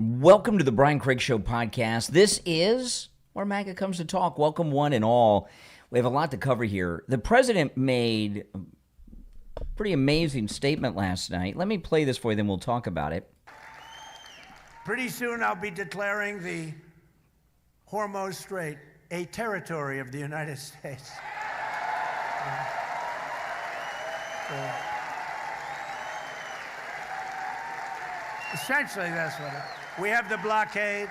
Welcome to the Brian Craig Show podcast. This is where MAGA comes to talk. Welcome, one and all. We have a lot to cover here. The president made a pretty amazing statement last night. Let me play this for you, then we'll talk about it. Pretty soon I'll be declaring the Hormuz Strait a territory of the United States. Essentially, that's what it is. We have the blockade.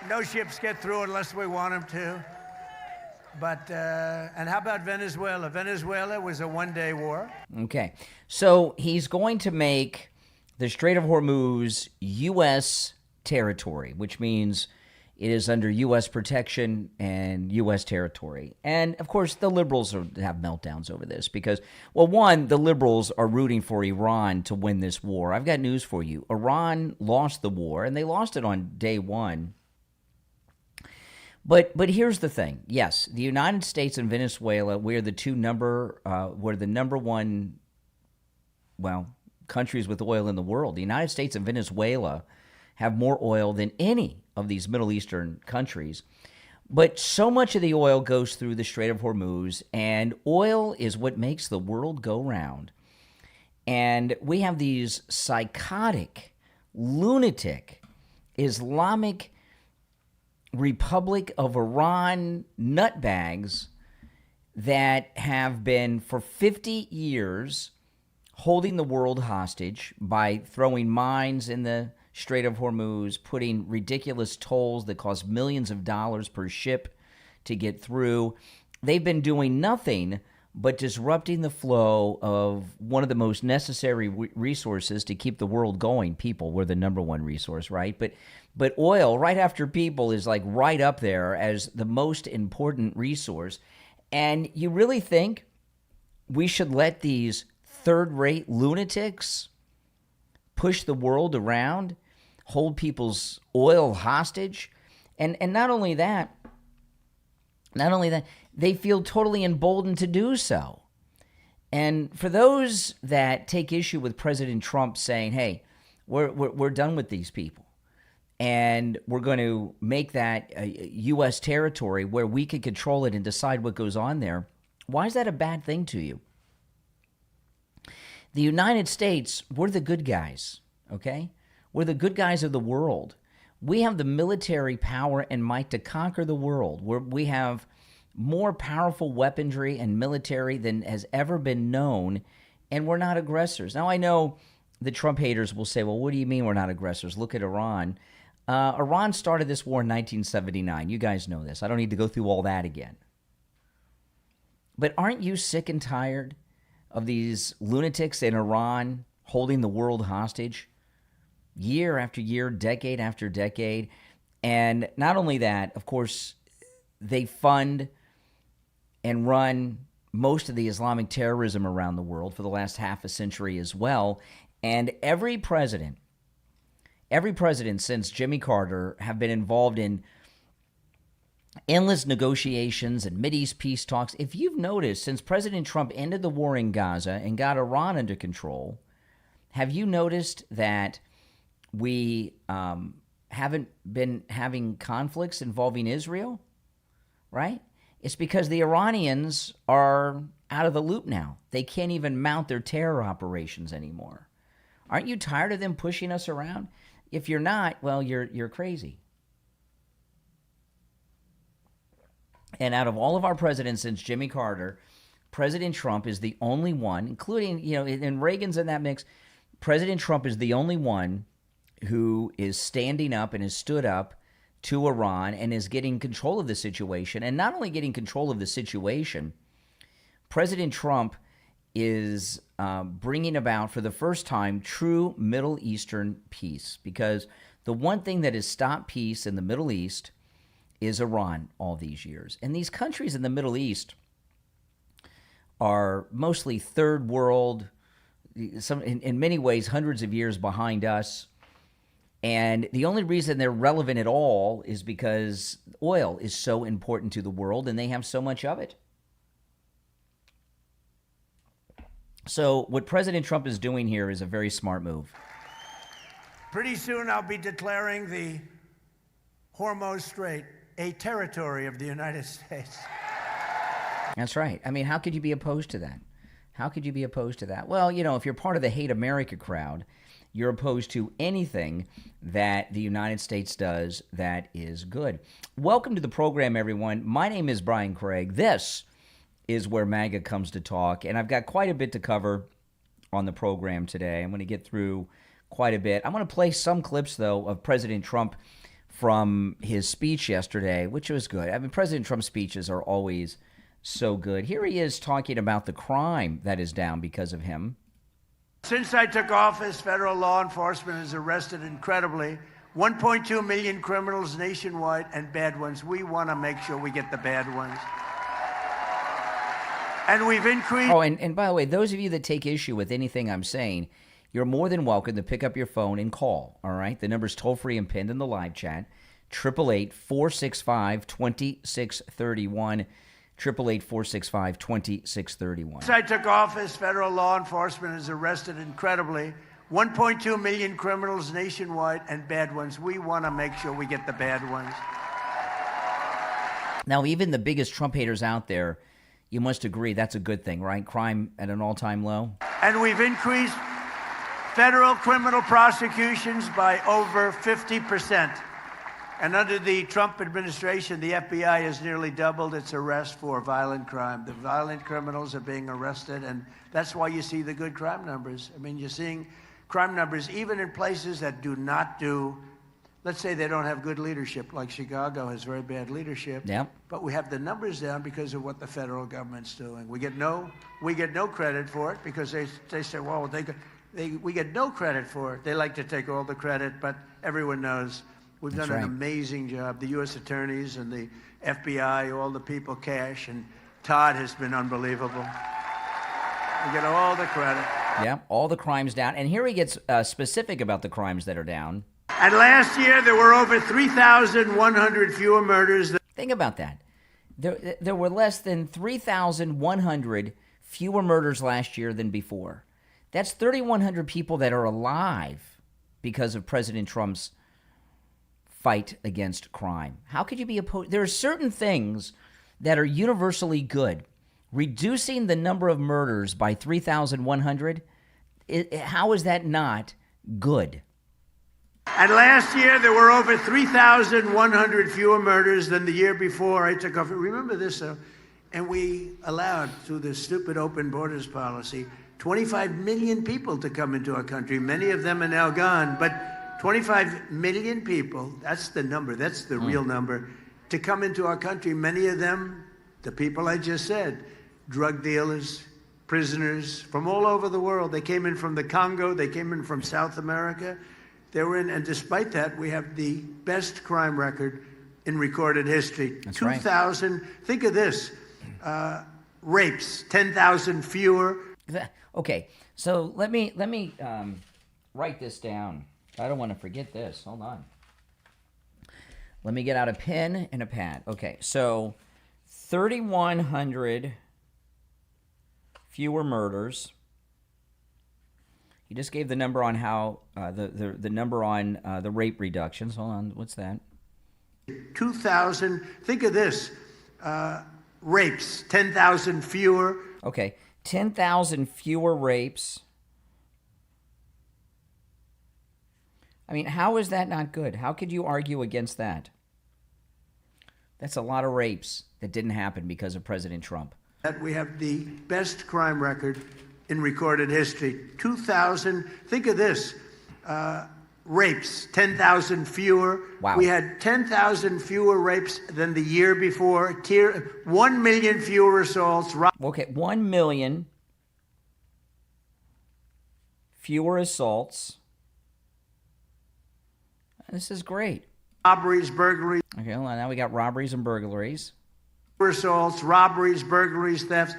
No ships get through unless we want them to. But, and how about Venezuela? Venezuela was a one-day war. Okay. So he's going to make the Strait of Hormuz U.S. territory, which means it is under U.S. protection and U.S. territory. And, of course, the liberals have meltdowns over this because, well, one, the liberals are rooting for Iran to win this war. I've got news for you. Iran lost the war, and they lost it on day one. But here's the thing. Yes, the United States and Venezuela, we're the number one, countries with oil in the world. The United States and Venezuela have more oil than any of these Middle Eastern countries. But so much of the oil goes through the Strait of Hormuz, and oil is what makes the world go round. And we have these psychotic, lunatic, Islamic Republic of Iran nutbags that have been for 50 years holding the world hostage by throwing mines in the Strait of Hormuz, putting ridiculous tolls that cost millions of dollars per ship to get through. They've been doing nothing but disrupting the flow of one of the most necessary resources to keep the world going. People were the number one resource, right? But oil, right after people, is like right up there as the most important resource. And you really think we should let these third-rate lunatics push the world around, hold people's oil hostage? And not only that, they feel totally emboldened to do so. And for those that take issue with President Trump saying, hey, we're done with these people, and we're going to make that a U.S. territory where we can control it and decide what goes on there, why is that a bad thing to you? The United States, we're the good guys, okay? We're the good guys of the world. We have the military power and might to conquer the world. We have more powerful weaponry and military than has ever been known, and we're not aggressors. Now, I know the Trump haters will say, well, what do you mean we're not aggressors? Look at Iran. Iran started this war in 1979. You guys know this. I don't need to go through all that again. But aren't you sick and tired of these lunatics in Iran holding the world hostage year after year, decade after decade? And not only that, of course, they fund and run most of the Islamic terrorism around the world for the last half a century as well. And every president since Jimmy Carter have been involved in endless negotiations and Mideast peace talks. If you've noticed, since President Trump ended the war in Gaza and got Iran under control, have you noticed that we haven't been having conflicts involving Israel, right? It's because the Iranians are out of the loop now. They can't even mount their terror operations anymore. Aren't you tired of them pushing us around? If you're not, well, you're crazy. And out of all of our presidents since Jimmy Carter, President Trump is the only one, including, and Reagan's in that mix, President Trump is the only one who is standing up and has stood up to Iran and is getting control of the situation. And not only getting control of the situation, President Trump is bringing about, for the first time, true Middle Eastern peace. Because the one thing that has stopped peace in the Middle East is Iran all these years. And these countries in the Middle East are mostly third world, in many ways hundreds of years behind us. And the only reason they're relevant at all is because oil is so important to the world and they have so much of it. So what President Trump is doing here is a very smart move. Pretty soon I'll be declaring the Hormuz Strait a territory of the United States. That's right. I mean, how could you be opposed to that? How could you be opposed to that? Well, you know, if you're part of the Hate America crowd, you're opposed to anything that the United States does that is good. Welcome to the program, everyone. My name is Brian Craig. This is where MAGA comes to talk, and I've got quite a bit to cover on the program today. I'm going to get through quite a bit. I'm going to play some clips, though, of President Trump from his speech yesterday, which was good. I mean, President Trump's speeches are always so good. Here he is talking about the crime that is down because of him. Since I took office, federal law enforcement has arrested incredibly 1.2 million criminals nationwide and bad ones. We want to make sure we get the bad ones. And we've increased... Oh, and by the way, those of you that take issue with anything I'm saying, you're more than welcome to pick up your phone and call, all right? The number's toll-free and pinned in the live chat, 888-465-2631, 888-465-2631. Since I took office, federal law enforcement has arrested incredibly 1.2 million criminals nationwide and bad ones. We want to make sure we get the bad ones. Now, even the biggest Trump haters out there, you must agree that's a good thing, right? Crime at an all-time low. And we've increased federal criminal prosecutions by over 50%. And under the Trump administration, the FBI has nearly doubled its arrest for violent crime. The violent criminals are being arrested, and that's why you see the good crime numbers. I mean, you're seeing crime numbers even in places that do not do, let's say they don't have good leadership, like Chicago has very bad leadership. Yep. But we have the numbers down because of what the federal government's doing. We get no credit for it because they say, well, we get no credit for it. They like to take all the credit, but everyone knows we've done an amazing job. The U.S. attorneys and the FBI, all the people, Cash, and Todd has been unbelievable. We get all the credit. Yeah, all the crimes down. And here he gets specific about the crimes that are down. And last year, there were over 3,100 fewer murders. Think about that. There were less than 3,100 fewer murders last year than before. That's 3,100 people that are alive because of President Trump's fight against crime. How could you be opposed? There are certain things that are universally good. Reducing the number of murders by 3,100, how is that not good? And last year, there were over 3,100 fewer murders than the year before I took office. Remember this, though, and we allowed, through this stupid open borders policy, 25 million people to come into our country. Many of them are now gone, but 25 million people, that's the number, that's the real number, to come into our country. Many of them, the people I just said, drug dealers, prisoners from all over the world. They came in from the Congo, they came in from South America. They were in, and despite that, we have the best crime record in recorded history. That's 2,000, right. Think of this, rapes, 10,000 fewer. Okay, so let me write this down. I don't want to forget this. Hold on. Let me get out a pen and a pad. Okay, so 3,100 fewer murders. He just gave the number on how the number on the rape reductions. Hold on, what's that? 2,000. Think of this: rapes, 10,000 fewer. Okay, 10,000 fewer rapes. I mean, how is that not good? How could you argue against that? That's a lot of rapes that didn't happen because of President Trump. That we have the best crime record in recorded history. 2,000, think of this, rapes, 10,000 fewer. Wow. We had 10,000 fewer rapes than the year before. 1 million fewer assaults. Okay, 1 million fewer assaults. This is great. Robberies, burglaries. Okay, hold on. Now we got robberies and burglaries. Assaults, robberies, burglaries, thefts.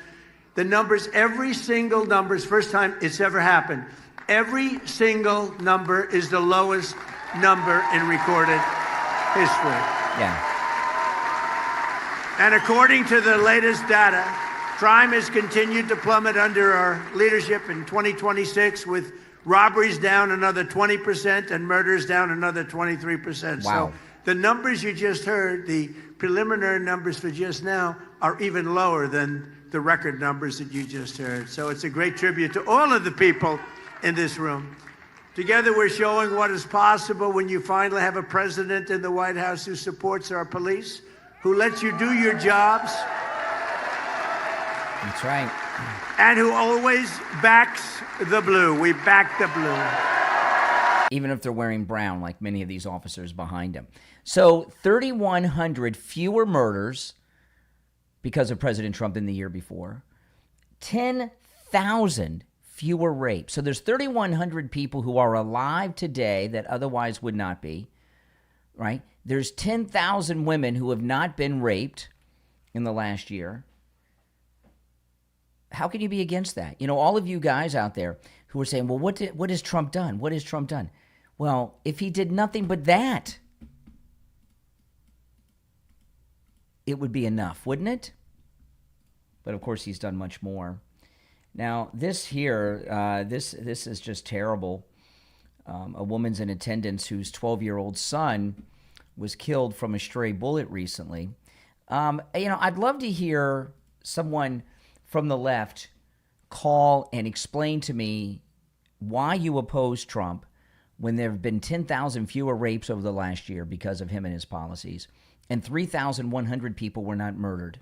The numbers, every single number is first time it's ever happened. Every single number is the lowest number in recorded history. Yeah. And according to the latest data, crime has continued to plummet under our leadership in 2026 with Robberies down another 20%, and murders down another 23%. Wow. So the numbers you just heard, the preliminary numbers for just now, are even lower than the record numbers that you just heard. So it's a great tribute to all of the people in this room. Together, we're showing what is possible when you finally have a president in the White House who supports our police, who lets you do your jobs. That's right. And who always backs the blue. We back the blue. Even if they're wearing brown, like many of these officers behind him. So 3,100 fewer murders because of President Trump than the year before. 10,000 fewer rapes. So there's 3,100 people who are alive today that otherwise would not be, right? There's 10,000 women who have not been raped in the last year. How can you be against that? You know, all of you guys out there who are saying, well, what has Trump done? What has Trump done? Well, if he did nothing but that, it would be enough, wouldn't it? But of course, he's done much more. Now, this here, this is just terrible. A woman's in attendance whose 12-year-old son was killed from a stray bullet recently. I'd love to hear someone from the left call and explain to me why you oppose Trump when there have been 10,000 fewer rapes over the last year because of him and his policies, and 3,100 people were not murdered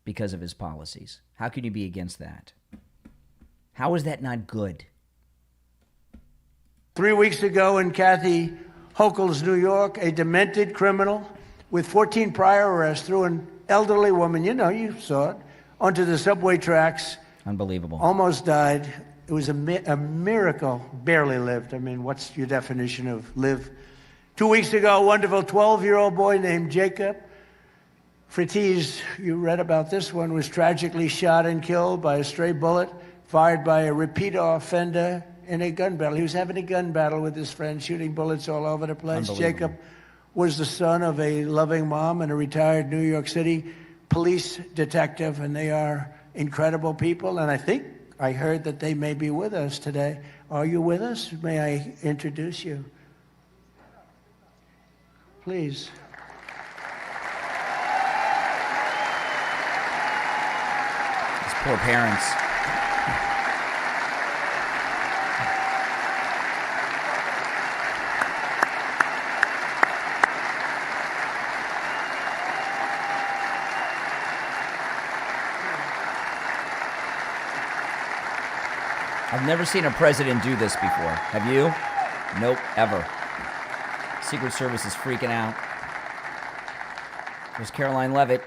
because of his policies. How can you be against that? How is that not good? 3 weeks ago in Kathy Hochul's New York, a demented criminal with 14 prior arrests threw an elderly woman, you saw it, onto the subway tracks. Unbelievable. Almost died. It was a miracle. Barely lived. I mean, what's your definition of live? 2 weeks ago, a wonderful 12-year-old boy named Jacob Fritiz, you read about this one, was tragically shot and killed by a stray bullet fired by a repeat offender in a gun battle. He was having a gun battle with his friends, shooting bullets all over the place. Jacob was the son of a loving mom and a retired New York City police detective, and they are incredible people. And I think I heard that they may be with us today. Are you with us? May I introduce you? Please. His poor parents. I've never seen a president do this before. Have you? Nope, ever. Secret Service is freaking out. There's Caroline Leavitt.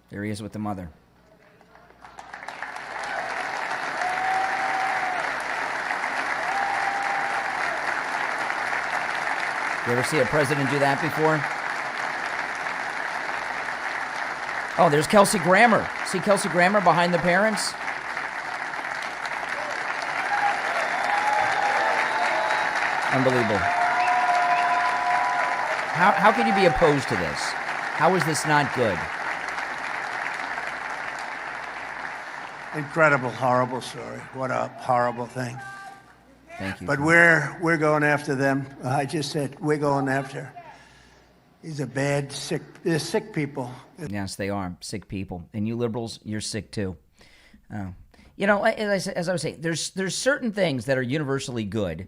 There he is with the mother. You ever see a president do that before? Oh, there's Kelsey Grammer. See Kelsey Grammer behind the parents? Unbelievable. How can you be opposed to this? How is this not good? Incredible, horrible story. What a horrible thing. Thank you. But we're going after them. I just said we're going after. These are bad, they're sick people. Yes, they are sick people. And you liberals, you're sick too. As I was saying, there's certain things that are universally good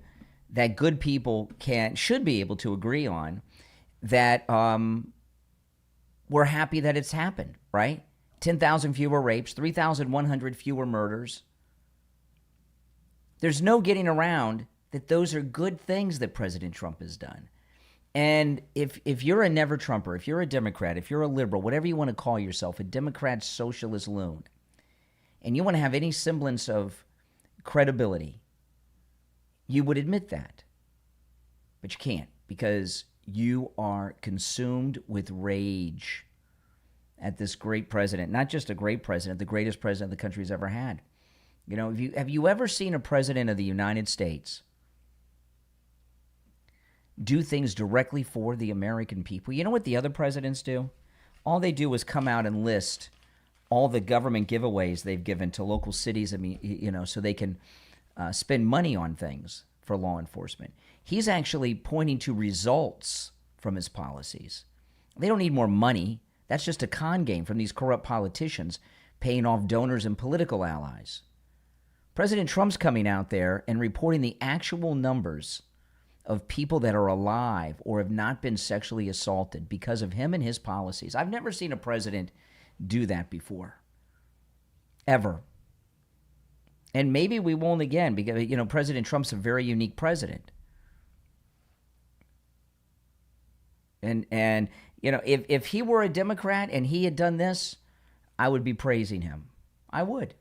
that good people should be able to agree on, that we're happy that it's happened, right? 10,000 fewer rapes, 3,100 fewer murders. There's no getting around that those are good things that President Trump has done. And if you're a never-Trumper, if you're a Democrat, if you're a liberal, whatever you want to call yourself, a Democrat socialist loon, and you want to have any semblance of credibility, you would admit that. But you can't, because you are consumed with rage at this great president. Not just a great president, the greatest president the country's ever had. Have you ever seen a president of the United States do things directly for the American people? You know what the other presidents do? All they do is come out and list all the government giveaways they've given to local cities, so they can spend money on things for law enforcement. He's actually pointing to results from his policies. They don't need more money. That's just a con game from these corrupt politicians paying off donors and political allies. President Trump's coming out there and reporting the actual numbers of people that are alive or have not been sexually assaulted because of him and his policies. I've never seen a president do that before, ever. And maybe we won't again because, President Trump's a very unique president. And if he were a Democrat and he had done this, I would be praising him. I would,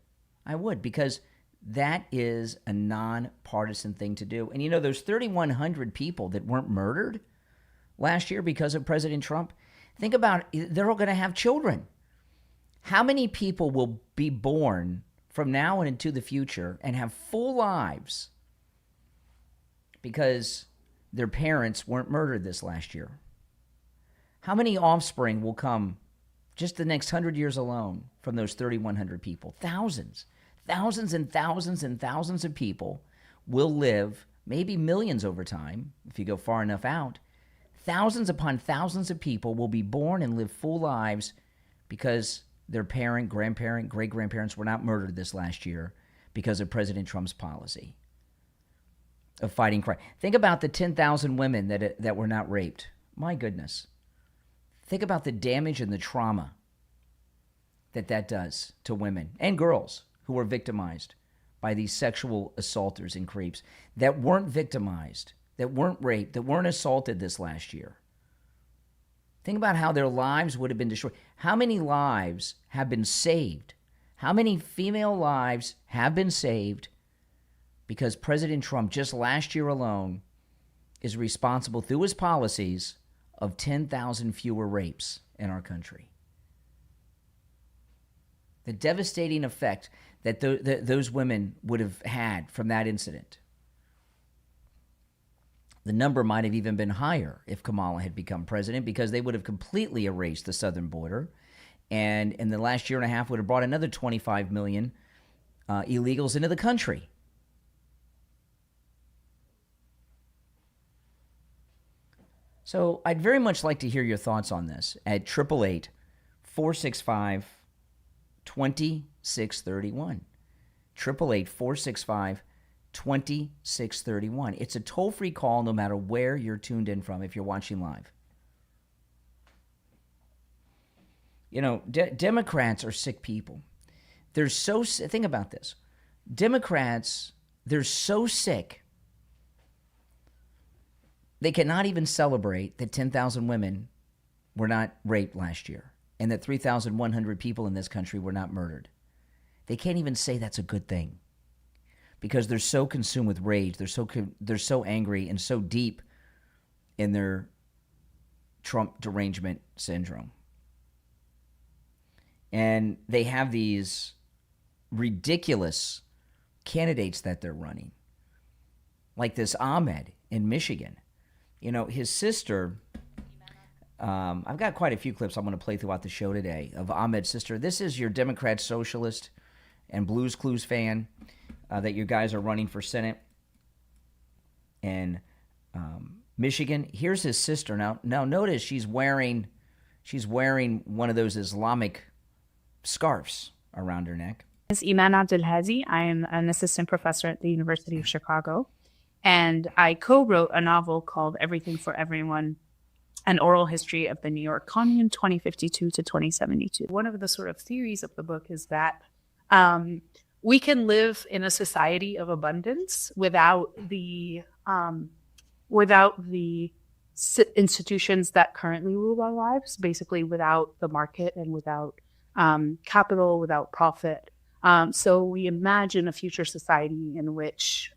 because that is a nonpartisan thing to do. And those 3,100 people that weren't murdered last year because of President Trump, think about it, they're all going to have children. How many people will be born from now and into the future and have full lives because their parents weren't murdered this last year? How many offspring will come just the next 100 years alone from those 3,100 people? Thousands and thousands and thousands of people will live, maybe millions over time, if you go far enough out. Thousands upon thousands of people will be born and live full lives because their parent, grandparent, great-grandparents were not murdered this last year because of President Trump's policy of fighting crime. Think about the 10,000 women that were not raped. My goodness. Think about the damage and the trauma that does to women and girls who were victimized by these sexual assaulters and creeps that weren't victimized, that weren't raped, that weren't assaulted this last year. Think about how their lives would have been destroyed. How many lives have been saved? How many female lives have been saved because President Trump, just last year alone, is responsible through his policies of 10,000 fewer rapes in our country? The devastating effect that those women would have had from that incident. The number might have even been higher if Kamala had become president because they would have completely erased the southern border and in the last year and a half would have brought another 25 million illegals into the country. So I'd very much like to hear your thoughts on this at 888-465-2631. 888-465-2631. It's a toll-free call no matter where you're tuned in from if you're watching live. Democrats are sick people. Think about this. Democrats, they're so sick, they cannot even celebrate that 10,000 women were not raped last year and that 3,100 people in this country were not murdered. They can't even say that's a good thing because they're so consumed with rage. They're so angry and so deep in their Trump derangement syndrome. And they have these ridiculous candidates that they're running, like this Ahmed in Michigan. His sister, I've got quite a few clips I'm going to play throughout the show today of Ahmed's sister. This is your Democrat socialist and Blues Clues fan that you guys are running for Senate in Michigan. Here's his sister. Now notice she's wearing one of those Islamic scarves around her neck. Is Iman Abdelhadi. I am an assistant professor at the University of Chicago, and I co-wrote a novel called Everything for Everyone, an oral history of the New York Commune, 2052 to 2072. One of the sort of theories of the book is that we can live in a society of abundance without the institutions that currently rule our lives, basically without the market and without capital, without profit. So we imagine a future society in which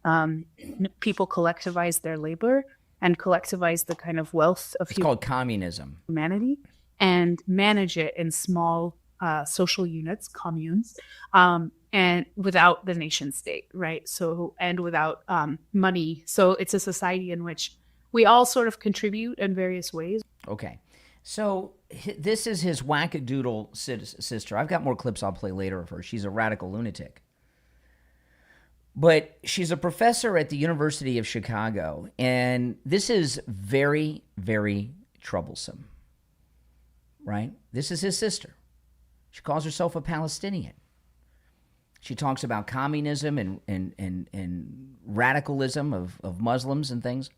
people collectivize their labor and collectivize the kind of wealth of It's called communism. Humanity and manage it in small social units, communes, and without the nation state, right? So, and without money. So it's a society in which we all sort of contribute in various ways. Okay. So this is his wackadoodle sister. I've got more clips I'll play later of her. She's a radical lunatic. But she's a professor at the University of Chicago, and this is very, very troublesome, right? This is his sister. She calls herself a Palestinian. She talks about communism and radicalism of Muslims and things.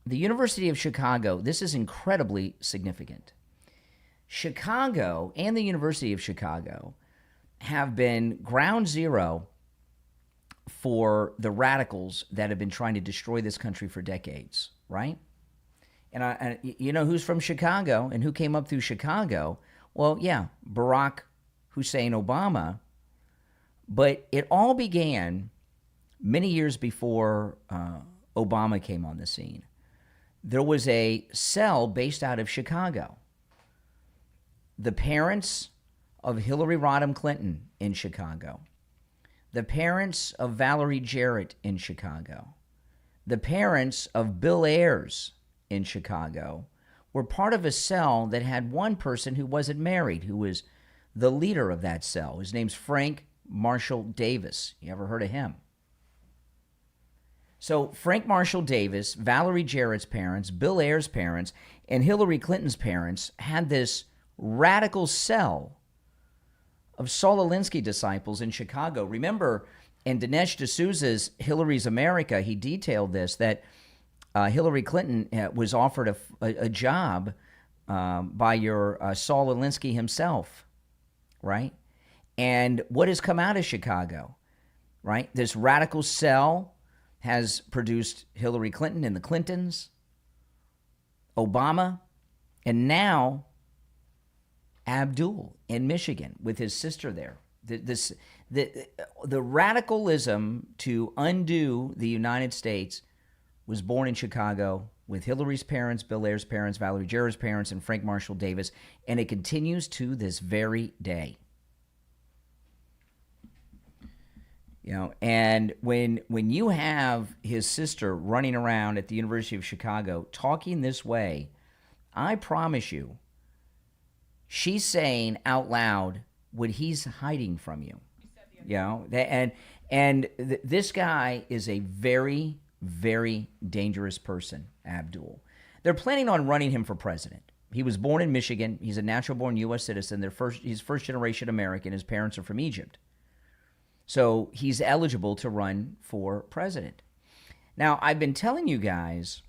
The University of Chicago, this is incredibly significant. Chicago and the University of Chicago have been ground zero for the radicals that have been trying to destroy this country for decades, right? And you know who's from Chicago and who came up through Chicago? Well, yeah, Barack Hussein Obama. But it all began many years before Obama came on the scene. There was a cell based out of Chicago. The parents of Hillary Rodham Clinton in Chicago. The parents of Valerie Jarrett in Chicago. The parents of Bill Ayers in Chicago were part of a cell that had one person who wasn't married, who was the leader of that cell. His name's Frank Marshall Davis. You ever heard of him? So Frank Marshall Davis, Valerie Jarrett's parents, Bill Ayers' parents, and Hillary Clinton's parents had this radical cell of Saul Alinsky disciples in Chicago. Remember, in Dinesh D'Souza's Hillary's America, he detailed this, that Hillary Clinton was offered a job by your Saul Alinsky himself, right? And what has come out of Chicago, right? This radical cell has produced Hillary Clinton and the Clintons, Obama, and now Abdul in Michigan with his sister there. The radicalism to undo the United States was born in Chicago with Hillary's parents, Bill Ayers' parents, Valerie Jarrett's parents, and Frank Marshall Davis, and it continues to this very day. You know, and when you have his sister running around at the University of Chicago talking this way, I promise you, she's saying out loud what he's hiding from you. You know, this guy is a very, very dangerous person, Abdul. They're planning on running him for president. He was born in Michigan. He's a natural-born U.S. citizen. He's first-generation American. His parents are from Egypt. So he's eligible to run for president. Now, I've been telling you guys,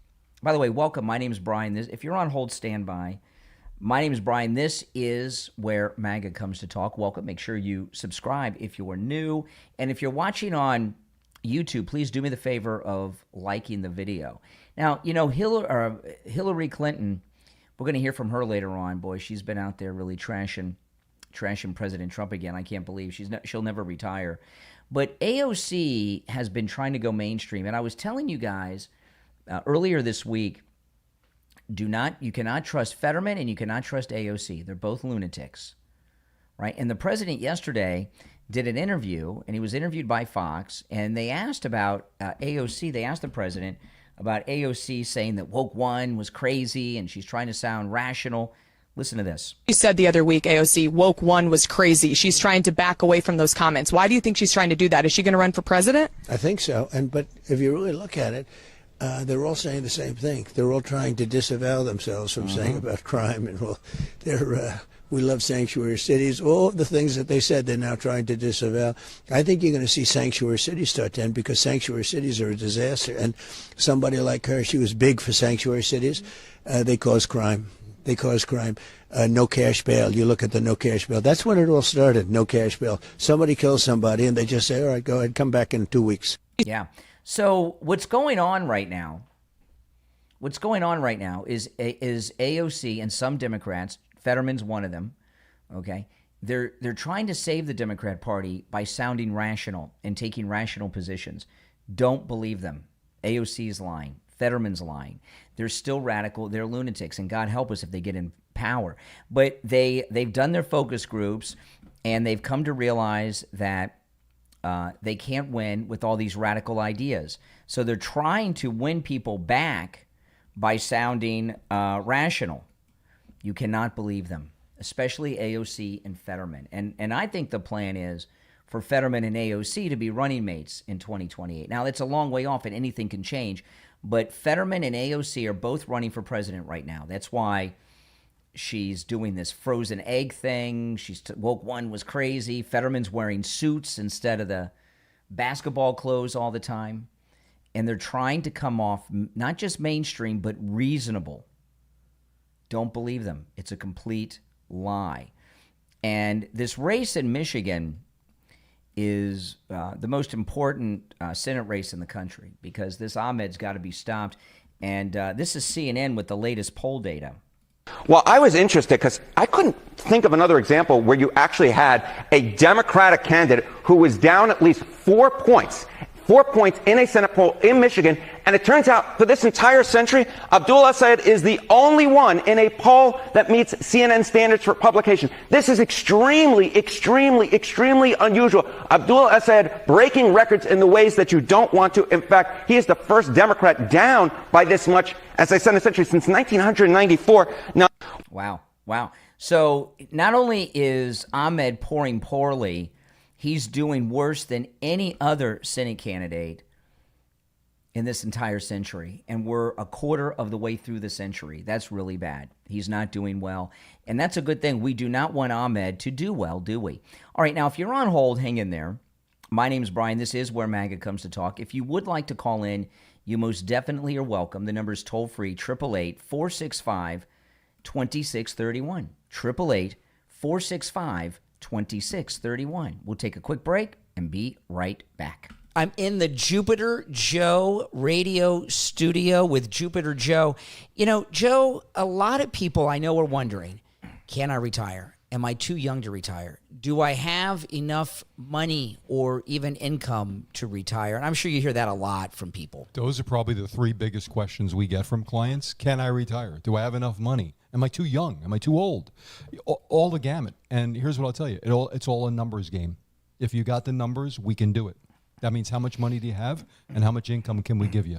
by the way, welcome. My name is Brian. If you're on hold, stand by. My name is Brian. This is where MAGA comes to talk. Welcome. Make sure you subscribe if you are new. And if you're watching on YouTube, please do me the favor of liking the video. Now, you know, Hillary Clinton, we're going to hear from her later on. Boy, she's been out there really trashing President Trump again. I can't believe she'll never retire. But AOC has been trying to go mainstream. And I was telling you guys earlier this week, you cannot trust Fetterman and you cannot trust AOC. They're both lunatics, right? And the president yesterday did an interview, and he was interviewed by Fox, and they asked about AOC. They asked the president about AOC saying that Woke One was crazy and she's trying to sound rational. Listen to this. She said the other week, AOC, Woke One was crazy. She's trying to back away from those comments. Why do you think she's trying to do that? Is she going to run for president? I think so. But if you really look at it, they're all saying the same thing. They're all trying to disavow themselves from saying about crime. And we love sanctuary cities. All the things that they said, they're now trying to disavow. I think you're going to see sanctuary cities start to end because sanctuary cities are a disaster. And somebody like her, she was big for sanctuary cities. They cause crime. No cash bail. You look at the no cash bail. That's when it all started, no cash bail. Somebody kills somebody and they just say, all right, go ahead, come back in 2 weeks. Yeah. So what's going on right now is AOC and some Democrats, Fetterman's one of them, okay? They're trying to save the Democrat Party by sounding rational and taking rational positions. Don't believe them. AOC is lying. Fetterman's lying. They're still radical. They're lunatics, and God help us if they get in power. But they've done their focus groups, and they've come to realize that they can't win with all these radical ideas. So they're trying to win people back by sounding rational. You cannot believe them, especially AOC and Fetterman. And I think the plan is for Fetterman and AOC to be running mates in 2028. Now, it's a long way off and anything can change, but Fetterman and AOC are both running for president right now. That's why she's doing this frozen egg thing. Woke One was crazy. Fetterman's wearing suits instead of the basketball clothes all the time. And they're trying to come off not just mainstream, but reasonable. Don't believe them. It's a complete lie. And this race in Michigan is the most important Senate race in the country because this Ahmed's got to be stopped. And this is CNN with the latest poll data. Well, I was interested because I couldn't think of another example where you actually had a Democratic candidate who was down at least 4 points in a Senate poll in Michigan. And it turns out for this entire century, Abdul Assad is the only one in a poll that meets CNN standards for publication. This is extremely, extremely, extremely unusual. Abdul Assad breaking records in the ways that you don't want to. In fact, he is the first Democrat down by this much, as I said, in a century since 1994. Now, Wow. So not only is Ahmed pouring poorly, he's doing worse than any other Senate candidate in this entire century. And we're a quarter of the way through the century. That's really bad. He's not doing well. And that's a good thing. We do not want Ahmed to do well, do we? All right, now, if you're on hold, hang in there. My name's Brian. This is Where MAGA Comes to Talk. If you would like to call in, you most definitely are welcome. The number is toll-free, 888-465-2631. 888-465-2631. We'll take a quick break and be right back. I'm in the Jupiter Joe radio studio with Jupiter Joe. You know, Joe, a lot of people I know are wondering, can I retire? Am I too young to retire? Do I have enough money or even income to retire? And I'm sure you hear that a lot from people. Those are probably the three biggest questions we get from clients. Can I retire? Do I have enough money? Am I too young? Am I too old? All the gamut. And here's what I'll tell you. It's all a numbers game. If you got the numbers, we can do it. That means how much money do you have and how much income can we give you?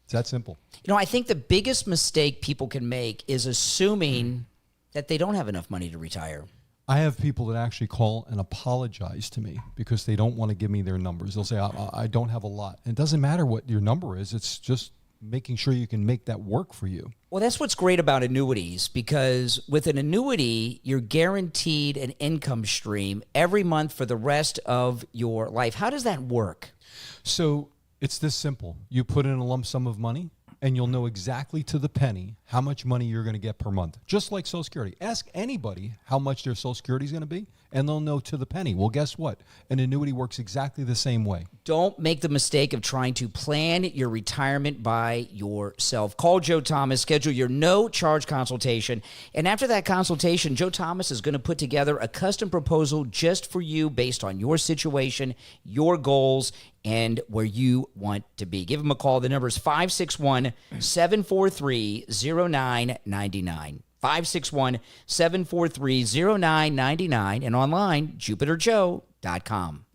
It's that simple. You know, I think the biggest mistake people can make is assuming that they don't have enough money to retire. I have people that actually call and apologize to me because they don't want to give me their numbers. They'll say, I don't have a lot. And it doesn't matter what your number is. It's just making sure you can make that work for you. Well, that's what's great about annuities, because with an annuity, you're guaranteed an income stream every month for the rest of your life. How does that work? So it's this simple. You put in a lump sum of money, and you'll know exactly to the penny how much money you're going to get per month. Just like Social Security. Ask anybody how much their Social Security is going to be, and they'll know to the penny. Well, guess what? An annuity works exactly the same way. Don't make the mistake of trying to plan your retirement by yourself. Call Joe Thomas, schedule your no-charge consultation, and after that consultation, Joe Thomas is going to put together a custom proposal just for you based on your situation, your goals, and where you want to be. Give him a call. The number is 561-743-0999. 561-743-0999 and online, jupiterjoe.com.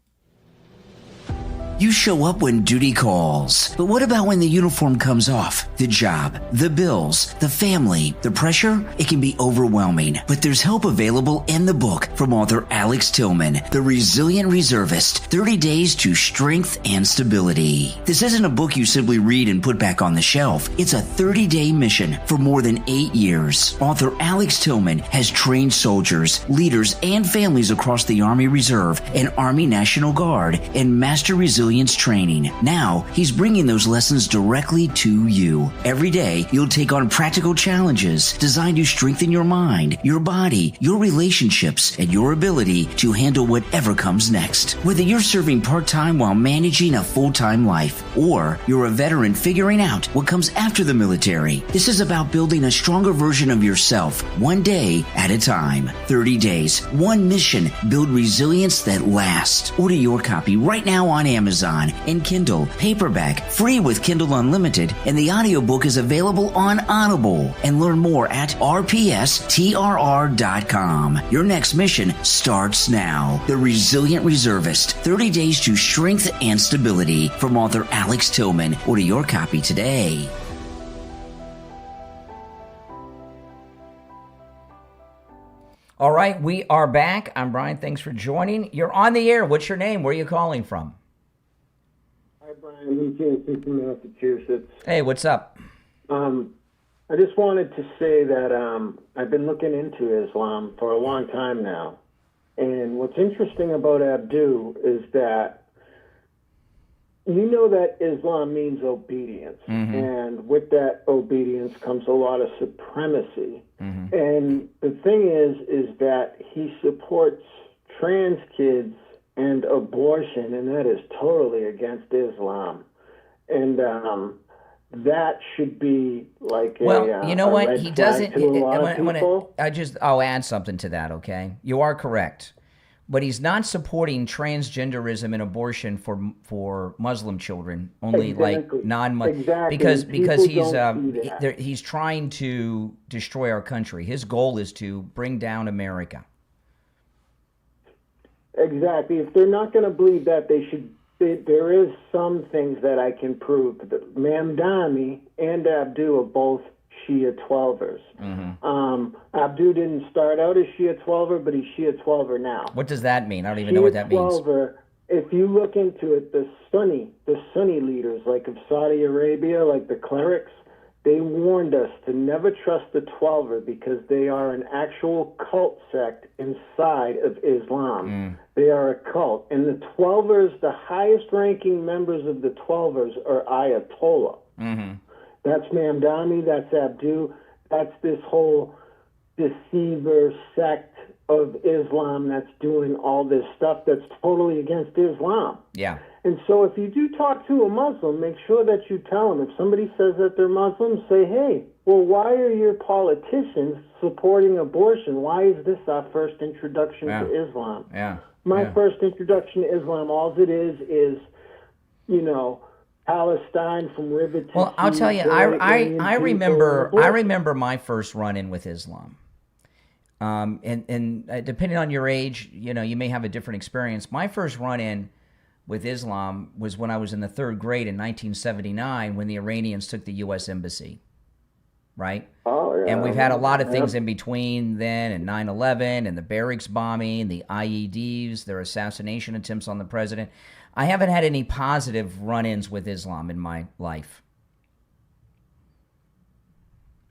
You show up when duty calls. But what about when the uniform comes off? The job, the bills, the family, the pressure? It can be overwhelming. But there's help available in the book from author Alex Tillman, The Resilient Reservist, 30 Days to Strength and Stability. This isn't a book you simply read and put back on the shelf. It's a 30-day mission for more than 8 years. Author Alex Tillman has trained soldiers, leaders, and families across the Army Reserve and Army National Guard in master resilience training. Now, he's bringing those lessons directly to you. Every day, you'll take on practical challenges designed to strengthen your mind, your body, your relationships, and your ability to handle whatever comes next. Whether you're serving part-time while managing a full-time life, or you're a veteran figuring out what comes after the military, this is about building a stronger version of yourself, one day at a time. 30 days, one mission, build resilience that lasts. Order your copy right now on Amazon and Kindle, paperback, free with Kindle Unlimited, and the audiobook is available on Audible. And learn more at rpstrr.com. Your next mission starts now. The Resilient Reservist, 30 Days to Strength and Stability, from author Alex Tillman. Order your copy today. All right, we are back. I'm Brian. Thanks for joining. You're on the air. What's your name? Where are you calling from? Hi, Brian. I'm Jason from Massachusetts. Hey, what's up? I just wanted to say that I've been looking into Islam for a long time now. And what's interesting about Abdu is that you know that Islam means obedience. Mm-hmm. And with that obedience comes a lot of supremacy. Mm-hmm. And the thing is that he supports trans kids and abortion, and that is totally against Islam. And that should be like well, you know what? red He flag doesn't. to a lot of people. I'll add something to that. Okay, you are correct, but he's not supporting transgenderism and abortion for Muslim children, only Exactly. like non-Muslim. Exactly. Because People don't see that. he's trying to destroy our country. His goal is to bring down America. Exactly. If they're not going to believe that, they should. There is some things that I can prove. That Mamdani and Abdu are both Shia 12ers. Mm-hmm. Abdu didn't start out as Shia 12er, but he's Shia 12er now. What does that mean? I don't even know what that means. Shia 12er, if you look into it, the Sunni leaders, like of Saudi Arabia, like the clerics, they warned us to never trust the 12er because they are an actual cult sect inside of Islam. They are a cult. And the 12ers, the highest ranking members of the 12ers are Ayatollah. Mm-hmm. That's Mamdani, that's Abdu, that's this whole deceiver sect of Islam that's doing all this stuff that's totally against Islam. Yeah. And so if you do talk to a Muslim, make sure that you tell them. If somebody says that they're Muslim, say, hey, well, why are your politicians supporting abortion? Why is this our first introduction to Islam? Yeah. My first introduction to Islam, all it is, you know, Palestine from river to Well, I'll sea, tell you, I remember my first run-in with Islam. And depending on your age, you know, you may have a different experience. My first run-in with Islam was when I was in the third grade in 1979 when the Iranians took the U.S. Embassy, right? Oh, yeah. And we've had a lot of things in between then, and 9/11 and the barracks bombing, the IEDs, their assassination attempts on the president. I haven't had any positive run-ins with Islam in my life.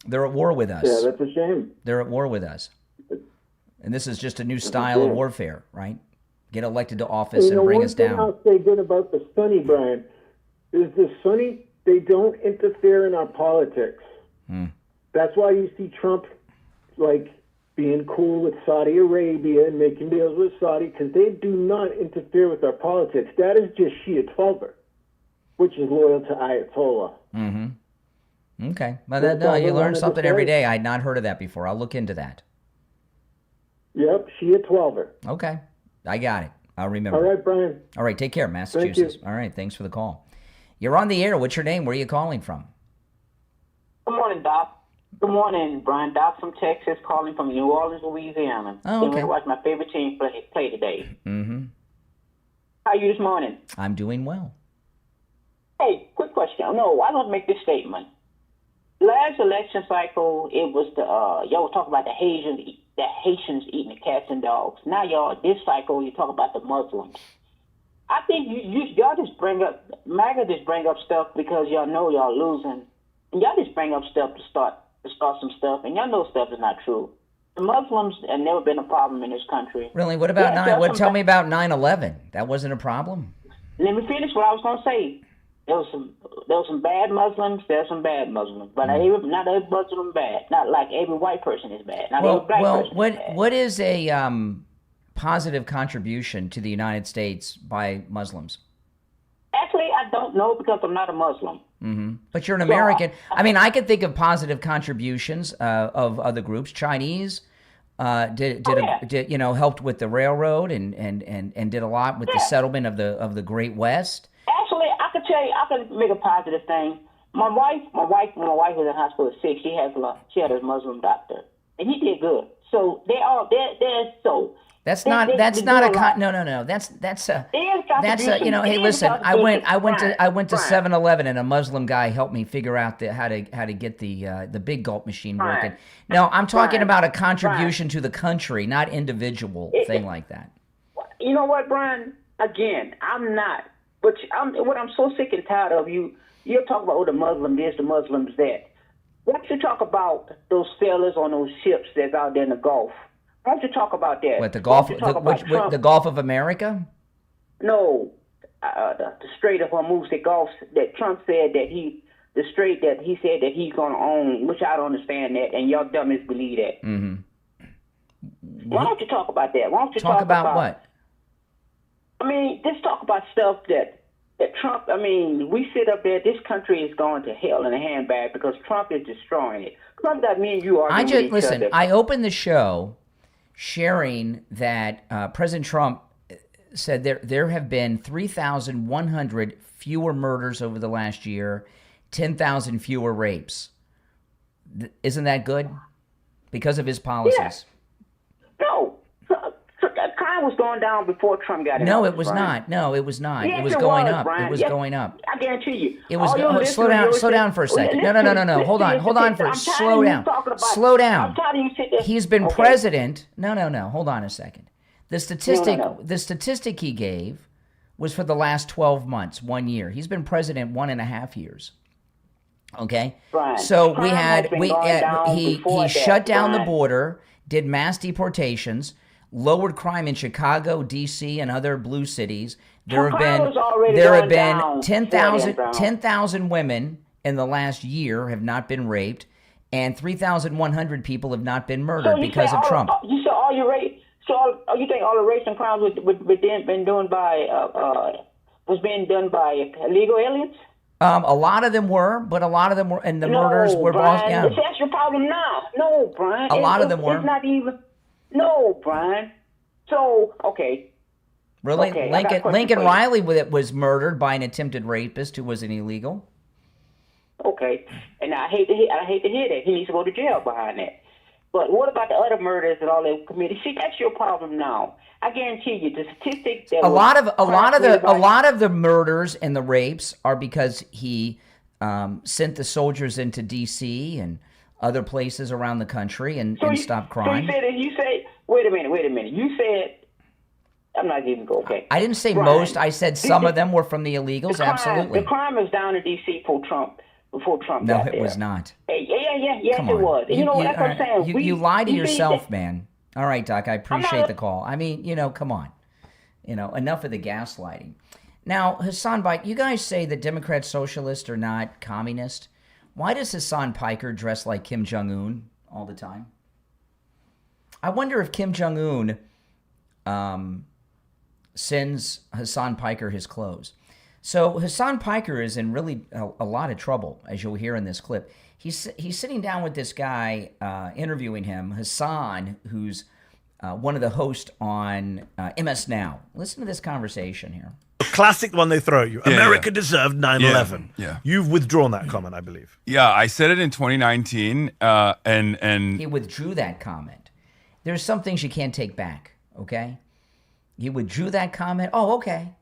They're at war with us. Yeah, that's a shame. They're at war with us. And this is just a new style of warfare, right? Get elected to office and bring us down. One thing I'll say good about the Sunni, Brian, is the Sunni, they don't interfere in our politics. That's why you see Trump, like, being cool with Saudi Arabia and making deals with Saudi, because they do not interfere with our politics. That is just Shia 12er, which is loyal to Ayatollah. Mm-hmm. Okay. Well, you learn something every day. I had not heard of that before. I'll look into that. Yep, Shia 12er. Okay. I got it. I'll remember. All right, Brian. All right. Take care, Massachusetts. All right. Thanks for the call. You're on the air. What's your name? Where are you calling from? Good morning, Doc. Good morning, Brian. Doc from Texas, calling from New Orleans, Louisiana. Oh, okay. Watch my favorite team play today. Mm-hmm. How are you this morning? I'm doing well. Hey, quick question. No, I don't make this statement. Last election cycle, it was y'all were talking about the Haitians eating the cats and dogs. Now, this cycle, you talk about the Muslims. I think y'all just bring up, MAGA just bring up stuff because y'all know y'all losing. And y'all just bring up stuff to start some stuff, and y'all know stuff is not true. The Muslims have never been a problem in this country. Really? What about tell me about 9/11? That wasn't a problem? Let me finish what I was going to say. There was some bad Muslims. There's some bad Muslims, but not every Muslim bad. Not like every white person is bad. Not every black person is bad. What is a positive contribution to the United States by Muslims? Actually, I don't know because I'm not a Muslim. Mm-hmm. But you're an American. I mean, I could think of positive contributions of other groups. Chinese helped with the railroad and did a lot with the settlement of the Great West. Actually, I could make a positive thing. My wife, when my wife was in high school at 6, she had a Muslim doctor, and he did good. So That's not a no. That's a hey, listen, I went to 7-Eleven and a Muslim guy helped me figure out how to get the big gulp machine working. No, I'm talking about a contribution to the country, not individual thing like that. You know what, Brian? Again, I'm not. But what I'm so sick and tired of, you're talking about the Muslim this, the Muslims that. Why don't you talk about those sailors on those ships that's out there in the Gulf? Why don't you talk about that? What, the Gulf? The Gulf of America? No, the Strait of Hormuz, the Gulf that Trump said that the strait that he said that he's going to own, which I don't understand that, and y'all dummies believe that. Mm-hmm. Why don't you talk about that? Why don't you talk about what? I mean, just talk about stuff that Trump, I mean, we sit up there, this country is going to hell in a handbag because Trump is destroying it. Trump got me and you arguing with each other. I opened the show sharing that President Trump said there have been 3,100 fewer murders over the last year, 10,000 fewer rapes. Isn't that good? Because of his policies. Yeah. No. Crime was going down before Trump got in. No, it was not. No, it was not. Yes, it was going up. Brian. It was going up. I guarantee you. It was slow down for a second. No. Hold on for slow down. Slow down. He's been president. No. Hold on a second. The statistic he gave was for the last 12 months, 1 year. He's been president 1.5 years. Okay? Brian, so he shut down the border, did mass deportations, lowered crime in Chicago, D.C., and other blue cities. There have been 10,000 women in the last year have not been raped, and 3,100 people have not been murdered because of Trump. You said all your rape. So you think all the rapes and crimes was being done by illegal aliens? A lot of them were, but a lot of them were, and the murders were. Brian, that's your problem now. No, Brian. A lot of them were. It's not even. No, Brian. So, okay. Really? Okay, Lincoln Riley was murdered by an attempted rapist who was an illegal. Okay. And I hate to hear that. He needs to go to jail behind that. But what about the other murders and all that committed? See, that's your problem now. I guarantee you, the statistics that a lot of the murders and the rapes are because he sent the soldiers into D.C. and other places around the country and stopped crime. So you said, wait a minute. You said, I'm not even going, okay. I didn't say Brian, most. I said some of them were from the illegals, absolutely. The crime was down in D.C. before Trump No, got it there. Was not. Yes, it was. You know what I'm saying? You lie to yourself, man. All right, Doc, I appreciate the call. I mean, come on. Enough of the gaslighting. Now, Hassan Bike, you guys say that Democrat socialists are not communist. Why does Hassan Piker dress like Kim Jong-un all the time? I wonder if Kim Jong-un sends Hassan Piker his clothes. So Hassan Piker is in really a lot of trouble, as you'll hear in this clip. He's sitting down with this guy, interviewing him, Hassan, who's one of the hosts on MS Now. Listen to this conversation here. A classic one they throw at you. America deserved 9/11. Yeah. You've withdrawn that comment, I believe. Yeah, I said it in 2019, and he withdrew that comment. There's some things you can't take back, okay? He withdrew that comment. Oh, okay.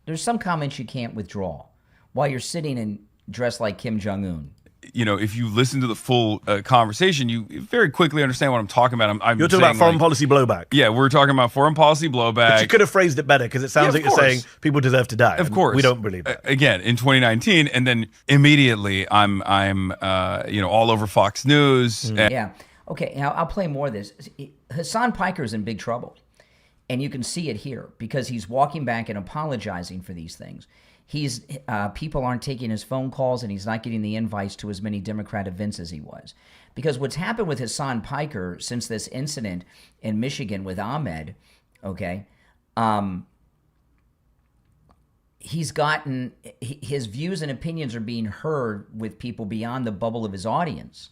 There's some comments you can't withdraw while you're sitting and dressed like Kim Jong-un. If you listen to the full conversation, you very quickly understand what I'm talking about. You're talking about foreign policy blowback. Yeah, we're talking about foreign policy blowback. But you could have phrased it better because it sounds like you're saying people deserve to die. Of course, we don't believe that. Again, in 2019, and then immediately I'm all over Fox News. Yeah. Okay. Now I'll play more of this. Hassan Piker is in big trouble. And you can see it here because he's walking back and apologizing for these things. People aren't taking his phone calls, and he's not getting the invites to as many Democrat events as he was. Because what's happened with Hassan Piker since this incident in Michigan with Ahmed, okay, he's gotten his views and opinions are being heard with people beyond the bubble of his audience,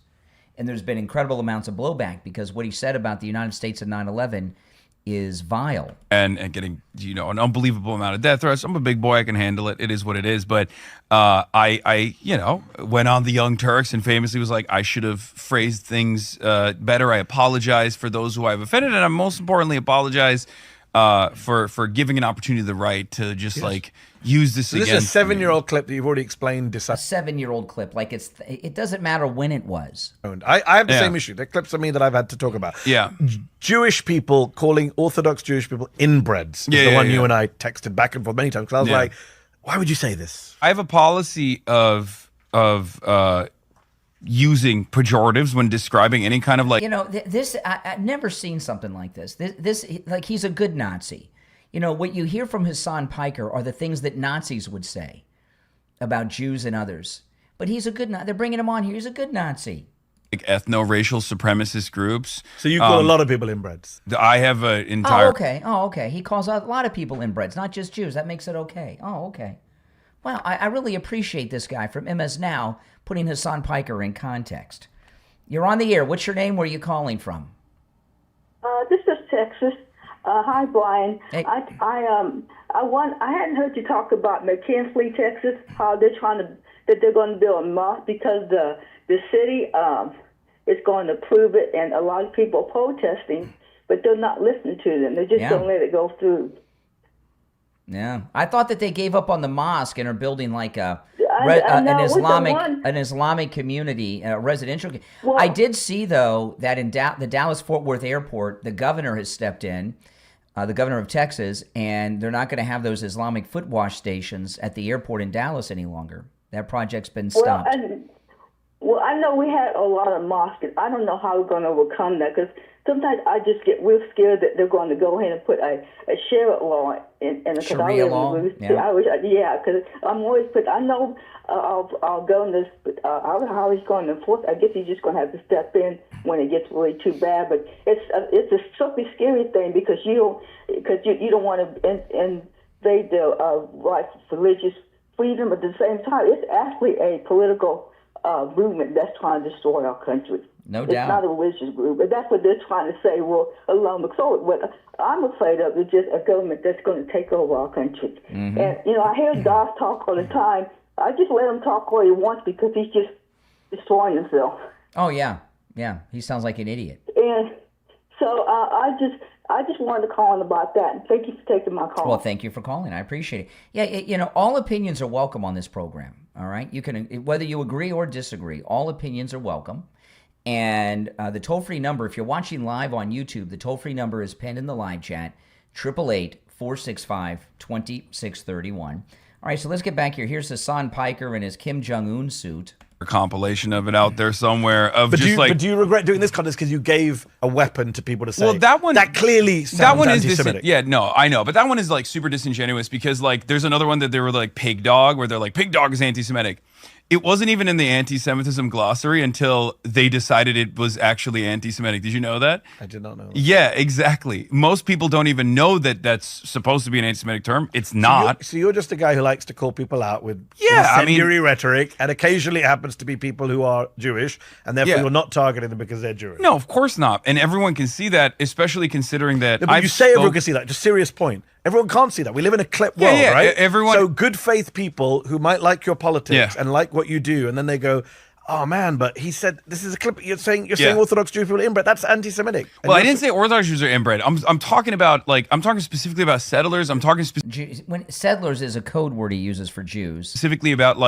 and there's been incredible amounts of blowback because what he said about the United States in 9/11. is vile. And getting, an unbelievable amount of death threats. I'm a big boy. I can handle it. It is what it is. But I went on the Young Turks and famously was like, I should have phrased things better. I apologize for those who I've offended. And I most importantly apologize for giving an opportunity the right to just use this against This is a 7-year-old clip that you've already explained. A 7-year-old clip. Like it doesn't matter when it was. I have the same issue. There are clips of me that I've had to talk about. Yeah. Jewish people calling Orthodox Jewish people inbreds. Is the one you and I texted back and forth many times. Because I was like, why would you say this? I have a policy of using pejoratives when describing any kind of I've never seen something like this. This like he's a good Nazi. What you hear from Hassan Piker are the things that Nazis would say about Jews and others. But he's a good Nazi. They're bringing him on here. He's a good Nazi. Ethno-racial supremacist groups. So you call a lot of people inbreds? I have an entire... Oh, okay. He calls out a lot of people inbreds, not just Jews. That makes it okay. Oh, okay. Well, I really appreciate this guy from MS Now putting Hassan Piker in context. You're on the air. What's your name? Where are you calling from? This is Texas. Hi, Brian. Hey. I hadn't heard you talk about McKinley, Texas. How they're going to build a mosque because the city is going to approve it, and a lot of people are protesting, but they're not listening to them. They're just going to let it go through. Yeah, I thought that they gave up on the mosque and are building like an Islamic community, residential. Well, I did see though that in the Dallas-Fort Worth airport, the governor has stepped in, the governor of Texas, and they're not going to have those Islamic foot wash stations at the airport in Dallas any longer. That project's been stopped. Well, I know we had a lot of mosques. I don't know how we're going to overcome that because sometimes I just get real scared that they're going to go ahead and put a Sharia law in the Sharia law? Because I'm always I know our governors, how he's going to enforce. I guess he's just going to have to step in when it gets really too bad. But it's a something scary thing because you don't want to invade the rights of religious freedom, but at the same time, it's actually a political movement that's trying to destroy our country. No doubt. It's not a religious group, but that's what they're trying to say. Well, so what I'm afraid of is just a government that's going to take over our country. Mm-hmm. And, I hear Doss talk all the time. I just let him talk all he wants because he's just destroying himself. Oh, yeah. Yeah, he sounds like an idiot. And so I just wanted to call in about that. And thank you for taking my call. Well, thank you for calling. I appreciate it. Yeah, all opinions are welcome on this program. All right, you can, whether you agree or disagree, all opinions are welcome. And the toll-free number, if you're watching live on YouTube, the toll-free number is pinned in the live chat, 888-465-2631. All right, so let's get back here. Here's Hassan Piker in his Kim Jong-un suit. A compilation of it out there somewhere of But just do you regret doing this contest because you gave a weapon to people to say? Well, that clearly sounds anti-Semitic. No, I know, but that one is like super disingenuous because like there's another one that they were like pig dog, where they're like pig dog is anti-Semitic. It wasn't even in the anti-Semitism glossary until they decided it was actually anti-Semitic. Did you know that? I did not know that. Yeah, exactly. Most people don't even know that that's supposed to be an anti-Semitic term. It's not. So you're just a guy who likes to call people out with incendiary rhetoric, and occasionally it happens to be people who are Jewish, and therefore you're not targeting them because they're Jewish. No, of course not. And everyone can see that, especially considering that you say everyone can see that. Just serious point. Everyone can't see that. We live in a clip world, right? Everyone. So good faith people who might like your politics and like what you do, and then they go, "Oh man, but he said this is a clip. You're saying Orthodox Jewish people are inbred. That's anti-Semitic." And well, I didn't say Orthodox Jews are inbred. I'm talking about I'm talking specifically about settlers. I'm talking when settlers is a code word he uses for Jews. Specifically about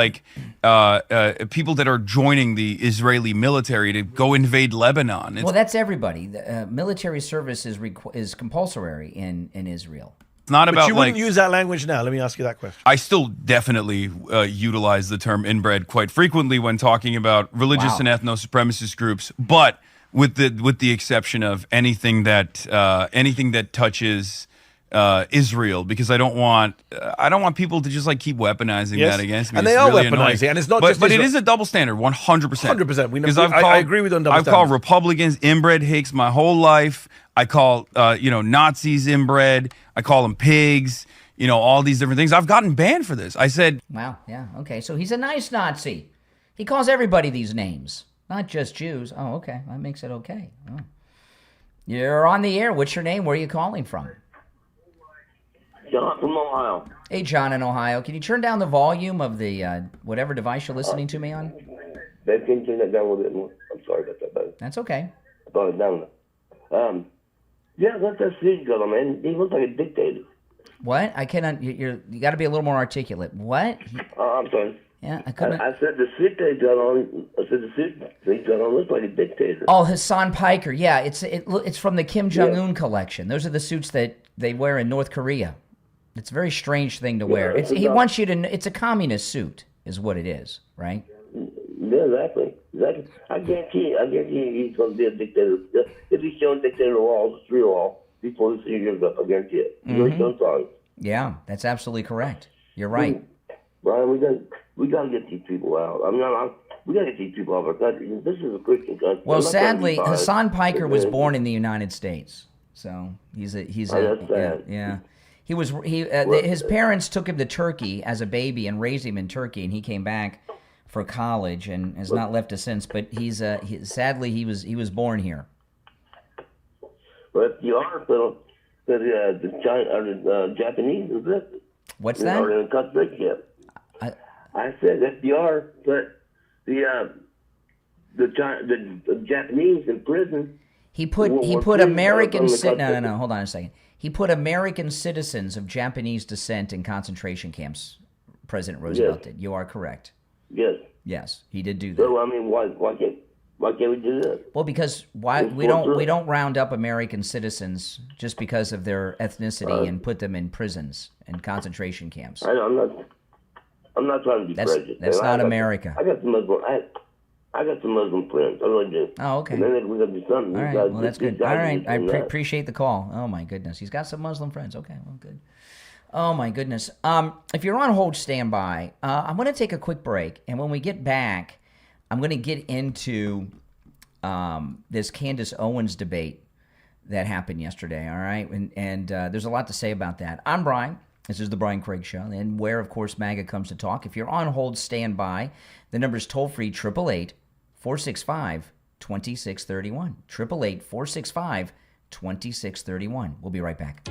people that are joining the Israeli military to go invade Lebanon. Well, that's everybody. The, military service is compulsory in Israel. It's not about you wouldn't use that language now. Let me ask you that question. I still definitely utilize the term inbred quite frequently when talking about religious and ethno-supremacist groups, but with the exception of anything that touches Israel, because I don't want people to just like keep weaponizing that against me. And they are weaponizing it, and it's not just But it is a double standard, 100%. 100%. Because I agree with you on double standard. I've called Republicans inbred hicks my whole life. I call Nazis inbred. I call them pigs. All these different things. I've gotten banned for this. I said, wow, yeah, okay. So he's a nice Nazi. He calls everybody these names, not just Jews. Oh, okay, that makes it okay. Oh. You're on the air. What's your name? Where are you calling from? John from Ohio. Hey, John in Ohio. Can you turn down the volume of the whatever device you're listening to me on? Babe, can you turn that down a little bit more? I'm sorry about that, babe. That's okay. I thought it down. Yeah, that's that Siege guy, man. He looks like a dictator. What? I cannot. You got to be a little more articulate. What? I'm sorry. Yeah, I couldn't. I said the suit they got on. I said the suit they got on looks like a dictator. Oh, Hassan Piker. Yeah, it's from the Kim Jong-un collection. Those are the suits that they wear in North Korea. It's a very strange thing to wear. He wants you to. It's a communist suit, is what it is, right? Yeah, exactly. I guarantee he's going to be a dictator. If he's showing dictator laws, it's real law. Before the 6 years up, I guarantee it. I'm sorry. Yeah, that's absolutely correct. You're right. Brian, we got to get these people out. We got to get these people out of our country. This is a Christian country. Well, sadly, Hassan Piker was born in the United States, so he's a yeah. His parents took him to Turkey as a baby and raised him in Turkey, and he came back for college and has not left us since. But sadly he was born here. But you are the Japanese, is it? What's that? Are in concentration camp. I said FDR, but the Japanese in prison. He put American no, hold on a second. He put American citizens of Japanese descent in concentration camps. President Roosevelt did. You are correct. Yes. Yes, he did do that. So I mean, why can't we do that? Well, because we don't round up American citizens just because of their ethnicity and put them in prisons and concentration camps. I'm not trying to be prejudiced. That's not America. I got some Muslim friends. I really do. Oh, okay. And then we got to do something. All right. Well, that's good. All right. I appreciate the call. Oh my goodness, he's got some Muslim friends. Okay. Well, good. Oh my goodness. If you're on hold, stand by. I'm going to take a quick break, and when we get back, I'm going to get into this Candace Owens debate that happened yesterday. All right, and there's a lot to say about that. I'm Brian. This is the Brian Craig Show, and where, of course, MAGA comes to talk. If you're on hold, stand by. The number's toll-free, 888-465-2631. 888-465-2631. We'll be right back.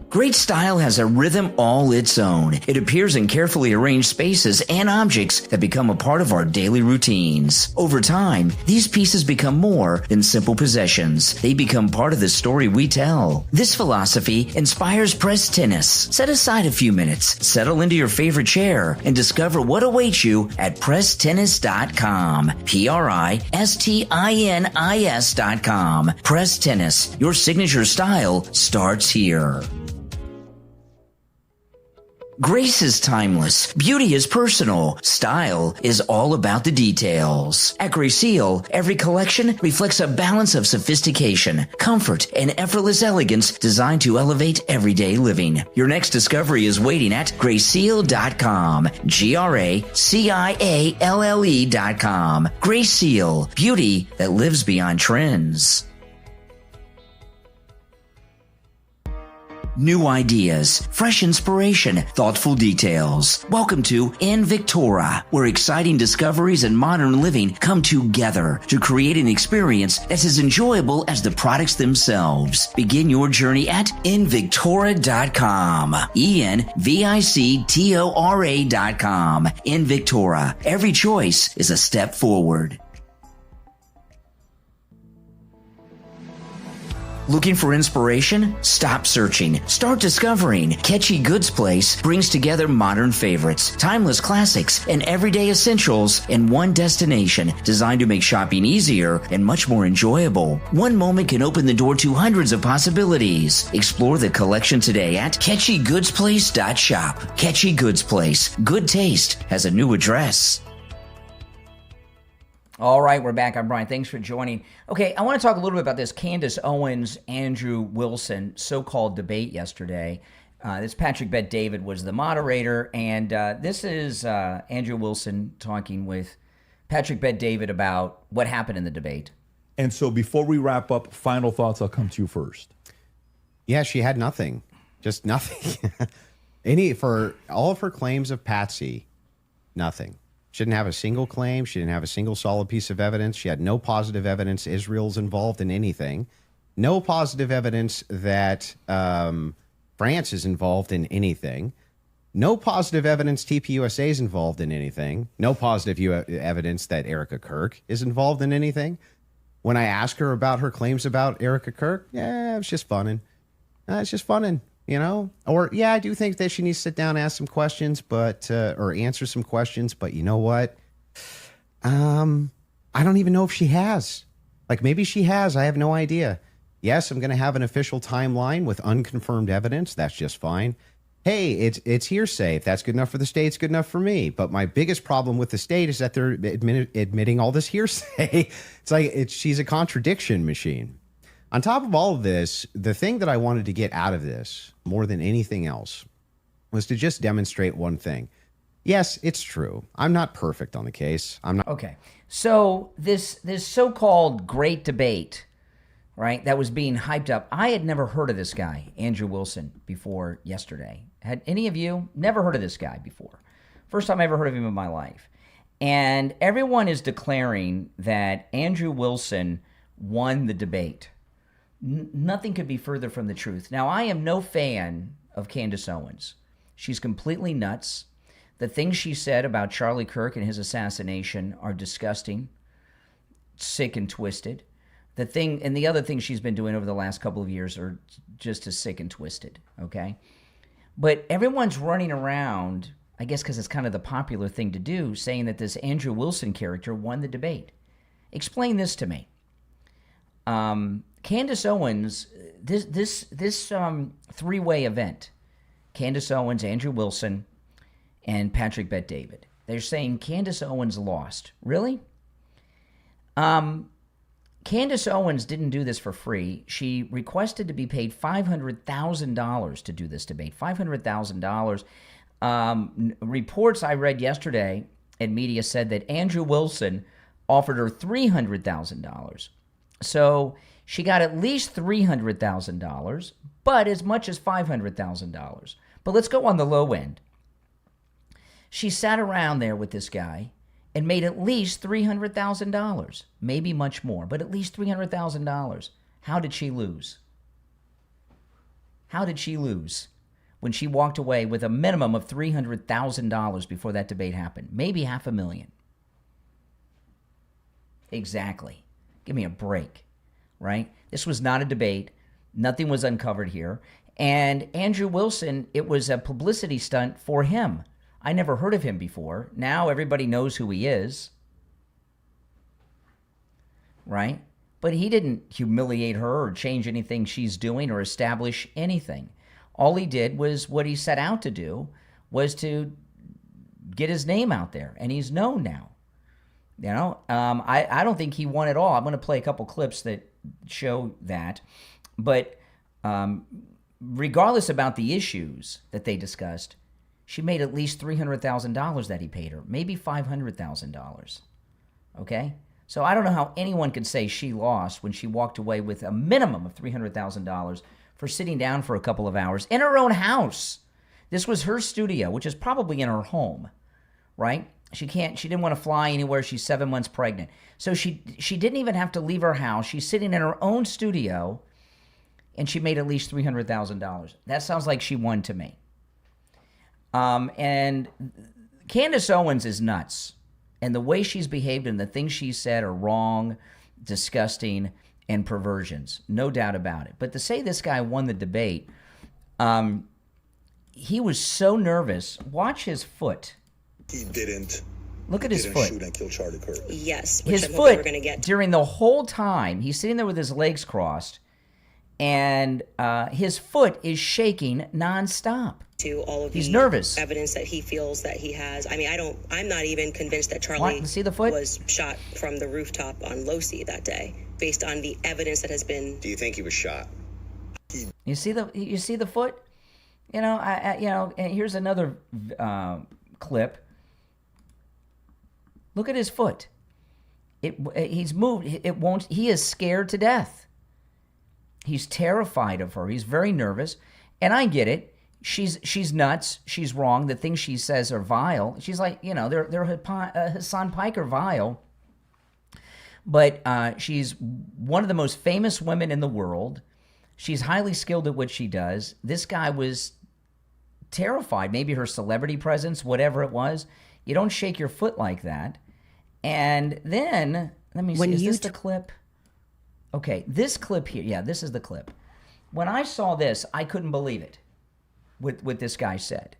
Great style has a rhythm all its own. It appears in carefully arranged spaces and objects that become a part of our daily routines. Over time, these pieces become more than simple possessions. They become part of the story we tell. This philosophy inspires Press Tennis. Set aside a few minutes, settle into your favorite chair, and discover what awaits you at PressTennis.com. PressTennis.com. Press Tennis. Your signature style starts here. Grace is timeless. Beauty is personal. Style is all about the details. At Grace Seal, every collection reflects a balance of sophistication, comfort, and effortless elegance designed to elevate everyday living. Your next discovery is waiting at GraceSeal.com. GraceCialle.com. Grace Seal. Beauty that lives beyond trends. New ideas, fresh inspiration, thoughtful details. Welcome to Invictora, where exciting discoveries and modern living come together to create an experience that's as enjoyable as the products themselves. Begin your journey at Invictora.com. Envictora.com. Invictora. Every choice is a step forward. Looking for inspiration? Stop searching. Start discovering. Catchy Goods Place brings together modern favorites, timeless classics, and everyday essentials in one destination designed to make shopping easier and much more enjoyable. One moment can open the door to hundreds of possibilities. Explore the collection today at catchygoodsplace.shop. Catchy Goods Place. Good taste has a new address. All right, we're back. I'm Brian. Thanks for joining. Okay, I want to talk a little bit about this Candace Owens, Andrew Wilson so-called debate yesterday. This Patrick Bet-David was the moderator, and this is Andrew Wilson talking with Patrick Bet-David about what happened in the debate. And so before we wrap up, final thoughts, I'll come to you first. Yeah, she had nothing. Just nothing. For all of her claims of Patsy, nothing. She didn't have a single claim. She didn't have a single solid piece of evidence. She had no positive evidence Israel's involved in anything. No positive evidence that France is involved in anything. No positive evidence TPUSA is involved in anything. No positive evidence that Erica Kirk is involved in anything. When I ask her about her claims about Erica Kirk, yeah, it's just funning. It's just funning, you know? Or, yeah, I do think that she needs to sit down and ask some questions, but or answer some questions. But you know what? I don't even know if she has. Like, maybe she has. I have no idea. Yes, I'm going to have an official timeline with unconfirmed evidence. That's just fine. Hey, it's hearsay. If that's good enough for the state, it's good enough for me. But my biggest problem with the state is that they're admitting all this hearsay. It's like she's a contradiction machine. On top of all of this, the thing that I wanted to get out of this more than anything else was to just demonstrate one thing. Yes, it's true. I'm not perfect on the case. I'm not. Okay. So this so-called great debate, right, that was being hyped up. I had never heard of this guy, Andrew Wilson, before yesterday. Had any of you never heard of this guy before? First time I ever heard of him in my life. And everyone is declaring that Andrew Wilson won the debate. Nothing could be further from the truth. Now, I am no fan of Candace Owens. She's completely nuts. The things she said about Charlie Kirk and his assassination are disgusting, sick and twisted. The other things she's been doing over the last couple of years are just as sick and twisted, okay? But everyone's running around, I guess because it's kind of the popular thing to do, saying that this Andrew Wilson character won the debate. Explain this to me. Candace Owens, this three-way event, Candace Owens, Andrew Wilson, and Patrick Bet-David. They're saying Candace Owens lost. Really? Candace Owens didn't do this for free. She requested to be paid $500,000 to do this debate. $500,000. Reports I read yesterday in media said that Andrew Wilson offered her $300,000. So she got at least $300,000, but as much as $500,000. But let's go on the low end. She sat around there with this guy and made at least $300,000, maybe much more, but at least $300,000. How did she lose? How did she lose when she walked away with a minimum of $300,000 before that debate happened? Maybe $500,000. Exactly. Give me a break, right? This was not a debate. Nothing was uncovered here. And Andrew Wilson, it was a publicity stunt for him. I never heard of him before. Now everybody knows who he is, right? But he didn't humiliate her or change anything she's doing or establish anything. All he did was what he set out to do, was to get his name out there, and he's known now. You know, I don't think he won at all. I'm going to play a couple clips that show that. But regardless about the issues that they discussed, she made at least $300,000 that he paid her, maybe $500,000. Okay? So I don't know how anyone could say she lost when she walked away with a minimum of $300,000 for sitting down for a couple of hours in her own house. This was her studio, which is probably in her home, right? She didn't want to fly anywhere. She's 7 months pregnant. So she didn't even have to leave her house. She's sitting in her own studio, and she made at least $300,000. That sounds like she won to me. And Candace Owens is nuts. And the way she's behaved and the things she said are wrong, disgusting, and perversions. No doubt about it. But to say this guy won the debate, he was so nervous. Watch his foot. He didn't. Look at his foot. Shoot and kill Charlie Kirk. Yes. His foot, during the whole time, he's sitting there with his legs crossed, and his foot is shaking nonstop. To all of he's the nervous. Evidence that he feels that he has. I mean, I'm not even convinced that Charlie see the foot? was shot from the rooftop on Losi that day, based on the evidence that has been. Do you think he was shot? You see the foot? You know, and here's another clip. Look at his foot. He's moved. It won't. He is scared to death. He's terrified of her. He's very nervous, and I get it. She's nuts. She's wrong. The things she says are vile. She's like, they're Hassan Piker vile. But she's one of the most famous women in the world. She's highly skilled at what she does. This guy was terrified. Maybe her celebrity presence, whatever it was. You don't shake your foot like that. And then, let me see, is this the clip? Okay, this clip here. Yeah, this is the clip. When I saw this, I couldn't believe it, what this guy said.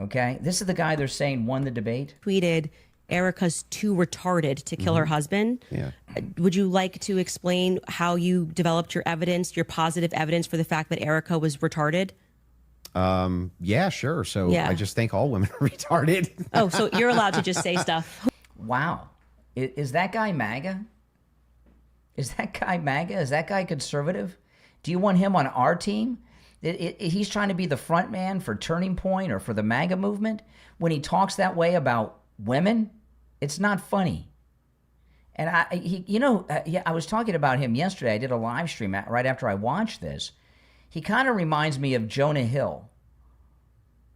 Okay, this is the guy they're saying won the debate. Tweeted, Erica's too retarded to kill her husband. Yeah. Would you like to explain how you developed your evidence, your positive evidence for the fact that Erica was retarded? Yeah, sure. So Yeah. I just think all women are retarded. Oh, so you're allowed to just say stuff. Wow. Is that guy MAGA? Is that guy MAGA? Is that guy conservative? Do you want him on our team? He's trying to be the front man for Turning Point or for the MAGA movement. When he talks that way about women, it's not funny. And I was talking about him yesterday. I did a live stream right after I watched this. He kind of reminds me of Jonah Hill,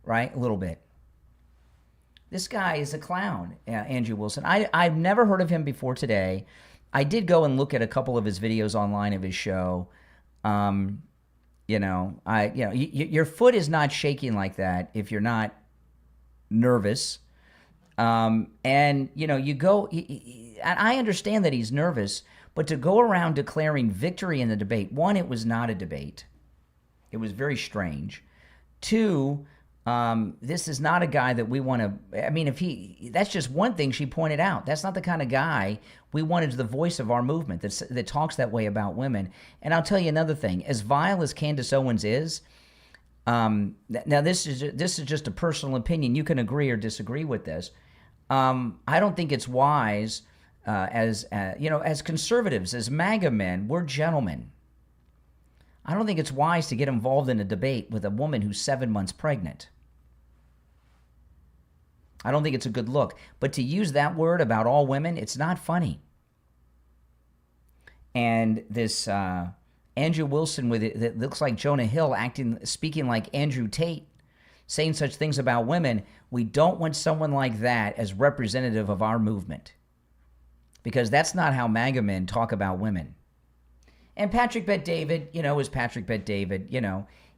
right? A little bit. This guy is a clown, Andrew Wilson. I've never heard of him before today. I did go and look at a couple of his videos online of his show. Your foot is not shaking like that if you're not nervous. You go. I understand that he's nervous, but to go around declaring victory in the debate, one, it was not a debate. It was very strange. Two, this is not a guy that we want to. I mean, that's just one thing she pointed out. That's not the kind of guy we wanted the voice of our movement that talks that way about women. And I'll tell you another thing. As vile as Candace Owens is, now this is just a personal opinion. You can agree or disagree with this. I don't think it's wise. As conservatives, as MAGA men, we're gentlemen. I don't think it's wise to get involved in a debate with a woman who's 7 months pregnant. I don't think it's a good look. But to use that word about all women, it's not funny. And this Andrew Wilson with it that looks like Jonah Hill speaking like Andrew Tate, saying such things about women, we don't want someone like that as representative of our movement. Because that's not how MAGA men talk about women. And Patrick Bet-David, is Patrick Bet-David.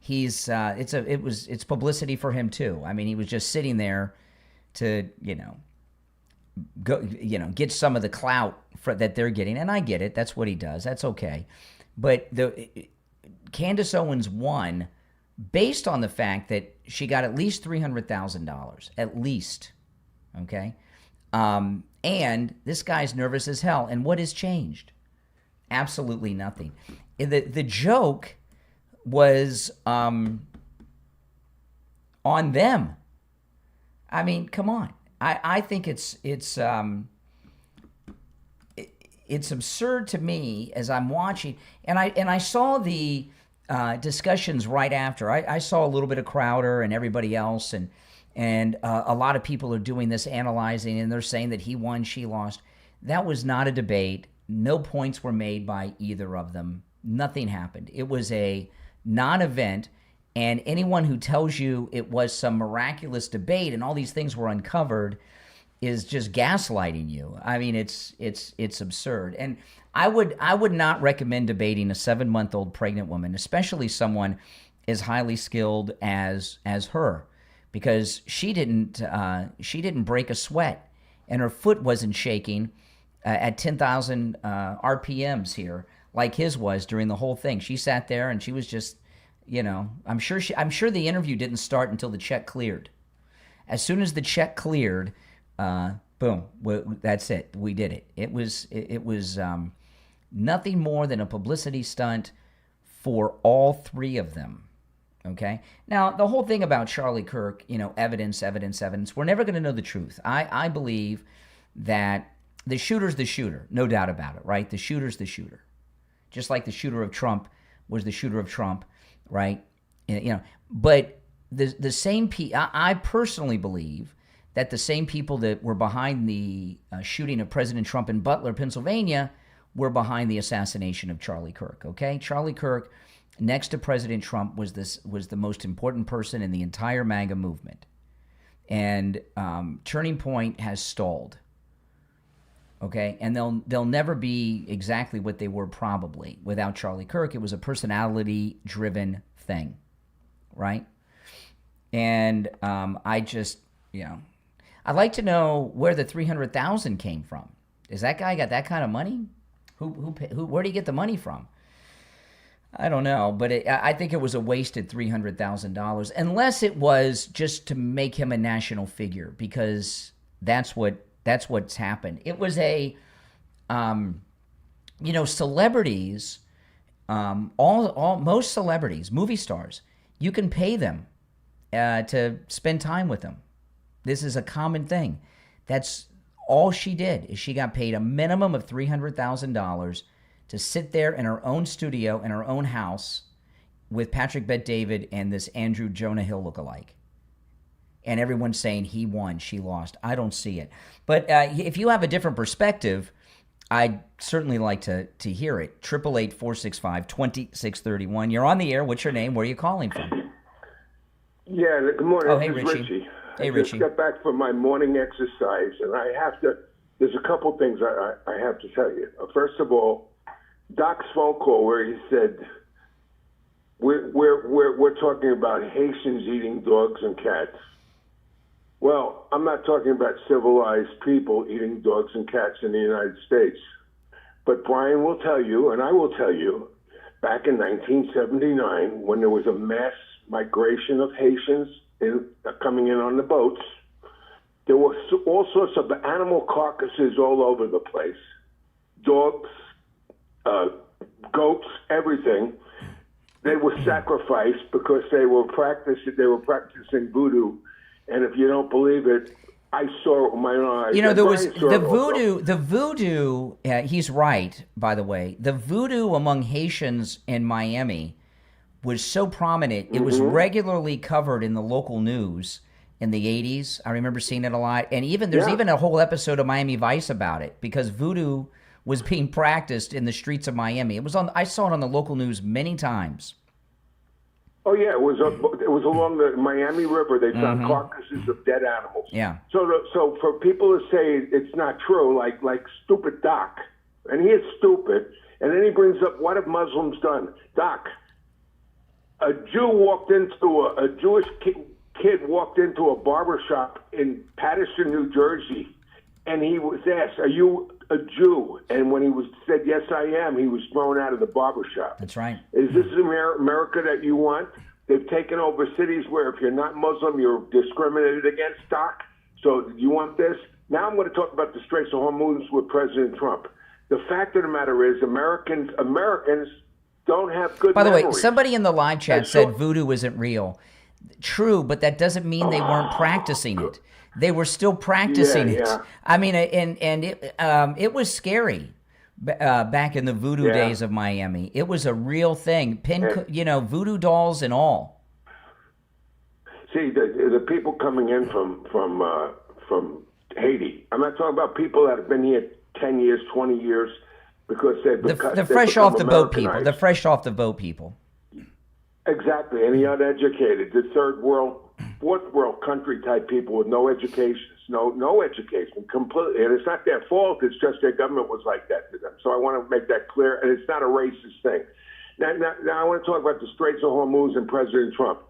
He's it's publicity for him too. I mean, he was just sitting there to get some of the clout that they're getting, and I get it. That's what he does. That's okay. But Candace Owens won based on the fact that she got at least $300,000, at least. Okay, and this guy's nervous as hell. And what has changed? Absolutely nothing. The joke was on them. I mean, come on. I think it's absurd to me as I'm watching, and I saw the discussions right after. I saw a little bit of Crowder and everybody else, and a lot of people are doing this analyzing, and they're saying that he won, she lost. That was not a debate. No points were made by either of them. Nothing happened. It was a non-event, and anyone who tells you it was some miraculous debate and all these things were uncovered is just gaslighting you. I mean, it's absurd. And I would not recommend debating a 7-month-old pregnant woman, especially someone as highly skilled as her, because she didn't break a sweat, and her foot wasn't shaking at 10,000 RPMs here, like his was during the whole thing. She sat there and she was just, I'm sure the interview didn't start until the check cleared. As soon as the check cleared, boom, that's it. We did it. It was nothing more than a publicity stunt for all three of them. Okay. Now the whole thing about Charlie Kirk, evidence. We're never going to know the truth. I believe that the shooter's the shooter, no doubt about it, right? The shooter's the shooter. Just like the shooter of Trump was the shooter of Trump, right? But the same I personally believe that the same people that were behind the shooting of President Trump in Butler, Pennsylvania, were behind the assassination of Charlie Kirk, okay? Charlie Kirk, next to President Trump, was the most important person in the entire MAGA movement. And Turning Point has stalled. Okay, and they'll never be exactly what they were probably without Charlie Kirk. It was a personality-driven thing, right? And I just, I'd like to know where the $300,000 came from. Is that guy got that kind of money? Where did he get the money from? I don't know, but I think it was a wasted $300,000, unless it was just to make him a national figure, because that's what's happened. It was celebrities, most celebrities, movie stars, you can pay them to spend time with them. This is a common thing. That's all she did, is she got paid a minimum of $300,000 to sit there in her own studio in her own house with Patrick Bet-David and this Andrew Jonah Hill lookalike. And everyone's saying he won, she lost. I don't see it. But if you have a different perspective, I'd certainly like to hear it. 888-465-2631. You're on the air. What's your name? Where are you calling from? Yeah, good morning. Oh, hey, This is Richie. Hey, I Richie. just got back from my morning exercise, and there's a couple things I have to tell you. First of all, Doc's phone call where he said, we're talking about Haitians eating dogs and cats. Well, I'm not talking about civilized people eating dogs and cats in the United States. But Brian will tell you, and I will tell you, back in 1979, when there was a mass migration of Haitians coming in on the boats, there were all sorts of animal carcasses all over the place. Dogs, goats, everything. They were sacrificed because they were practicing voodoo. And if you don't believe it, I saw it with my own eyes. There was the voodoo. He's right, by the way. The voodoo among Haitians in Miami was so prominent. It was regularly covered in the local news in the 80s. I remember seeing it a lot. And there's even a whole episode of Miami Vice about it, because voodoo was being practiced in the streets of Miami. I saw it on the local news many times. Oh yeah, it was along the Miami River. They found carcasses of dead animals. Yeah. So for people to say it's not true, like stupid Doc, and he is stupid, and then he brings up, what have Muslims done? Doc, a Jewish kid walked into a barber shop in Paterson, New Jersey, and he was asked, "Are you a Jew?" And when he said, "Yes, I am," he was thrown out of the barber shop. That's right. Is this America that you want? They've taken over cities where if you're not Muslim, you're discriminated against, Doc. So you want this? Now I'm going to talk about the Straits of Hormuz with President Trump. The fact of the matter is Americans don't have good By the way, memories. somebody in the live chat said voodoo isn't real. True, but that doesn't mean they weren't practicing it. They were still practicing it. Yeah. I mean, it was scary back in the voodoo days of Miami. It was a real thing. Voodoo dolls and all. See, the people coming in from Haiti. I'm not talking about people that have been here 10 years, 20 years, because the fresh off the boat people. The fresh off the boat people. Exactly, and the uneducated, the third world, fourth world country type people with no education, no education, completely. And it's not their fault, it's just their government was like that to them. So I want to make that clear, and it's not a racist thing. Now I want to talk about the Straits of Hormuz and President Trump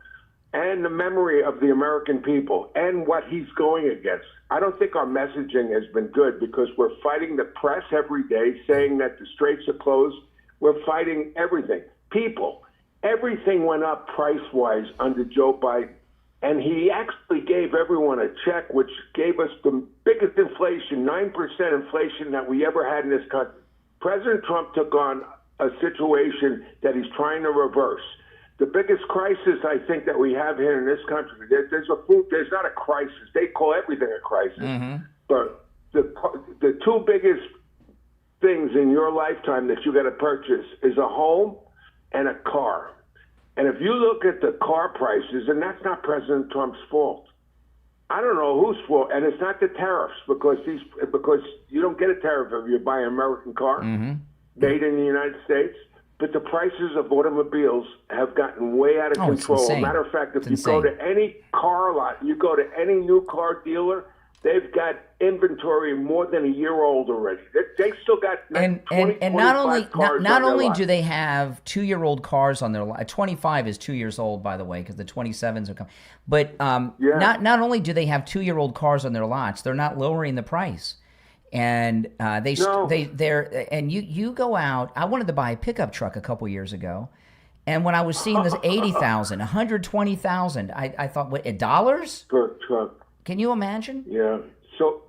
and the memory of the American people and what he's going against. I don't think our messaging has been good, because we're fighting the press every day saying that the straits are closed. We're fighting everything. People. Everything went up price-wise under Joe Biden, and he actually gave everyone a check, which gave us the biggest inflation, 9% inflation that we ever had in this country. President Trump took on a situation that he's trying to reverse. The biggest crisis, I think, that we have here in this country, there's not a crisis. They call everything a crisis. But the two biggest things in your lifetime that you got to purchase is a home and a car. And if you look at the car prices, and that's not President Trump's fault. I don't know whose fault, and it's not the tariffs, because you don't get a tariff if you buy an American car made in the United States. But the prices of automobiles have gotten way out of control. It's insane. Matter of fact, if It's you go insane. to any car lot, you go to any new car dealer, They've got inventory more than a year old already. They still got and 20, not only 25 cars not on their only lot. do they have 2-year-old cars on their lot. 25 is 2 years old, by the way, because the 27s are coming. But not only do they have 2-year-old cars on their lots, they're not lowering the price. And you go out. I wanted to buy a pickup truck a couple years ago, and when I was seeing this 80,000, 120,000, I thought, what, dollars per truck? Can you imagine? Yeah. So,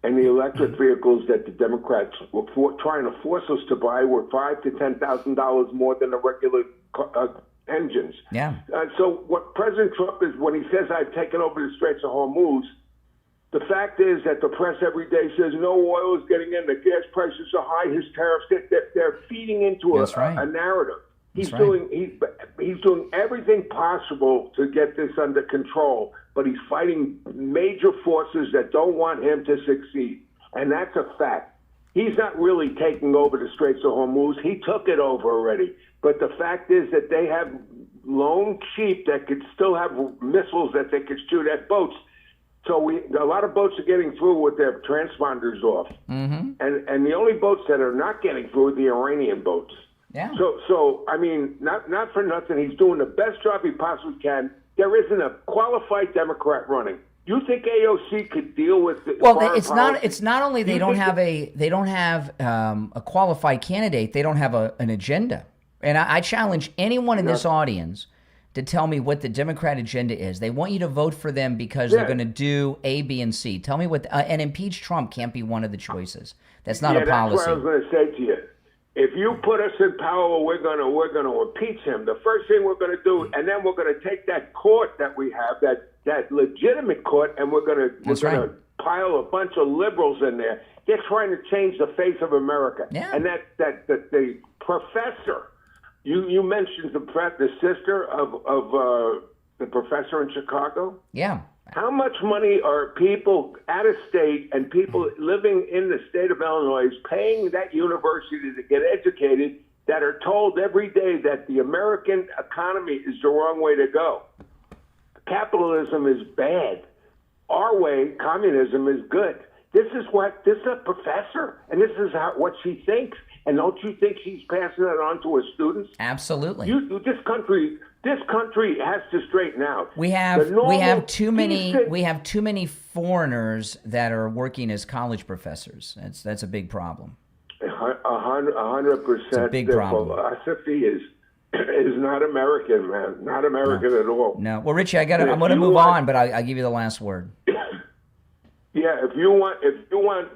and the electric vehicles that the Democrats were trying to force us to buy were $5,000 to $10,000 more than the regular engines. Yeah. So what President Trump is, when he says I've taken over the Straits of Hormuz, the fact is that the press every day says no oil is getting in, the gas prices are high, his tariffs, they're feeding into a narrative. He's doing everything possible to get this under control, but he's fighting major forces that don't want him to succeed. And that's a fact. He's not really taking over the Straits of Hormuz. He took it over already. But the fact is that they have lone sheep that could still have missiles that they could shoot at boats. So a lot of boats are getting through with their transponders off. Mm-hmm. And the only boats that are not getting through are the Iranian boats. Yeah. So I mean, not for nothing, he's doing the best job he possibly can. There isn't a qualified Democrat running. You think AOC could deal with the It's not only they don't have a qualified candidate, they don't have an agenda. And I challenge anyone in this audience to tell me what the Democrat agenda is. They want you to vote for them because they're going to do A, B, and C. Tell me what and impeach Trump can't be one of the choices. That's not a policy. That's what I was going to say to you. If you put us in power, we're going to impeach him. The first thing we're going to do, and then we're going to take that court that we have, that legitimate court, and we're going to pile a bunch of liberals in there. They're trying to change the face of America. Yeah. And that the professor, you mentioned the sister of the professor in Chicago. Yeah. How much money are people out of state and people living in the state of Illinois paying that university to get educated that are told every day that the American economy is the wrong way to go? Capitalism is bad. Our way, communism, is good. This is a professor, and this is what she thinks. And don't you think she's passing that on to her students? Absolutely. This country has to straighten out. We have too many foreigners that are working as college professors. That's a big problem. 100%. It's a big problem. The philosophy is not American, man. Not American at all. No. Well, Richie, I'm going to move on, but I'll give you the last word. Yeah, if you want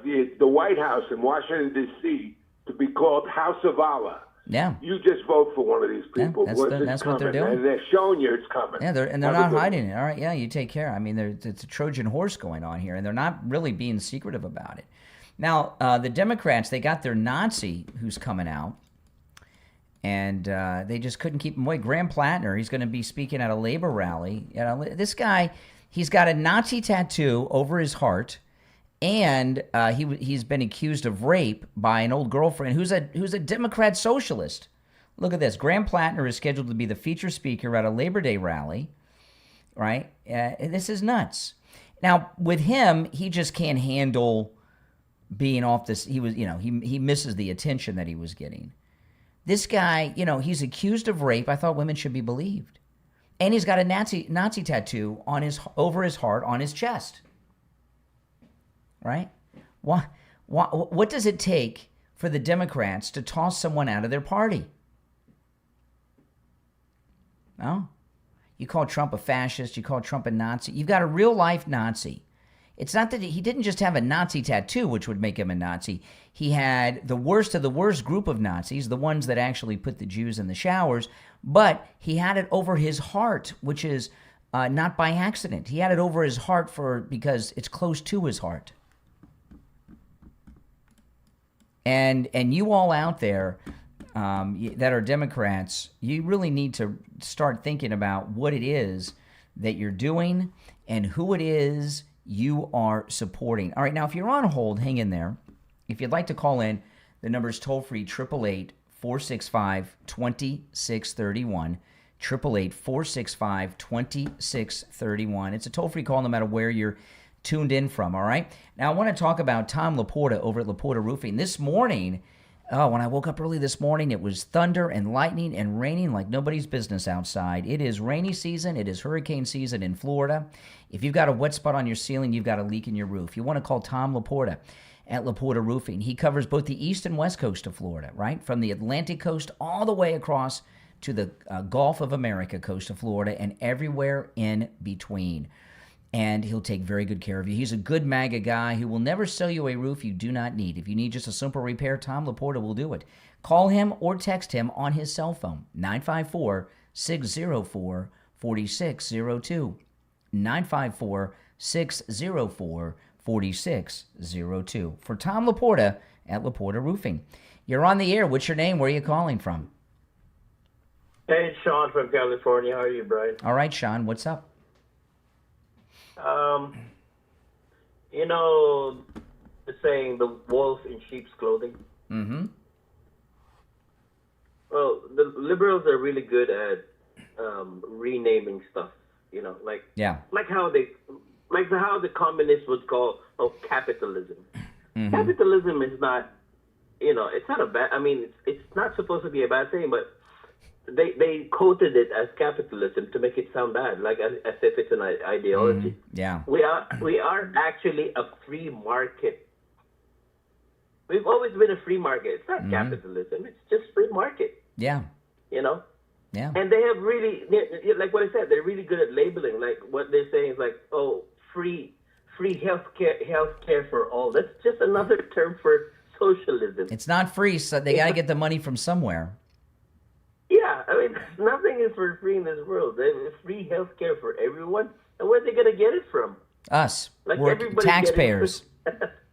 the White House in Washington D.C. to be called House of Allah. Yeah. You just vote for one of these people. Yeah, that's what they're doing. And they're showing you it's coming. Yeah, they're not hiding it. All right, yeah, you take care. I mean, it's a Trojan horse going on here, and they're not really being secretive about it. Now, the Democrats, they got their Nazi who's coming out, and they just couldn't keep him away. Graham Plattner, he's going to be speaking at a labor rally. You know, this guy, he's got a Nazi tattoo over his heart. And he's been accused of rape by an old girlfriend who's a Democrat socialist. Look at this. Graham Plattner is scheduled to be the feature speaker at a Labor Day rally, right? This is nuts. Now, with him, he just can't handle being off this. He misses the attention that he was getting. This guy, he's accused of rape. I thought women should be believed. And he's got a Nazi tattoo over his heart on his chest. Right? What does it take for the Democrats to toss someone out of their party? No? You call Trump a fascist, you call Trump a Nazi. You've got a real-life Nazi. It's not that he didn't just have a Nazi tattoo, which would make him a Nazi. He had the worst of the worst group of Nazis, the ones that actually put the Jews in the showers, but he had it over his heart, which is not by accident. He had it over his heart because it's close to his heart. And you all out there that are Democrats, you really need to start thinking about what it is that you're doing and who it is you are supporting. All right, now if you're on hold, hang in there. If you'd like to call in, the number is toll-free, 888-465-2631, 888-465-2631. It's a toll-free call no matter where you're tuned in from, all right? Now, I want to talk about Tom Laporta over at Laporta Roofing. This morning, when I woke up early this morning, it was thunder and lightning and raining like nobody's business outside. It is rainy season. It is hurricane season in Florida. If you've got a wet spot on your ceiling, you've got a leak in your roof. You want to call Tom Laporta at Laporta Roofing. He covers both the east and west coast of Florida, right? From the Atlantic coast all the way across to the Gulf of America coast of Florida and everywhere in between. And he'll take very good care of you. He's a good MAGA guy who will never sell you a roof you do not need. If you need just a simple repair, Tom Laporta will do it. Call him or text him on his cell phone, 954-604-4602. 954-604-4602. For Tom Laporta at Laporta Roofing. You're on the air. What's your name? Where are you calling from? Hey, it's Sean from California. How are you, Brian? All right, Sean. What's up? You know the saying, the wolf in sheep's clothing? Mm-hmm. Well, the liberals are really good at renaming stuff, you know, like how the communists would call capitalism. Mm-hmm. Capitalism is not, you know, it's not a bad, I mean, it's not supposed to be a bad thing, but they quoted it as capitalism to make it sound bad, like as if it's an ideology. Yeah. We are actually a free market. We've always been a free market. It's not capitalism. It's just free market. Yeah. You know? Yeah. And they have really, like what I said, they're really good at labeling. Like what they're saying is like, oh, free healthcare for all. That's just another term for socialism. It's not free, so they got to get the money from somewhere. Yeah, I mean, nothing is for free in this world. There's free healthcare for everyone. And where are they going to get it from? Us. Like We're everybody taxpayers.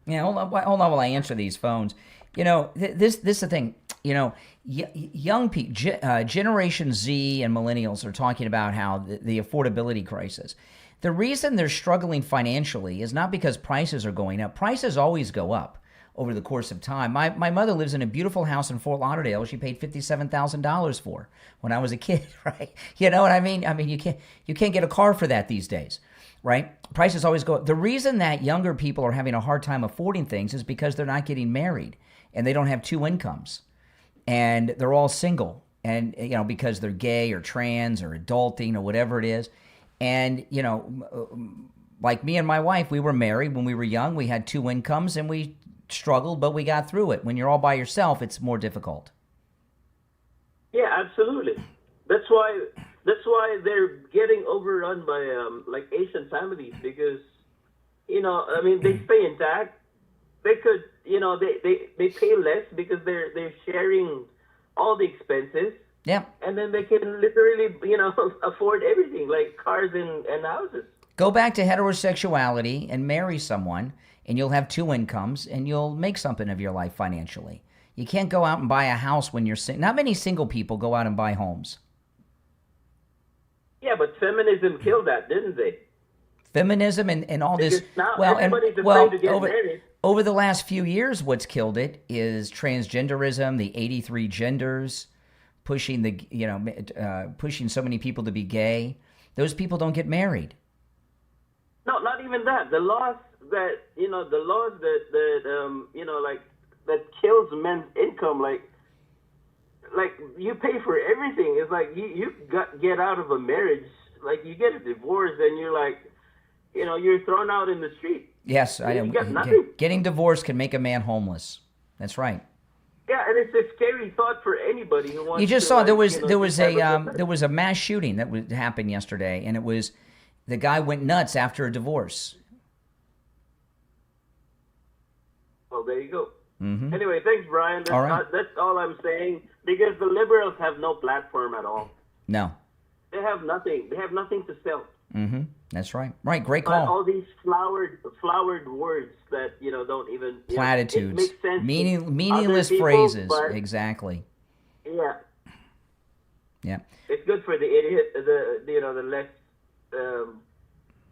Yeah, hold on while I answer these phones. You know, this is the thing. You know, young people, Generation Z and millennials are talking about how the affordability crisis. The reason they're struggling financially is not because prices are going up. Prices always go up over the course of time. My mother lives in a beautiful house in Fort Lauderdale she paid $57,000 for when I was a kid, right? You know what I mean? I mean, you can't get a car for that these days, right? Prices always go up. The reason that younger people are having a hard time affording things is because they're not getting married and they don't have two incomes and they're all single and, you know, because they're gay or trans or adulting or whatever it is. And, you know, like me and my wife, we were married when we were young. We had two incomes and we struggled, but we got through it. When you're all by yourself, it's more difficult. Yeah, absolutely. That's why they're getting overrun by like Asian families because, you know, I mean, they stay intact. They could, you know, they pay less because they're sharing all the expenses. Yeah. And then they can literally, you know, afford everything like cars and houses. Go back to heterosexuality and marry someone, and you'll have two incomes, and you'll make something of your life financially. You can't go out and buy a house when you're single. Not many single people go out and buy homes. Yeah, but feminism killed that, didn't they? Feminism and all because this. Now well, everybody's afraid to get married. Over the last few years, what's killed it is transgenderism, the 83 genders, pushing pushing so many people to be gay. Those people don't get married. No, not even that. The laws that you know like that kills men's income, like you pay for everything. It's like you get out of a marriage, like you get a divorce, and you're like, you know, you're thrown out in the street. Yes, I know. Getting divorced can make a man homeless. That's right. Yeah, and it's a scary thought for anybody who wants. You just to, saw like, there was a mass shooting that happened yesterday, and it was the guy went nuts after a divorce. Well, there you go. Mm-hmm. Anyway, thanks, Brian. That's, All right. That's all I'm saying because the liberals have no platform at all. No. They have nothing. They have nothing to sell. Mm-hmm. That's right. Right. Great call. All these flowered words that don't even platitudes, it makes sense meaningless people, phrases. but, exactly. Yeah. Yeah. It's good for the idiot. The less.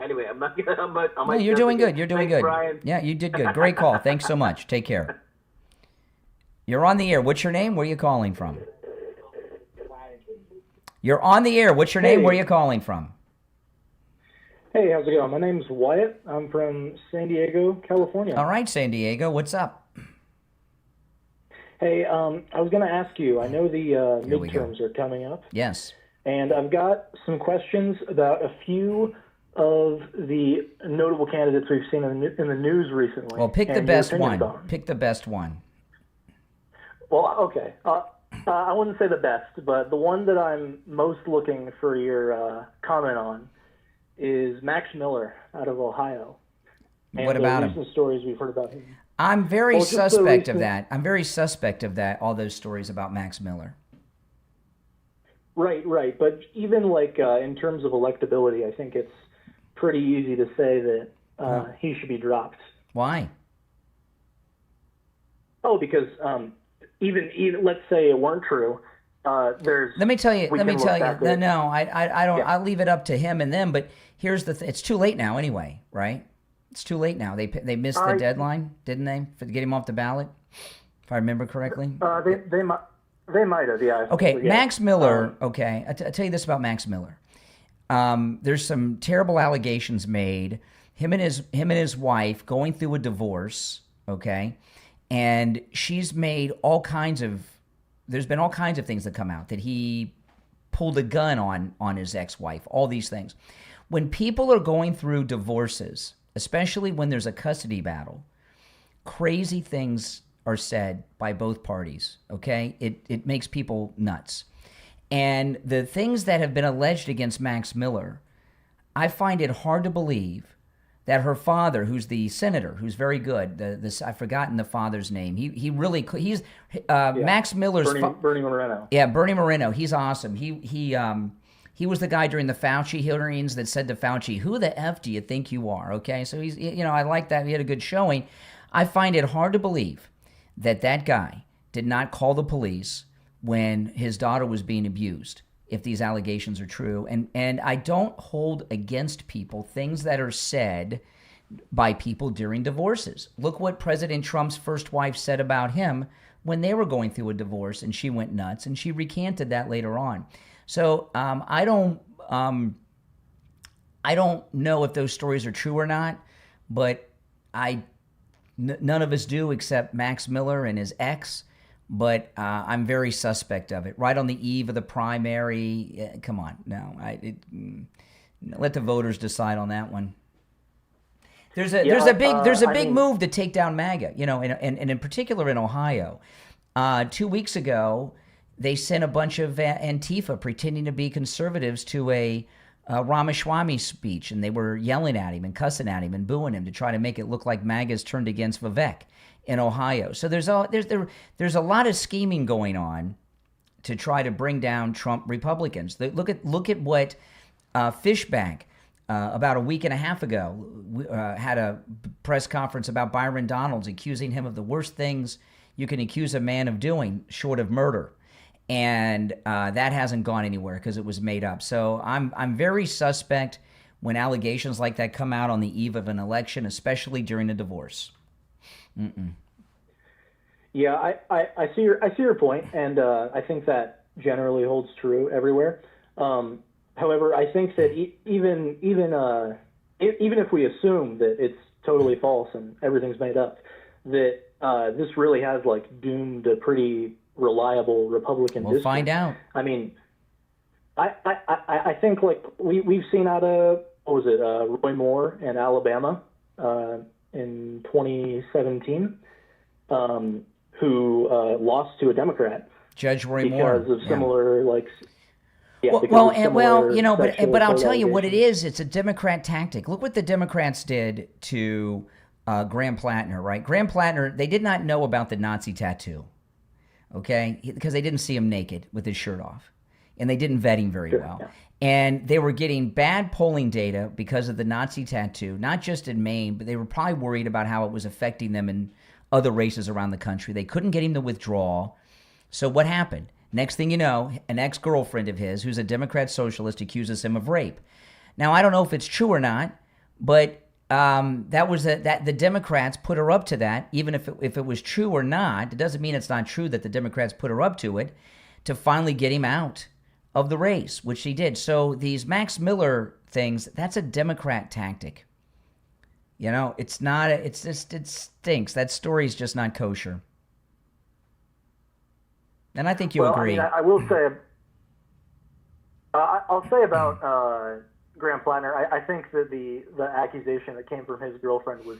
Anyway, I'm not gonna. No, you're doing good. You're doing Thanks, good. Brian. Yeah, you did good. Great call. Thanks so much. Take care. You're on the air. What's your name? Where are you calling from? You're on the air. What's your name? Where are you calling from? Hey, how's it going? My name's Wyatt. I'm from San Diego, California. All right, San Diego, what's up? Hey, I was going to ask you, I know the Here we go. midterms are coming up, Yes. and I've got some questions about a few of the notable candidates we've seen in the news recently. Well, pick the and your best opinions one. on them. Pick the best one. Well, okay. I wouldn't say the best, but the one that I'm most looking for your comment on is Max Miller out of Ohio. And What about the him? recent stories we've heard about him. I'm very Well, just the suspect of recent- that. I'm very suspect of that, all those stories about Max Miller. Right. But even like in terms of electability, I think it's pretty easy to say that he should be dropped. Why? Oh, because even let's say it weren't true. There's. Let me tell you. we Let me can tell look you. back No, at- no, I don't. Yeah. I'll leave it up to him and them. But here's the. It's too late now, anyway. Right? It's too late now. They missed the deadline, didn't they, for to get him off the ballot? If I remember correctly. They might have. Yeah. I Okay, forget. Max Miller. Okay, I'll tell you this about Max Miller. There's some terrible allegations made. Him and his wife going through a divorce. Okay, and she's made all kinds of. There's been all kinds of things that come out that he pulled a gun on his ex-wife. All these things. When people are going through divorces, especially when there's a custody battle, crazy things are said by both parties. Okay, it makes people nuts. And the things that have been alleged against Max Miller, I find it hard to believe that her father, who's the senator, who's very good, I've forgotten the father's name. He's Max Miller's Bernie Moreno. Yeah, Bernie Moreno. He's awesome. He was the guy during the Fauci hearings that said to Fauci, "Who the F do you think you are?" Okay, so he's I like that. He had a good showing. I find it hard to believe that guy did not call the police when his daughter was being abused, if these allegations are true. And I don't hold against people things that are said by people during divorces. Look what President Trump's first wife said about him when they were going through a divorce, and she went nuts, and she recanted that later on. So I don't know if those stories are true or not, but none of us do except Max Miller and his ex. But I'm very suspect of it. Right on the eve of the primary, come on, no, let the voters decide on that one. There's a big move to take down MAGA, and in particular in Ohio. 2 weeks ago, they sent a bunch of Antifa pretending to be conservatives to a Ramaswamy speech, and they were yelling at him and cussing at him and booing him to try to make it look like MAGA's turned against Vivek in Ohio. So there's a lot of scheming going on to try to bring down Trump Republicans. Look at what Fishbank about a week and a half ago had a press conference about Byron Donalds, accusing him of the worst things you can accuse a man of doing, short of murder. And that hasn't gone anywhere because it was made up. So I'm very suspect when allegations like that come out on the eve of an election, especially during a divorce. Mm-mm. Yeah, I see your point, and I think that generally holds true everywhere. However, I think that even if we assume that it's totally false and everything's made up, that this really has doomed a pretty reliable Republican. We'll find out. I mean, I think we've seen out of Roy Moore in Alabama in 2017, who lost to a Democrat, Judge Roy Moore, because of similar but I'll tell you what it is. It's a Democrat tactic. Look what the Democrats did to Graham Plattner, right? Graham Plattner, they did not know about the Nazi tattoo, okay? Because they didn't see him naked with his shirt off, and they didn't vet him very well. Yeah. And they were getting bad polling data because of the Nazi tattoo, not just in Maine, but they were probably worried about how it was affecting them in other races around the country. They couldn't get him to withdraw. So what happened? Next thing you know, an ex-girlfriend of his, who's a Democrat socialist, accuses him of rape. Now, I don't know if it's true or not, but that the Democrats put her up to that. Even if it was true or not, it doesn't mean it's not true that the Democrats put her up to it to finally get him out of the race, which she did. So these Max Miller things, that's a Democrat tactic. You know, it's not, it stinks. That story's just not kosher. And I think you agree. I will say, I'll say about Graham Plattner, I think that the accusation that came from his girlfriend was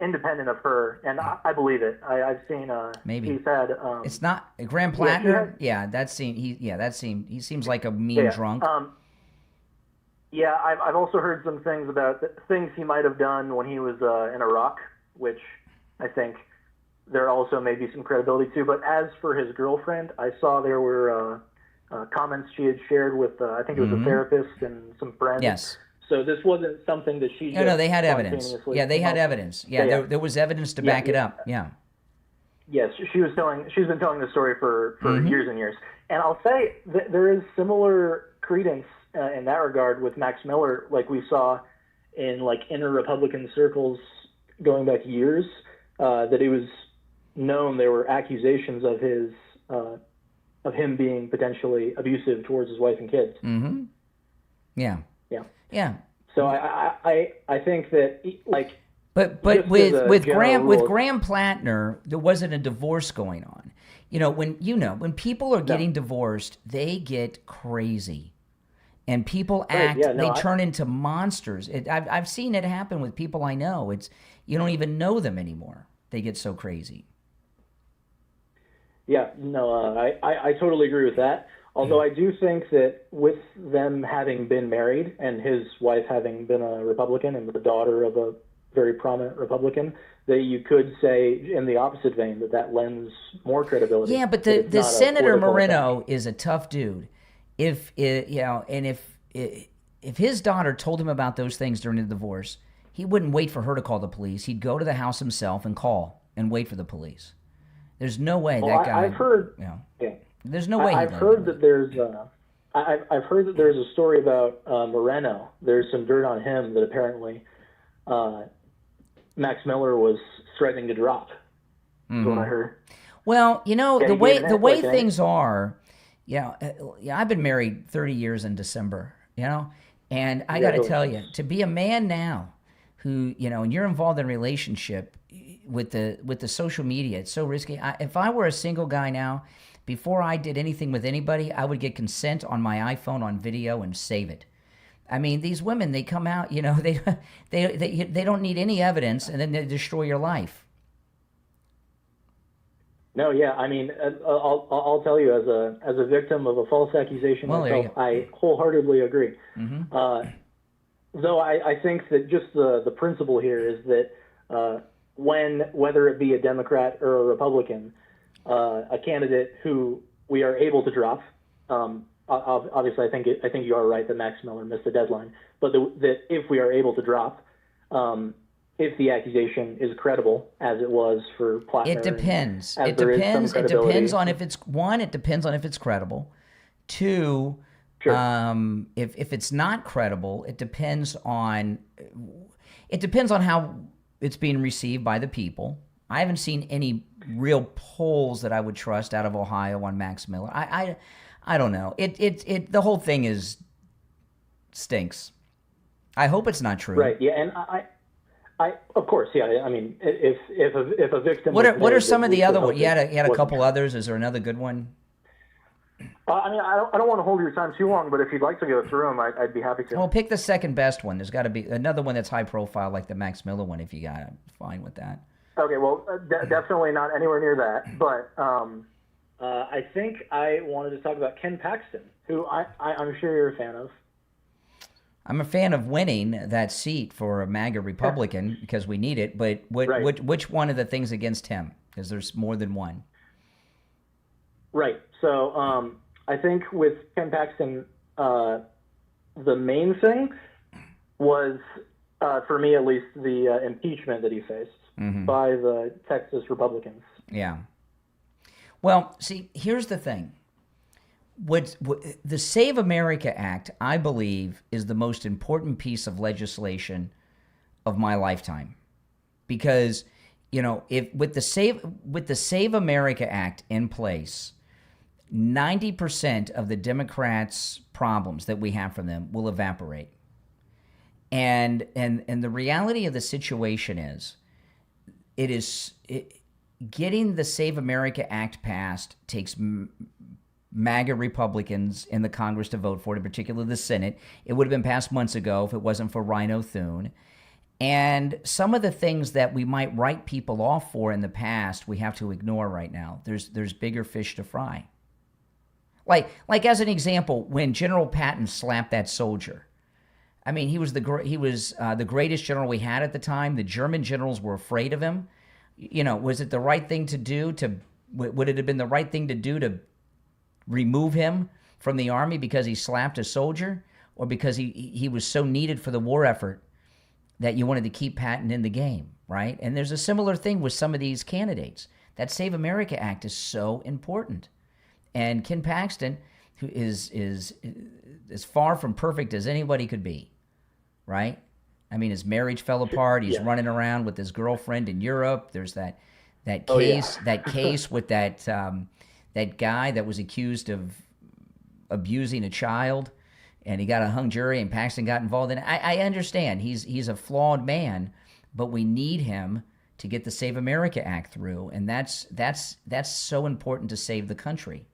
independent of her, and I believe it. I've seen maybe he's had. It's not Graham Plattner. Yeah, he seems like a mean drunk. Yeah, I've also heard some things about things he might have done when he was in Iraq, which I think there also may be some credibility to. But as for his girlfriend, I saw there were comments she had shared with, I think it was a therapist and some friends. Yes. So this wasn't something that she. No, they had evidence. Yeah, they had evidence. Yeah, there was evidence to back it up. Yeah. Yes, she's been telling the story for years and years. And I'll say that there is similar credence in that regard with Max Miller, like we saw in like inner Republican circles going back years, that it was known there were accusations of him being potentially abusive towards his wife and kids. Mm-hmm. Yeah. Yeah. Yeah. So I think that like. But with Graham Plattner, there wasn't a divorce going on. When people are getting divorced, they get crazy, and people act. They turn into monsters. I've seen it happen with people I know. You don't even know them anymore. They get so crazy. Yeah, no, I totally agree with that. Although I do think that with them having been married and his wife having been a Republican and the daughter of a very prominent Republican, that you could say in the opposite vein that lends more credibility. Yeah, but the Senator Moreno is a tough dude. If his daughter told him about those things during the divorce, he wouldn't wait for her to call the police. He'd go to the house himself and call and wait for the police. There's no way that guy. I've heard. There's no way. I've heard that there's. I've heard that there's a story about Moreno. There's some dirt on him that apparently Max Miller was threatening to drop. That's what I heard. Well, the way things are. I've been married 30 years in December. And I got to tell you, to be a man now, who and you're involved in a relationship with the social media, it's so risky. If I were a single guy now, before I did anything with anybody, I would get consent on my iPhone on video and save it. I mean, these women, they come out, they don't need any evidence, and then they destroy your life. No, yeah, I mean, I'll tell you, as a victim of a false accusation myself, I wholeheartedly agree. Mm-hmm. Though I think that just the principle here is that whether it be a Democrat or a Republican, a candidate who we are able to drop. Obviously, I think you are right that Max Miller missed the deadline, but that if we are able to drop, if the accusation is credible, as it was for Plattner, it depends. It depends. It depends on if it's one. It depends on if it's credible. Two, if it's not credible, it depends on how it's being received by the people. I haven't seen any real polls that I would trust out of Ohio on Max Miller. I don't know. The whole thing stinks. I hope it's not true. Right. Yeah. And I of course. Yeah. I mean, if a victim. What are some of the other ones? You had a couple others. Is there another good one? I mean, I don't want to hold your time too long, but if you'd like to go through them, I'd be happy to. Well, pick the second best one. There's got to be another one that's high profile, like the Max Miller one. If you got it, fine with that. Okay, well, definitely not anywhere near that. But I think I wanted to talk about Ken Paxton, who I'm sure you're a fan of. I'm a fan of winning that seat for a MAGA Republican because we need it. But which one of the things against him? Because there's more than one. Right. So I think with Ken Paxton, the main thing was, for me at least, the impeachment that he faced. Mm-hmm. By the Texas Republicans. Yeah. Well, see, here's the thing. The Save America Act, I believe, is the most important piece of legislation of my lifetime, because if with the Save America Act in place, 90% of the Democrats' problems that we have from them will evaporate. And the reality of the situation is, getting the Save America Act passed takes MAGA Republicans in the Congress to vote for it, in particular the Senate. It would have been passed months ago if it wasn't for Rhino Thune. And some of the things that we might write people off for in the past, we have to ignore right now. There's bigger fish to fry. Like as an example, when General Patton slapped that soldier, I mean, he was the greatest general we had at the time. The German generals were afraid of him. You know, was it the right thing to do? Would it have been the right thing to do to remove him from the army because he slapped a soldier, or because he was so needed for the war effort that you wanted to keep Patton in the game, right? And there's a similar thing with some of these candidates. That Save America Act is so important. And Ken Paxton, who is as far from perfect as anybody could be, right? I mean, his marriage fell apart. He's running around with his girlfriend in Europe. There's that case with that guy that was accused of abusing a child, and he got a hung jury, and Paxton got involved in it. I understand he's a flawed man, but we need him to get the Save America Act through, and that's so important to save the country.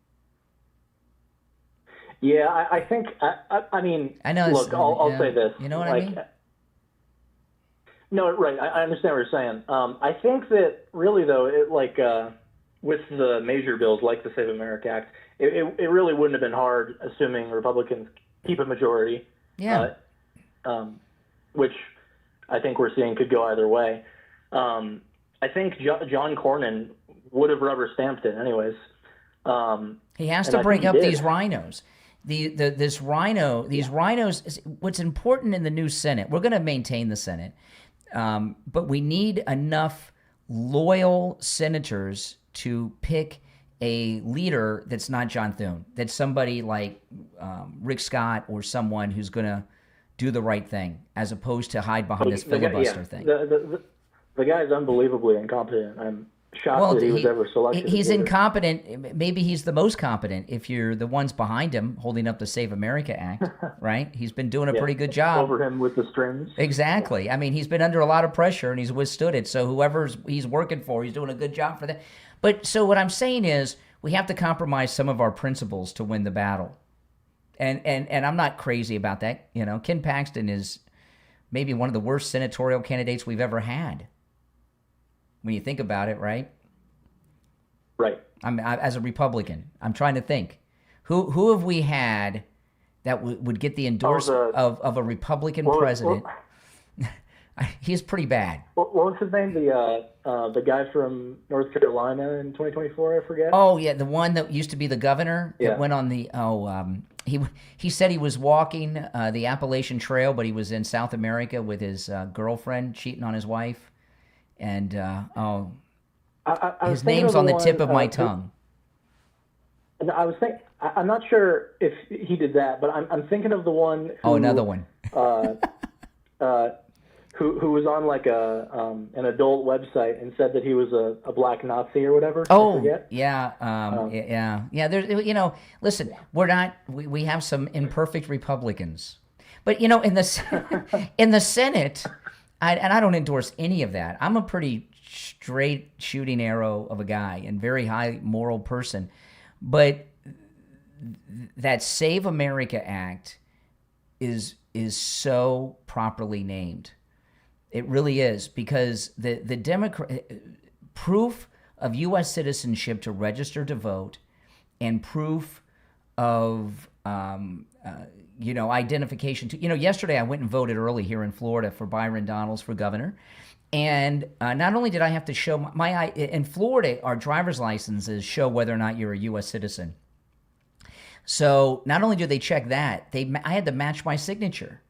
Yeah, I think. I mean, I know. Look, I'll say this. You know what I mean? No, right. I understand what you're saying. I think that really, though, with the major bills like the Save America Act, it really wouldn't have been hard, assuming Republicans keep a majority. Yeah. Which I think we're seeing could go either way. I think John Cornyn would have rubber stamped it, anyways. He has to break up these rhinos. These rhinos. What's important in the new Senate? We're going to maintain the Senate, but we need enough loyal senators to pick a leader that's not John Thune, that's somebody like Rick Scott, or someone who's going to do the right thing, as opposed to hide behind this filibuster thing. The guy's unbelievably incompetent. I'm shocked that he was ever selected. He's incompetent. Maybe he's the most competent if you're the ones behind him holding up the Save America Act, right? He's been doing a pretty good job. Over him with the strings. Exactly. I mean, he's been under a lot of pressure, and he's withstood it. So whoever he's working for, he's doing a good job for that. But so what I'm saying is, we have to compromise some of our principles to win the battle. And I'm not crazy about that. You know, Ken Paxton is maybe one of the worst senatorial candidates we've ever had, when you think about it, right? Right. As a Republican, I'm trying to think. Who have we had that would get the endorsement of a Republican president? He's pretty bad. What was his name? The guy from North Carolina in 2024, I forget. Oh, yeah, the one that used to be the governor that went on the he said he was walking the Appalachian Trail, but he was in South America with his girlfriend, cheating on his wife. And his name's on the tip of my tongue. I was thinking, I'm not sure if he did that, but I'm thinking of the one. Another one. Who was on like an adult website and said that he was a black Nazi or whatever. Yeah. There's, listen, we have some imperfect Republicans, but in the Senate, I don't endorse any of that. I'm a pretty straight shooting arrow of a guy and very high moral person, but that Save America Act is so properly named. It really is, because the proof of U.S. citizenship to register to vote, and proof of identification to yesterday I went and voted early here in Florida for Byron Donalds for governor, and not only did I have to show in Florida, our driver's licenses show whether or not you're a U.S. citizen. So not only do they check that, I had to match my signature.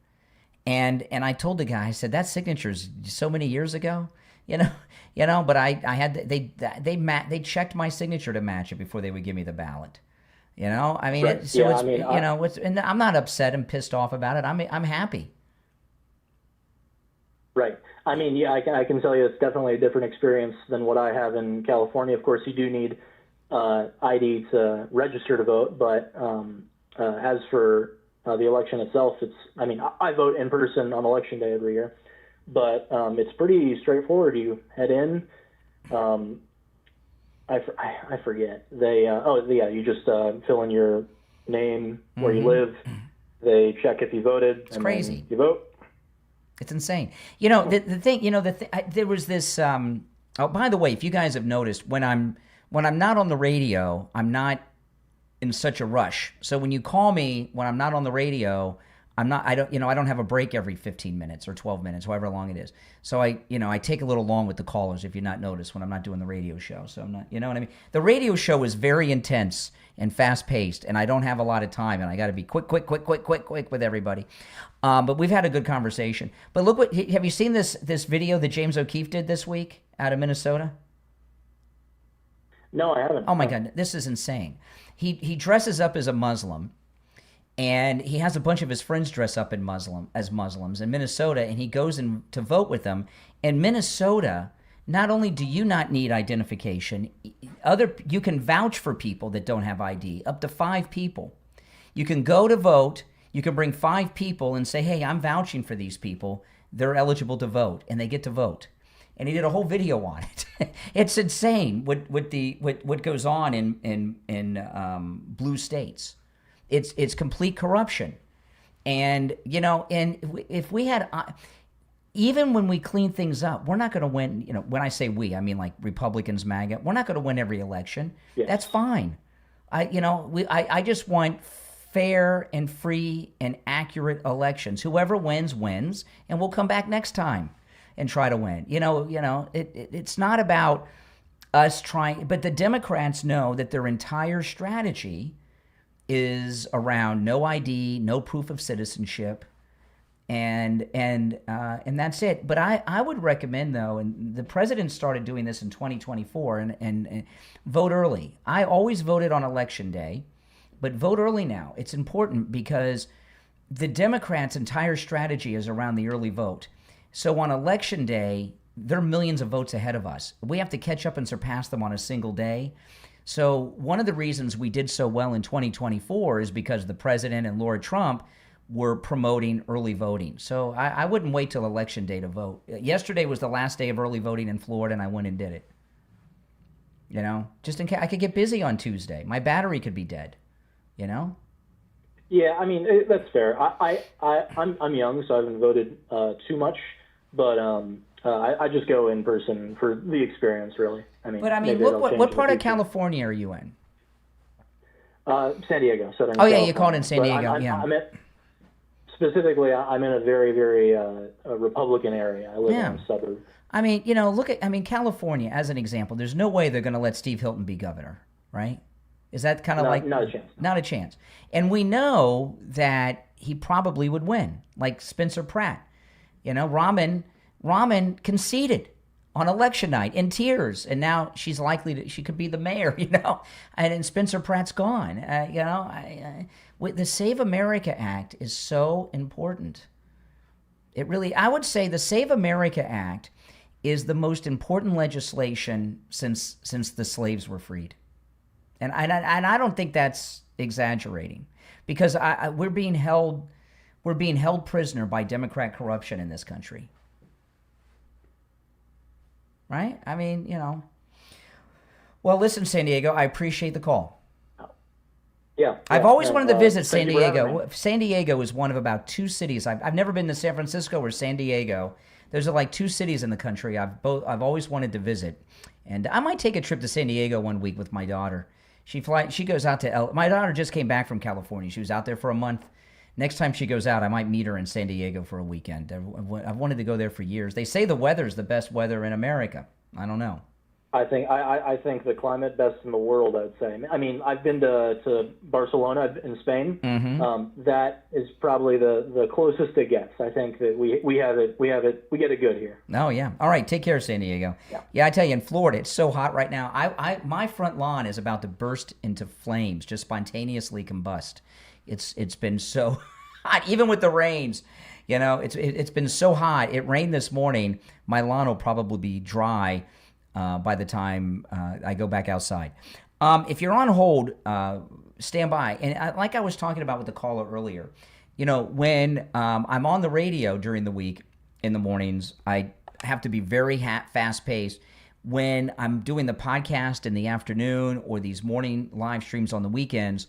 And I told the guy, I said, that signature's so many years ago, but I had they checked my signature to match it before they would give me the ballot. I mean, right. And I'm not upset and pissed off about it. I'm happy. Right. I mean, I can tell you it's definitely a different experience than what I have in California. Of course, you do need ID to register to vote, but as for the election itself, I vote in person on election day every year, but it's pretty straightforward. You head in. I forget. You just fill in your name, where you live. They check if you voted. It's crazy. You vote. It's insane. There was this. Oh, by the way, if you guys have noticed, when I'm not on the radio, I'm not in such a rush. So when you call me when I'm not on the radio, I don't have a break every 15 minutes or 12 minutes, however long it is. So I take a little long with the callers, if you're not noticed, when I'm not doing the radio show. So I'm not, you know what I mean? The radio show is very intense and fast paced, and I don't have a lot of time, and I got to be quick with everybody. But we've had a good conversation. But look, have you seen this video that James O'Keefe did this week out of Minnesota? No, I haven't. Oh my God, this is insane. He dresses up as a Muslim. And he has a bunch of his friends dress up as Muslims in Minnesota, and he goes in to vote with them. In Minnesota, not only do you not need identification, you can vouch for people that don't have ID, up to 5 people. You can go to vote, you can bring 5 people and say, hey, I'm vouching for these people. They're eligible to vote, and they get to vote. And he did a whole video on it. It's insane what goes on in blue states. It's complete corruption. And, if we had, even when we clean things up, we're not going to win. When I say we, I mean like Republicans, MAGA. We're not going to win every election. Yes. That's fine. I just want fair and free and accurate elections. Whoever wins, wins, and we'll come back next time and try to win. It's not about us trying, but the Democrats know that their entire strategy is around no ID, no proof of citizenship, and that's it. But I would recommend, though, and the president started doing this in 2024, and vote early. I always voted on election day, but vote early now. It's important because the Democrats' entire strategy is around the early vote. So on election day, they're millions of votes ahead of us. We have to catch up and surpass them on a single day. So one of the reasons we did so well in 2024 is because the president and Laura Trump were promoting early voting. So I wouldn't wait till election day to vote. Yesterday was the last day of early voting in Florida, and I went and did it. Just in case I could get busy on Tuesday. My battery could be dead. Yeah, I mean that's fair. I'm young, so I haven't voted too much, but I just go in person for the experience, really. Look, what part of California are you in? San Diego, Southern. Oh, yeah, you called in San Diego. Specifically, I'm in a very, very Republican area. I live in a suburb. California as an example. There's no way they're going to let Steve Hilton be governor, right? Is that kind of not a chance? Not a chance. And we know that he probably would win, like Spencer Pratt. Raman conceded on election night in tears, and now she could be the mayor, and Spencer Pratt's gone. The Save America Act is so important. It really, I would say the Save America Act is the most important legislation since the slaves were freed. And I don't think that's exaggerating, because we're being held prisoner by Democrat corruption in this country. Right? Well, listen, San Diego, I appreciate the call. Yeah. I've always wanted to visit San Diego. San Diego is one of about 2 cities. I've never been to San Francisco or San Diego. There's like 2 cities in the country I've always wanted to visit. And I might take a trip to San Diego one week with my daughter. She goes out to my daughter just came back from California. She was out there for a month. Next time she goes out, I might meet her in San Diego for a weekend. I've wanted to go there for years. They say the weather's the best weather in America. I don't know. I think the climate best in the world, I'd say. I've been to Barcelona in Spain. Mm-hmm. That is probably the closest it gets. I think that we get it good here. Oh yeah. All right. Take care, San Diego. Yeah. I tell you, in Florida, it's so hot right now. My front lawn is about to burst into flames, just spontaneously combust. It's been so hot, even with the rains. It's been so hot. It rained this morning. My lawn will probably be dry by the time I go back outside. If you're on hold, stand by. And like I was talking about with the caller earlier, when I'm on the radio during the week in the mornings, I have to be very fast-paced. When I'm doing the podcast in the afternoon or these morning live streams on the weekends,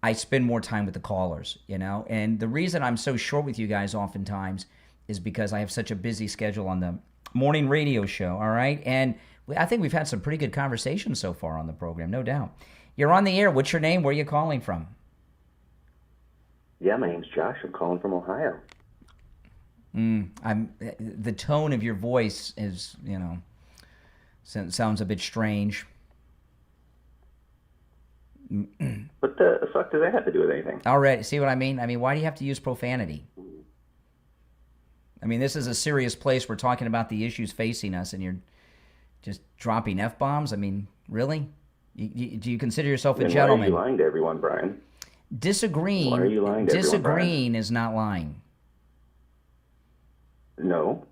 I spend more time with the callers, And the reason I'm so short with you guys oftentimes is because I have such a busy schedule on the morning radio show, all right? And I think we've had some pretty good conversations so far on the program, no doubt. You're on the air. What's your name? Where are you calling from? Yeah, my name's Josh. I'm calling from Ohio. The tone of your voice is, sounds a bit strange. What the fuck does that have to do with anything? Already, see what I mean? Why do you have to use profanity? This is a serious place. We're talking about the issues facing us, and you're just dropping F-bombs? Really? Do you consider yourself a gentleman? Why are you lying to everyone, Brian? Disagreeing. Why are you lying to everyone, Brian? Disagreeing is not lying. No,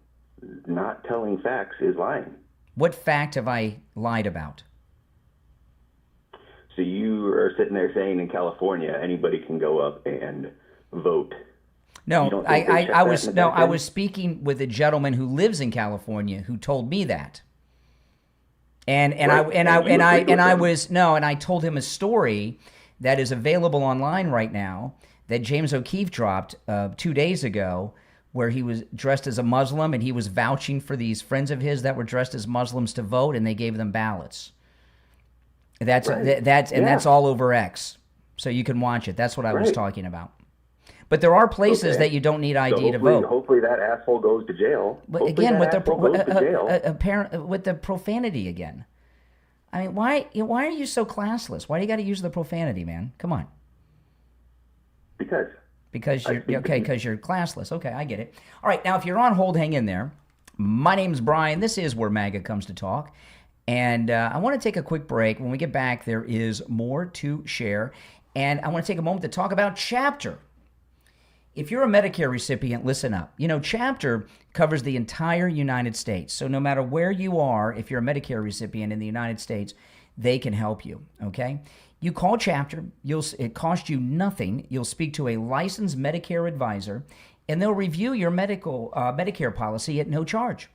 not telling facts is lying. What fact have I lied about? So you are sitting there saying in California anybody can go up and vote. No, I was speaking with a gentleman who lives in California who told me that. And I told him a story that is available online right now that James O'Keefe dropped 2 days ago, where he was dressed as a Muslim and he was vouching for these friends of his that were dressed as Muslims to vote, and they gave them ballots. That's all over X, so you can watch it. That's what I was talking about. But there are places that you don't need ID to vote. Hopefully that asshole goes to jail. But again, with the profanity again. Why are you so classless? Why do you got to use the profanity, man? Come on. Because you're classless. Okay, I get it. All right, now if you're on hold, hang in there. My name's Brian. This is where MAGA comes to talk. And I want to take a quick break. When we get back, there is more to share. And I want to take a moment to talk about Chapter. If you're a Medicare recipient, listen up. Chapter covers the entire United States. So no matter where you are, if you're a Medicare recipient in the United States, they can help you, okay? You call Chapter. It costs you nothing. You'll speak to a licensed Medicare advisor, and they'll review your Medicare policy at no charge.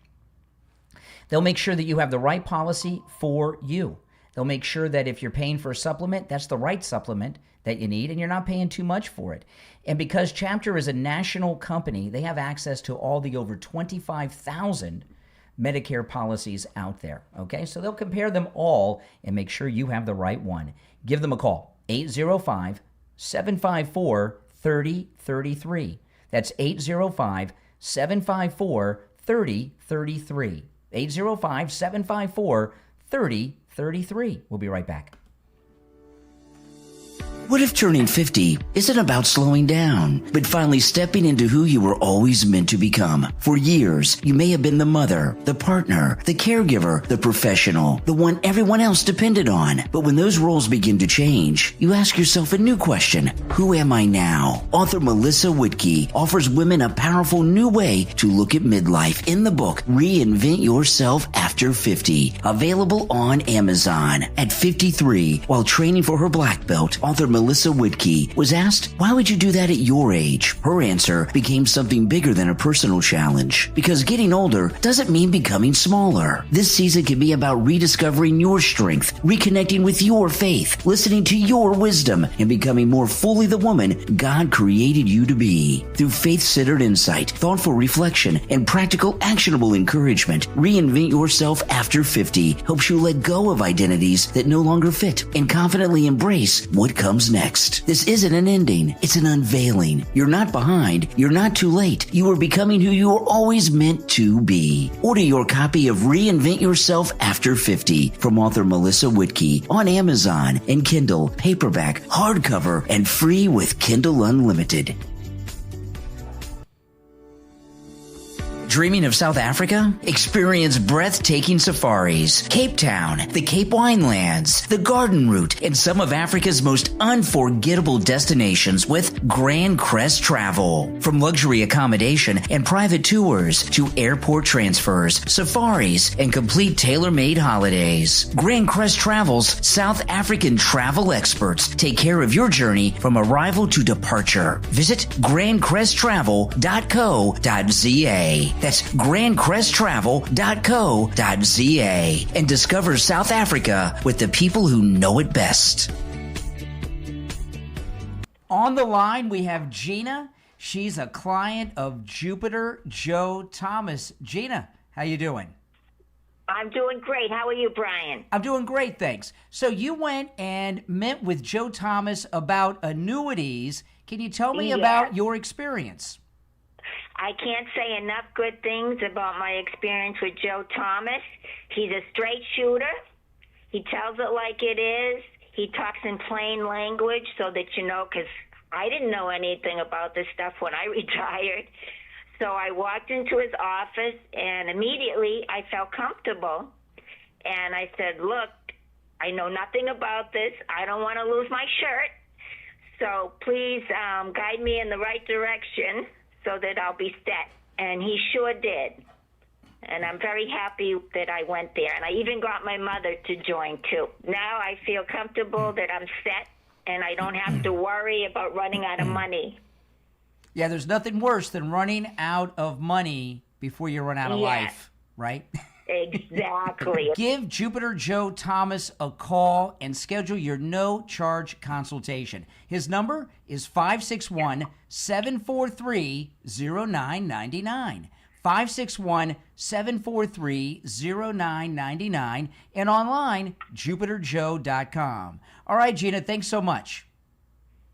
They'll make sure that you have the right policy for you. They'll make sure that if you're paying for a supplement, that's the right supplement that you need, and you're not paying too much for it. And because Chapter is a national company, they have access to all the over 25,000 Medicare policies out there, okay? So they'll compare them all and make sure you have the right one. Give them a call, 805-754-3033. That's 805-754-3033. 805-754-3033. We'll be right back. What if turning 50 isn't about slowing down, but finally stepping into who you were always meant to become? For years, you may have been the mother, the partner, the caregiver, the professional, the one everyone else depended on. But when those roles begin to change, you ask yourself a new question. Who am I now? Author Melissa Whitkey offers women a powerful new way to look at midlife in the book, Reinvent Yourself After 50. Available on Amazon. At 53, while training for her black belt, author Melissa Whitkey was asked, why would you do that at your age? Her answer became something bigger than a personal challenge. Because getting older doesn't mean becoming smaller. This season can be about rediscovering your strength, reconnecting with your faith, listening to your wisdom, and becoming more fully the woman God created you to be. Through faith-centered insight, thoughtful reflection, and practical, actionable encouragement, Reinvent Yourself After 50 helps you let go of identities that no longer fit and confidently embrace what comes next. This isn't an ending, it's an unveiling. You're not behind, you're not too late. You are becoming who you were always meant to be. Order your copy of Reinvent Yourself After 50 from author Melissa Whitkey on Amazon and Kindle, paperback, hardcover, and free with Kindle Unlimited. Dreaming of South Africa? Experience breathtaking safaris, Cape Town, the Cape Winelands, the Garden Route, and some of Africa's most unforgettable destinations with Grand Crest Travel. From luxury accommodation and private tours to airport transfers, safaris, and complete tailor-made holidays, Grand Crest Travel's South African travel experts take care of your journey from arrival to departure. Visit grandcresttravel.co.za. That's grandcresttravel.co.za and discover South Africa with the people who know it best. On the line, we have Gina. She's a client of Jupiter Joe Thomas. Gina, how you doing? I'm doing great. How are you, Brian? I'm doing great, thanks. So you went and met with Joe Thomas about annuities. Can you tell me about your experience? I can't say enough good things about my experience with Joe Thomas. He's a straight shooter. He tells it like it is. He talks in plain language so that you know, because I didn't know anything about this stuff when I retired. So I walked into his office, and immediately I felt comfortable. And I said, look, I know nothing about this. I don't want to lose my shirt. So please guide me in the right direction so that I'll be set. And he sure did. And I'm very happy that I went there. And I even got my mother to join, too. Now I feel comfortable that I'm set, and I don't have to worry about running out of money. Yeah, there's nothing worse than running out of money before you run out of life, right? Exactly. Give Jupiter Joe Thomas a call and schedule your no-charge consultation. His number is 561-743-0999. 561-743-0999 and online, jupiterjoe.com. All right, Gina, thanks so much.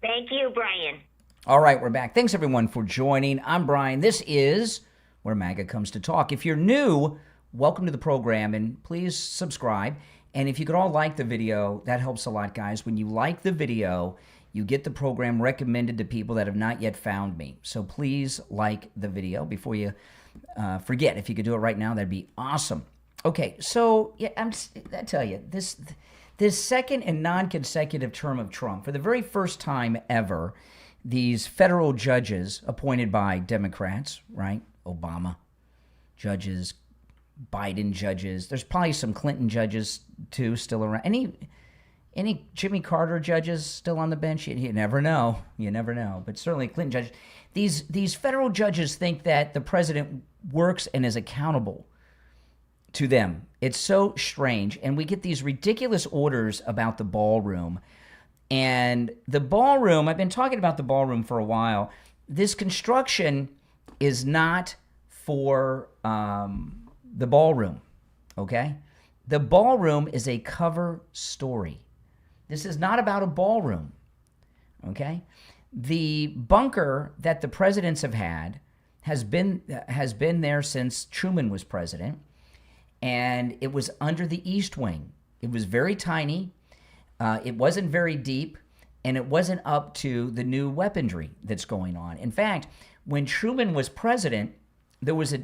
Thank you, Brian. All right, we're back. Thanks, everyone, for joining. I'm Brian. This is Where MAGA Comes to Talk. If you're new, welcome to the program, and please subscribe. And if you could all like the video, that helps a lot, guys. When you like the video, you get the program recommended to people that have not yet found me. So please like the video before you forget. If you could do it right now, that'd be awesome. Okay, so yeah, I tell you, this second and non-consecutive term of Trump, for the very first time ever, these federal judges appointed by Democrats, right? Obama judges, Biden judges. There's probably some Clinton judges too still around. Any Jimmy Carter judges still on the bench? You never know. You never know. But certainly Clinton judges. These federal judges think that the president works and is accountable to them. It's so strange. And we get these ridiculous orders about the ballroom. And the ballroom, I've been talking about the ballroom for a while. This construction is not for the ballroom, okay? The ballroom is a cover story. This is not about a ballroom, okay? The bunker that the presidents have had has been there since Truman was president, and it was under the East Wing. It was very tiny. It wasn't very deep, and it wasn't up to the new weaponry that's going on. In fact, when Truman was president, there was a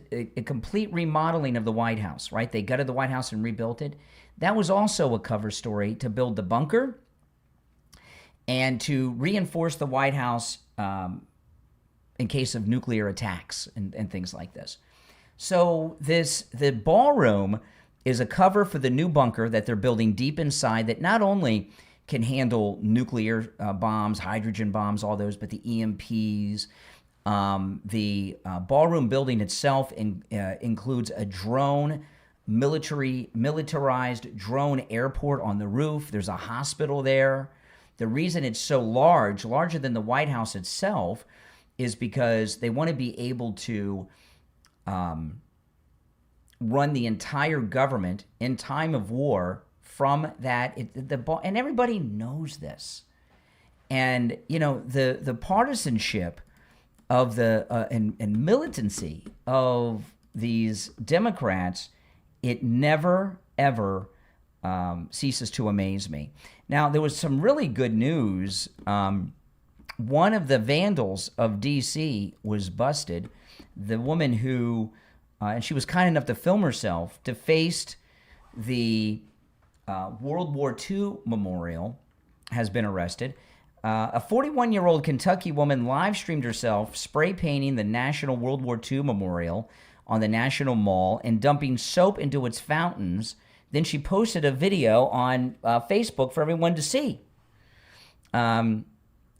complete remodeling of the White House, right? They gutted the White House and rebuilt it. That was also a cover story to build the bunker and to reinforce the White House in case of nuclear attacks and things like this. So the ballroom is a cover for the new bunker that they're building deep inside that not only can handle nuclear bombs, hydrogen bombs, all those, but the EMPs. The ballroom building itself includes a militarized drone airport on the roof. There's a hospital there. The reason it's so large, larger than the White House itself, is because they want to be able to run the entire government in time of war from that. And everybody knows this. And, you know, the partisanship of the and militancy of these Democrats, it never, ever ceases to amaze me. Now, there was some really good news. One of the vandals of D.C. was busted. The woman who and she was kind enough to film herself, defaced the World War II memorial, has been arrested. A 41-year-old Kentucky woman live streamed herself spray painting the National World War II memorial on the National Mall and dumping soap into its fountains. Then she posted a video on Facebook for everyone to see. And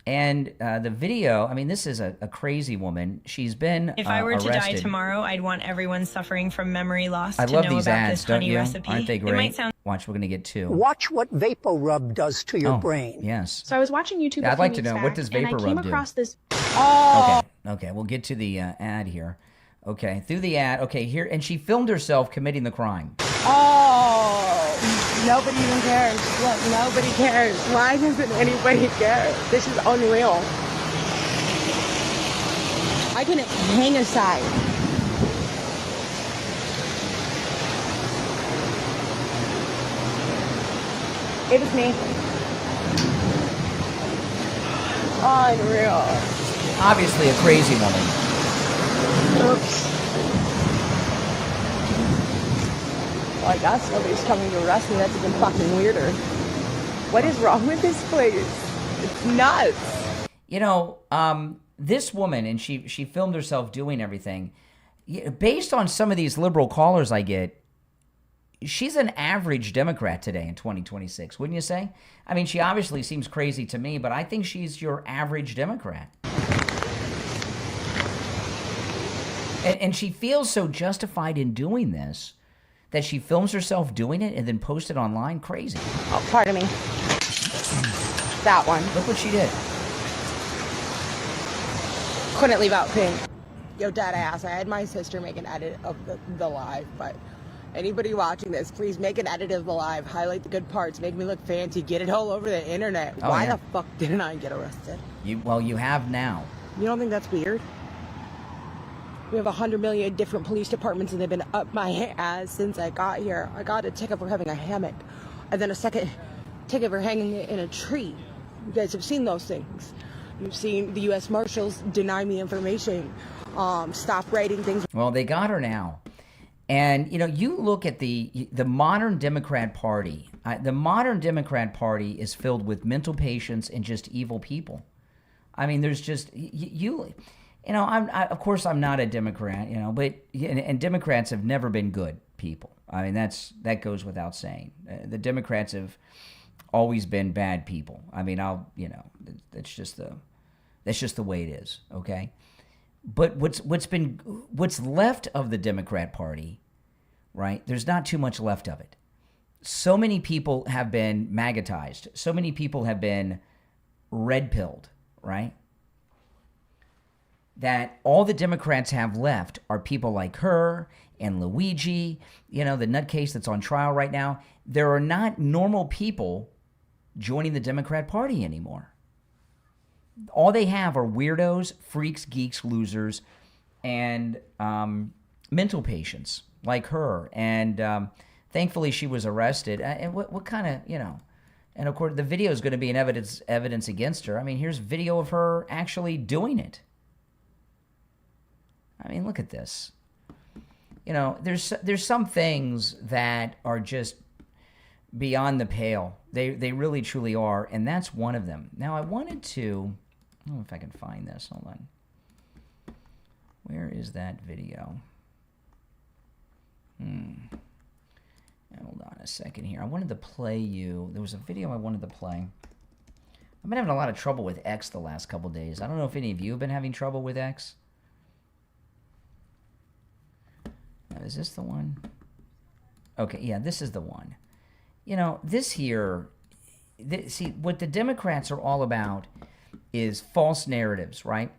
the video, I mean, this is a crazy woman. She's been If I were to die arrested. tomorrow, I'd want everyone suffering from memory loss I to love know these about ads, this don't honey you? recipe. Aren't they It great? might sound Watch, we're going to get two. Watch what VapoRub does to your brain. Yes. So I was watching YouTube. Yeah, a I'd few like to weeks know, back, what does and I VapoRub came do? across this. Oh. Okay, we'll get to the ad here. Okay, through the ad. Okay, here, and she filmed herself committing the crime. Oh, nobody even cares. Look, nobody cares. Why doesn't anybody care? This is unreal. I can hang aside. It was me. Unreal. Obviously a crazy woman. Oops. Well, I guess nobody's coming to arrest me. That's even fucking weirder. What is wrong with this place? It's nuts. You know, this woman, and she filmed herself doing everything. Based on some of these liberal callers I get, she's an average Democrat today in 2026, wouldn't you say? I mean, she obviously seems crazy to me, but I think she's your average Democrat. And she feels so justified in doing this that she films herself doing it and then posts it online. Crazy. Oh, pardon me. That one. Look what she did. Couldn't leave out pink. Yo, dead ass. I had my sister make an edit of the live, but anybody watching this, please make an edit of the live. Highlight the good parts. Make me look fancy. Get it all over the internet. Oh, Why yeah. the fuck didn't I get arrested? Well, you have now. You don't think that's weird? We have 100 million different police departments, and they've been up my ass since I got here. I got a ticket for having a hammock, and then a second ticket for hanging it in a tree. You guys have seen those things. You've seen the U.S. Marshals deny me information, stop writing things. Well, they got her now. And, you know, you look at the modern Democrat Party. The modern Democrat Party is filled with mental patients and just evil people. I mean, there's just, you know, of course, I'm not a Democrat, you know, but, and Democrats have never been good people. I mean, that goes without saying. The Democrats have always been bad people. I mean, that's just the way it is, okay? But what's left of the Democrat Party, right? There's not too much left of it. So many people have been magatized. So many people have been red-pilled, right? That all the Democrats have left are people like her and Luigi, you know, the nutcase that's on trial right now. There are not normal people joining the Democrat Party anymore. All they have are weirdos, freaks, geeks, losers, and mental patients like her. And thankfully, she was arrested. And what kind of, you know? And of course, the video is going to be an evidence against her. I mean, here's video of her actually doing it. I mean, look at this. You know, there's some things that are just beyond the pale. They really truly are, and that's one of them. Now, I wanted to. I don't know if I can find this. Hold on. Where is that video? Hold on a second here. I wanted to play you. There was a video I wanted to play. I've been having a lot of trouble with X the last couple days. I don't know if any of you have been having trouble with X. Now, is this the one? Okay, yeah, this is the one. You know, this here, see, what the Democrats are all about is false narratives, right?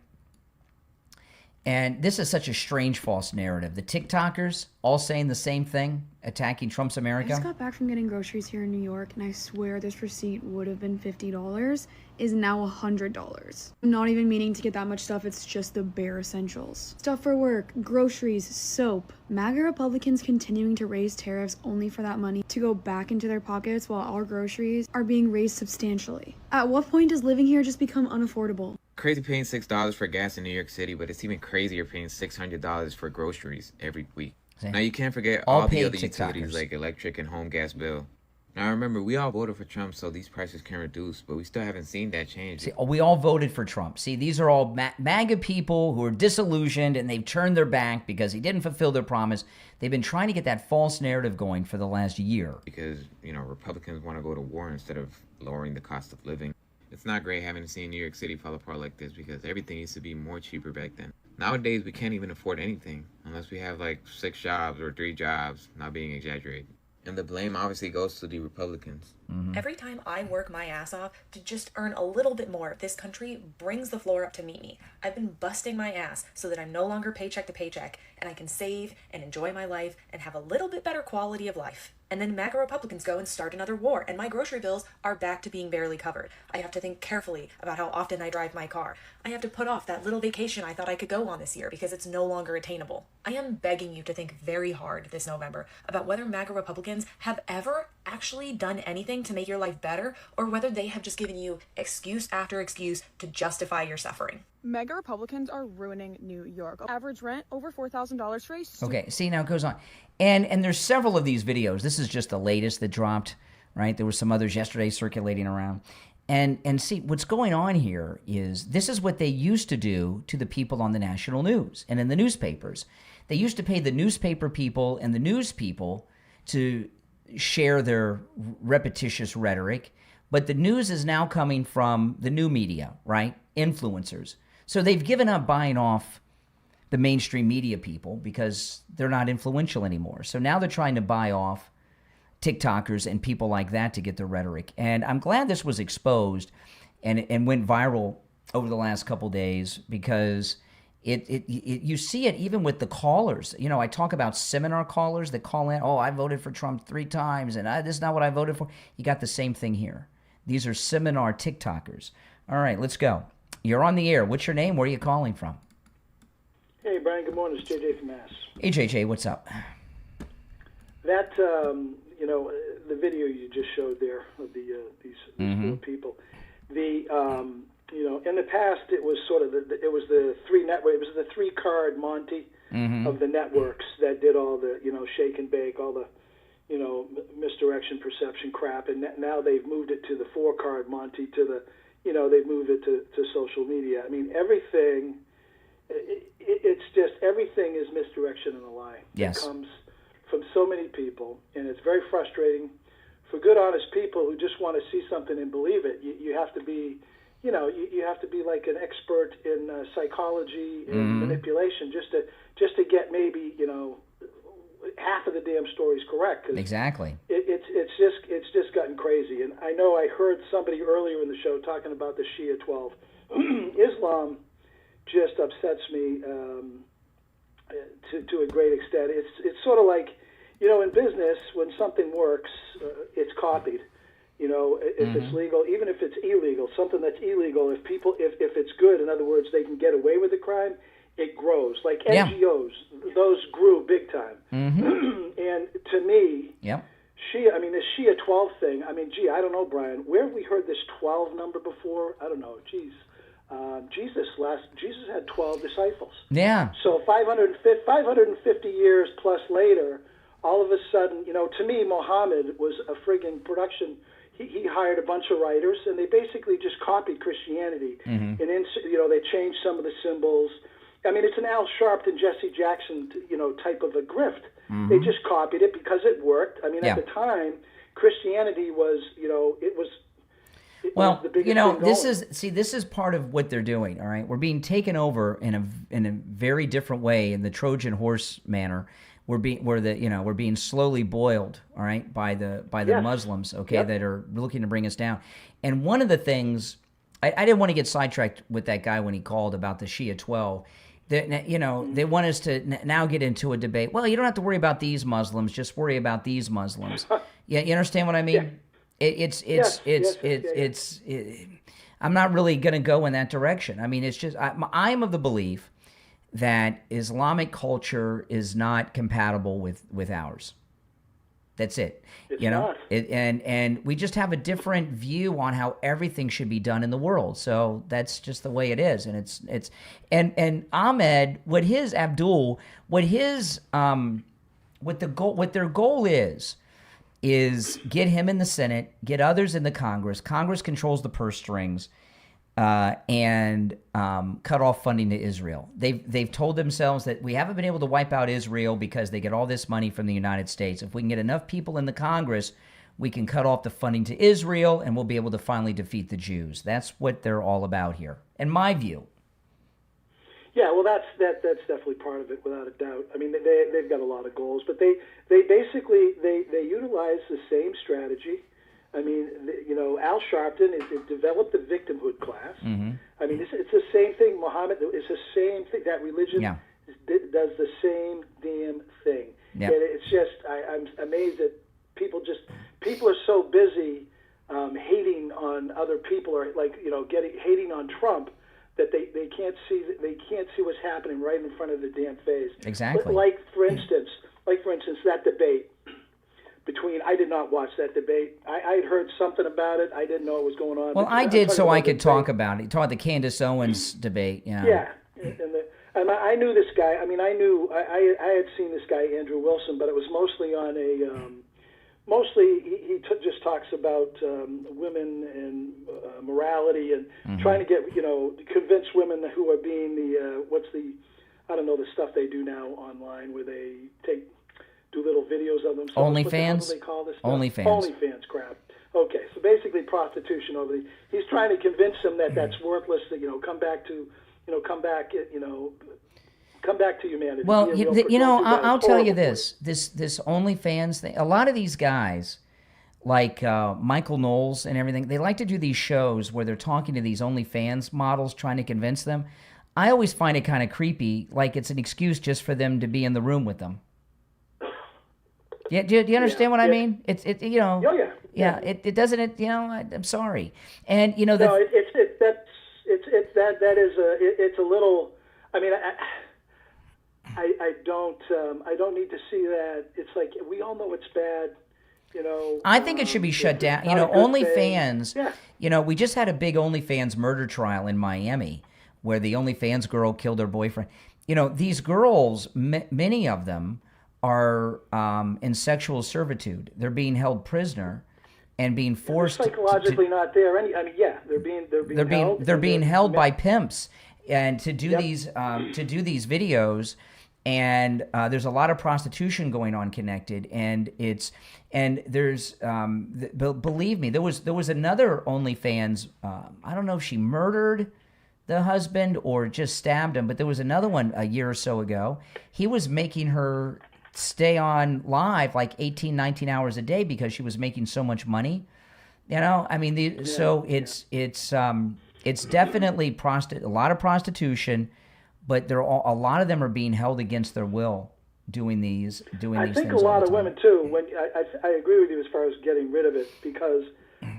And this is such a strange false narrative. The TikTokers all saying the same thing, attacking Trump's America. I just got back from getting groceries here in New York, and I swear this receipt would have been $50, is now $100. I'm not even meaning to get that much stuff, it's just the bare essentials. Stuff for work, groceries, soap. MAGA Republicans continuing to raise tariffs only for that money to go back into their pockets while our groceries are being raised substantially. At what point does living here just become unaffordable? crazy paying $6 for gas in New York City, but it's even crazier paying $600 for groceries every week. See? Now you can't forget All all the paid other utilities TikTokers. like electric and home gas bill. Now remember, we all voted for Trump, so these prices can reduce, but we still haven't seen that change. See, we all voted for Trump. See, these are all MAGA people who are disillusioned, and they've turned their back because he didn't fulfill their promise. They've been trying to get that false narrative going for the last year. Because, you know, Republicans want to go to war instead of lowering the cost of living. It's not great having to see New York City fall apart like this because everything used to be more cheaper back then. Nowadays, we can't even afford anything unless we have like 6 jobs or 3 jobs, not being exaggerated. And the blame obviously goes to the Republicans. Every time I work my ass off to just earn a little bit more, this country brings the floor up to meet me. I've been busting my ass so that I'm no longer paycheck to paycheck, and I can save and enjoy my life and have a little bit better quality of life. And then MAGA Republicans go and start another war, and my grocery bills are back to being barely covered. I have to think carefully about how often I drive my car. I have to put off that little vacation I thought I could go on this year because it's no longer attainable. I am begging you to think very hard this November about whether MAGA Republicans have ever actually done anything to make your life better, or whether they have just given you excuse after excuse to justify your suffering. MAGA Republicans are ruining New York. Average rent over $4,000 for a Okay, see, now it goes on. And there's several of these videos. This is just the latest that dropped, right? There were some others yesterday circulating around. And see, what's going on here is this is what they used to do to the people on the national news and in the newspapers. They used to pay the newspaper people and the news people to share their repetitious rhetoric, but the news is now coming from the new media, right? Influencers. So they've given up buying off the mainstream media people because they're not influential anymore. So now they're trying to buy off TikTokers and people like that to get their rhetoric. And I'm glad this was exposed and went viral over the last couple days because you see it even with the callers. You know, I talk about seminar callers that call in, oh, I voted for Trump 3 times, and this is not what I voted for. You got the same thing here. These are seminar TikTokers. All right, let's go. You're on the air. What's your name? Where are you calling from? Hey, Brian, good morning. It's JJ from Mass. Hey, JJ, what's up? That, the video you just showed there of these 4 people, in the past it was sort of the 3 network. It was the 3-card Monty of the networks that did all the shake and bake, all the misdirection, perception crap, and now they've moved it to the 4-card Monty to the they've moved it to social media. I mean everything. It's just everything is misdirection and a lie. Yes. It comes from so many people, and it's very frustrating for good, honest people who just want to see something and believe it. You have to be, you have to be like an expert in psychology and manipulation just to get maybe half of the damn stories correct. 'Cause exactly. It's just gotten crazy, and I know I heard somebody earlier in the show talking about the Shia 12. Islam just upsets me to a great extent. It's sort of like, in business, when something works, it's copied. If it's legal, even if it's illegal, something that's illegal, if it's good, in other words, they can get away with the crime, it grows. Like NGOs, those grew big time. And to me, Shia, this Shia 12 thing, I don't know, Brian, where have we heard this 12 number before? I don't know, geez. Jesus had 12 disciples. Yeah. So 550 years plus later, all of a sudden, to me, Muhammad was a friggin' production. He hired a bunch of writers, and they basically just copied Christianity. And they changed some of the symbols. It's an Al Sharpton, Jesse Jackson, type of a grift. They just copied it because it worked. At the time, Christianity was, it was. Well, this is part of what they're doing. All right, we're being taken over in a very different way, in the Trojan horse manner. We're being slowly boiled. All right, by the Muslims. Okay, that are looking to bring us down. And one of the things I didn't want to get sidetracked with that guy when he called about the Shia 12. They want us to now get into a debate. Well, you don't have to worry about these Muslims. Just worry about these Muslims. Yeah, you understand what I mean? Yeah. I'm not really going to go in that direction. It's just I am of the belief that Islamic culture is not compatible with ours. That's it. It's you know, not. And we just have a different view on how everything should be done in the world. So that's just the way it is. And it's and Ahmed, what their goal is get him in the Senate, get others in the Congress. Congress controls the purse strings, and cut off funding to Israel. They've told themselves that we haven't been able to wipe out Israel because they get all this money from the United States. If we can get enough people in the Congress, we can cut off the funding to Israel, and we'll be able to finally defeat the Jews. That's what they're all about here, in my view. Yeah, well, that's definitely part of it, without a doubt. I mean, they've got a lot of goals, but they basically utilize the same strategy. I mean, Al Sharpton developed the victimhood class. Mm-hmm. I mean, it's the same thing. Muhammad is the same thing. That religion does the same damn thing. Yeah. And it's just, I'm amazed that people are so busy hating on other people, or hating on Trump, that they can't see what's happening right in front of their damn face. Exactly. Like for instance, that debate between, I did not watch that debate. I had heard something about it. I didn't know what was going on. Well, I did, so I could talk about it. Talk about the Candace Owens debate. Yeah. Yeah, and I knew this guy. I mean, I had seen this guy Andrew Wilson, but it was mostly on a. Mostly, he just talks about women and morality and trying to get convince women who are being the the stuff they do now online where they do little videos of themselves. OnlyFans? What do they call this stuff? OnlyFans. OnlyFans crap. Okay, so basically prostitution over he's trying to convince them that that's worthless. That come back to humanity. Well, I'll tell you this OnlyFans thing. A lot of these guys, like Michael Knowles and everything, they like to do these shows where they're talking to these OnlyFans models, trying to convince them. I always find it kind of creepy, like it's an excuse just for them to be in the room with them. Yeah, do you understand what I mean? It It doesn't. I'm sorry, and it's a little. I mean, I don't need to see that. It's like we all know it's bad. I think it should be shut down. OnlyFans. Yeah. We just had a big OnlyFans murder trial in Miami, where the OnlyFans girl killed her boyfriend. These girls, many of them, are in sexual servitude. They're being held prisoner and being forced. They're psychologically not there. They're being held by pimps, and to do these videos. And there's a lot of prostitution going on connected, and there's believe me, there was another OnlyFans. I don't know if she murdered the husband or just stabbed him, but there was another one a year or so ago. He was making her stay on live like 18, 19 hours a day because she was making so much money. So it's definitely a lot of prostitution. But a lot of them are being held against their will doing these things. I think a lot of women too. When I agree with you as far as getting rid of it, because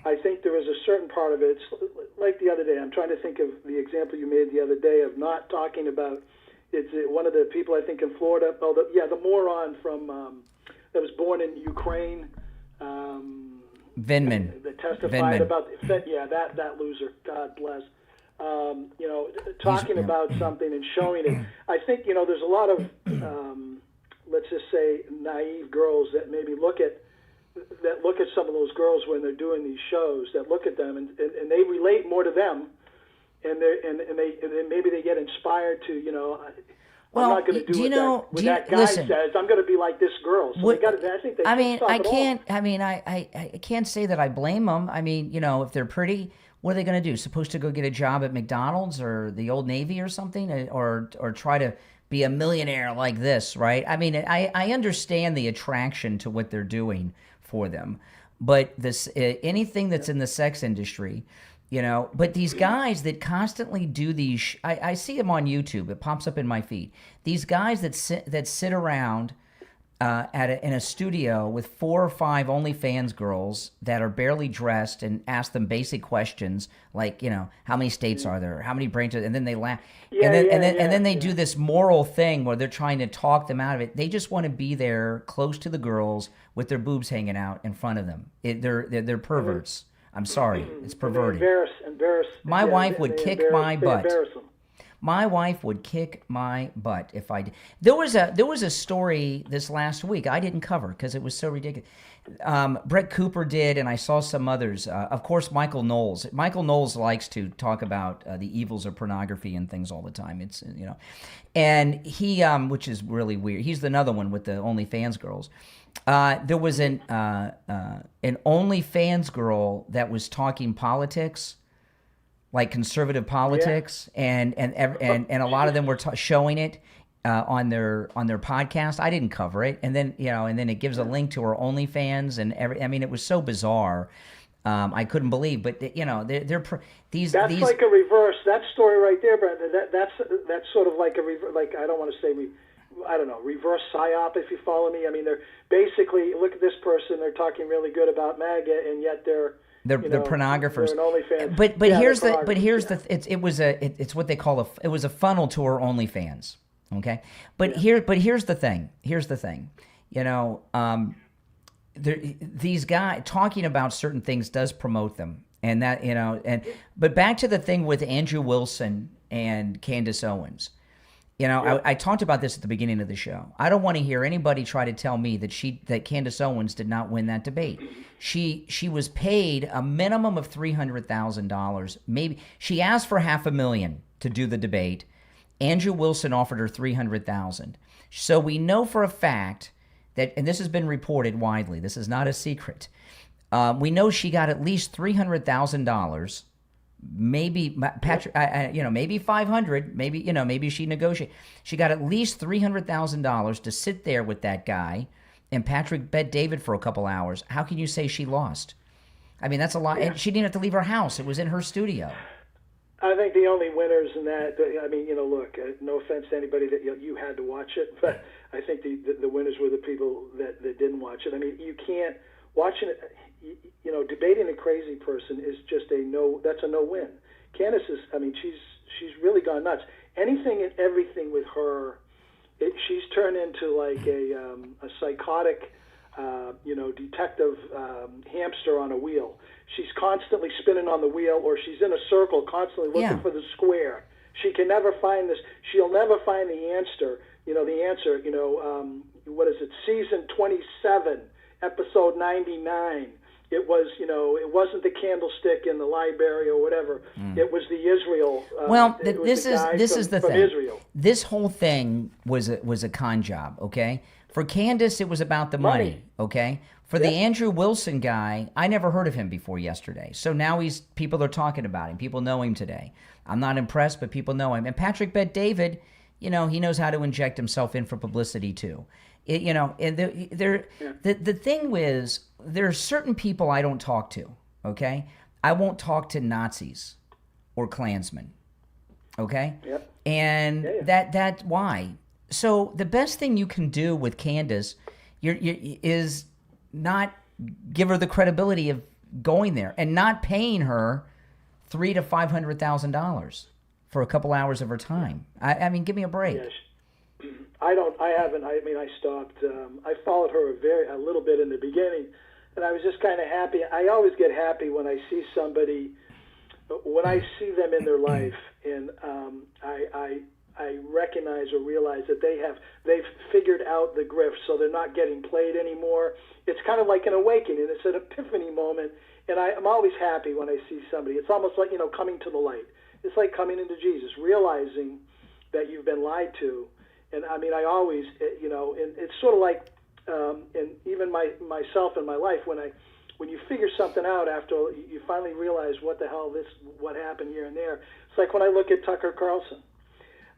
I think there is a certain part of it. It's like the other day. I'm trying to think of the example you made the other day of not talking about. It's one of the people I think in Florida. Oh, the moron from that was born in Ukraine. Vindman. That testified about that loser. God bless. Talking about something and showing it. I think, there's a lot of, let's just say, naive girls that maybe look at some of those girls when they're doing these shows, that look at them and they relate more to them, and maybe they get inspired to, I'm not going to do what that guy says. I'm going to be like this girl. So I can't say that I blame them. I mean, if they're pretty, what are they going to do? Supposed to go get a job at McDonald's or the Old Navy or something, or try to be a millionaire like this, right? I mean, I understand the attraction to what they're doing for them, but anything that's in the sex industry, But these guys that constantly do these, I see them on YouTube. It pops up in my feed. These guys that sit around in a studio with 4 or 5 OnlyFans girls that are barely dressed and ask them basic questions like, how many states are there? How many branches? And then they laugh. And then they do this moral thing where they're trying to talk them out of it. They just want to be there close to the girls with their boobs hanging out in front of them. They're perverts. I'm sorry. It's perverted. My wife would kick my butt. My wife would kick my butt if I did. There was a story this last week I didn't cover because it was so ridiculous. Brett Cooper did, and I saw some others. Of course, Michael Knowles. Michael Knowles likes to talk about the evils of pornography and things all the time. It's and he, which is really weird. He's another one with the OnlyFans girls. There was an OnlyFans girl that was talking politics. Like conservative politics, and a lot of them were showing it on their podcast. I didn't cover it, and then it gives a link to her OnlyFans and I mean, it was so bizarre. I couldn't believe, but they're these. That's these, like a reverse. That story right there, Brandon. That's sort of like a I don't want to say reverse psyop, if you follow me. I mean, they're basically, look at this person. They're talking really good about MAGA, and yet they're pornographers. It's what they call it was a funnel to her OnlyFans. Okay, here's the thing. These guys talking about certain things does promote them, and that but back to the thing with Andrew Wilson and Candace Owens. I talked about this at the beginning of the show. I don't want to hear anybody try to tell me that Candace Owens did not win that debate. She was paid a minimum of $300,000. Maybe she asked for $500,000 to do the debate. Andrew Wilson offered her $300,000. So we know for a fact that, and this has been reported widely. This is not a secret. We know she got at least $300,000. Maybe Patrick, maybe 500. Maybe she negotiated. She got at least $300,000 to sit there with that guy, and Patrick bet David for a couple hours. How can you say she lost? I mean, that's a lot. And she didn't have to leave her house. It was in her studio. I think the only winners in that. I mean, look. No offense to anybody that you had to watch it, but I think the winners were the people that didn't watch it. I mean, you can't watching it. Debating a crazy person is just that's a no-win. Candace is, she's really gone nuts. Anything and everything with her, she's turned into like a psychotic, detective hamster on a wheel. She's constantly spinning on the wheel, or she's in a circle, constantly looking for the square. She can never find this. She'll never find the answer. What is it? Season 27, episode 99. It was, it wasn't the candlestick in the library or whatever. It was the Israel. This is the thing. Israel. This whole thing was a con job. Okay, for Candace, it was about the money. Okay, for the Andrew Wilson guy, I never heard of him before yesterday. So now people are talking about him. People know him today. I'm not impressed, but people know him. And Patrick Bet David, he knows how to inject himself in for publicity too. The thing is, there are certain people I don't talk to, okay? I won't talk to Nazis or Klansmen, okay? Yep. And that why? So the best thing you can do with Candace is not give her the credibility of going there and not paying her $300,000 to $500,000 for a couple hours of her time. I mean, give me a break. Yes. I haven't. I stopped. I followed her a little bit in the beginning, and I was just kind of happy. I always get happy when I see somebody, when I see them in their life, and I recognize or realize that they've figured out the grift, so they're not getting played anymore. It's kind of like an awakening. It's an epiphany moment, and I'm always happy when I see somebody. It's almost like coming to the light. It's like coming into Jesus, realizing that you've been lied to. And I mean, I always, and it's sort of like, and even myself in my life, when you figure something out after you finally realize what happened here and there. It's like when I look at Tucker Carlson.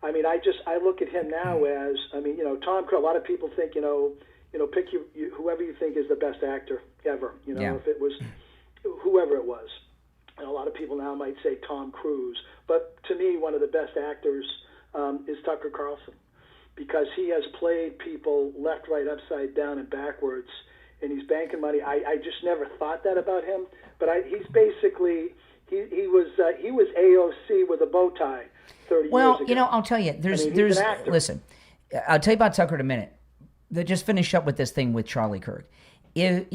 I mean, I look at him now as, Tom Cruise. A lot of people think, pick whoever you think is the best actor ever. If it was whoever it was. And a lot of people now might say Tom Cruise, but to me, one of the best actors is Tucker Carlson. because he has played people left, right, upside down, and backwards, and he's banking money. I just never thought that about him, but he's basically he was AOC with a bow tie 30 years ago. Well, you know, I'll tell you, there's he's an actor. listen, I'll tell you about Tucker in a minute. Just finish up with this thing with Charlie Kirk. I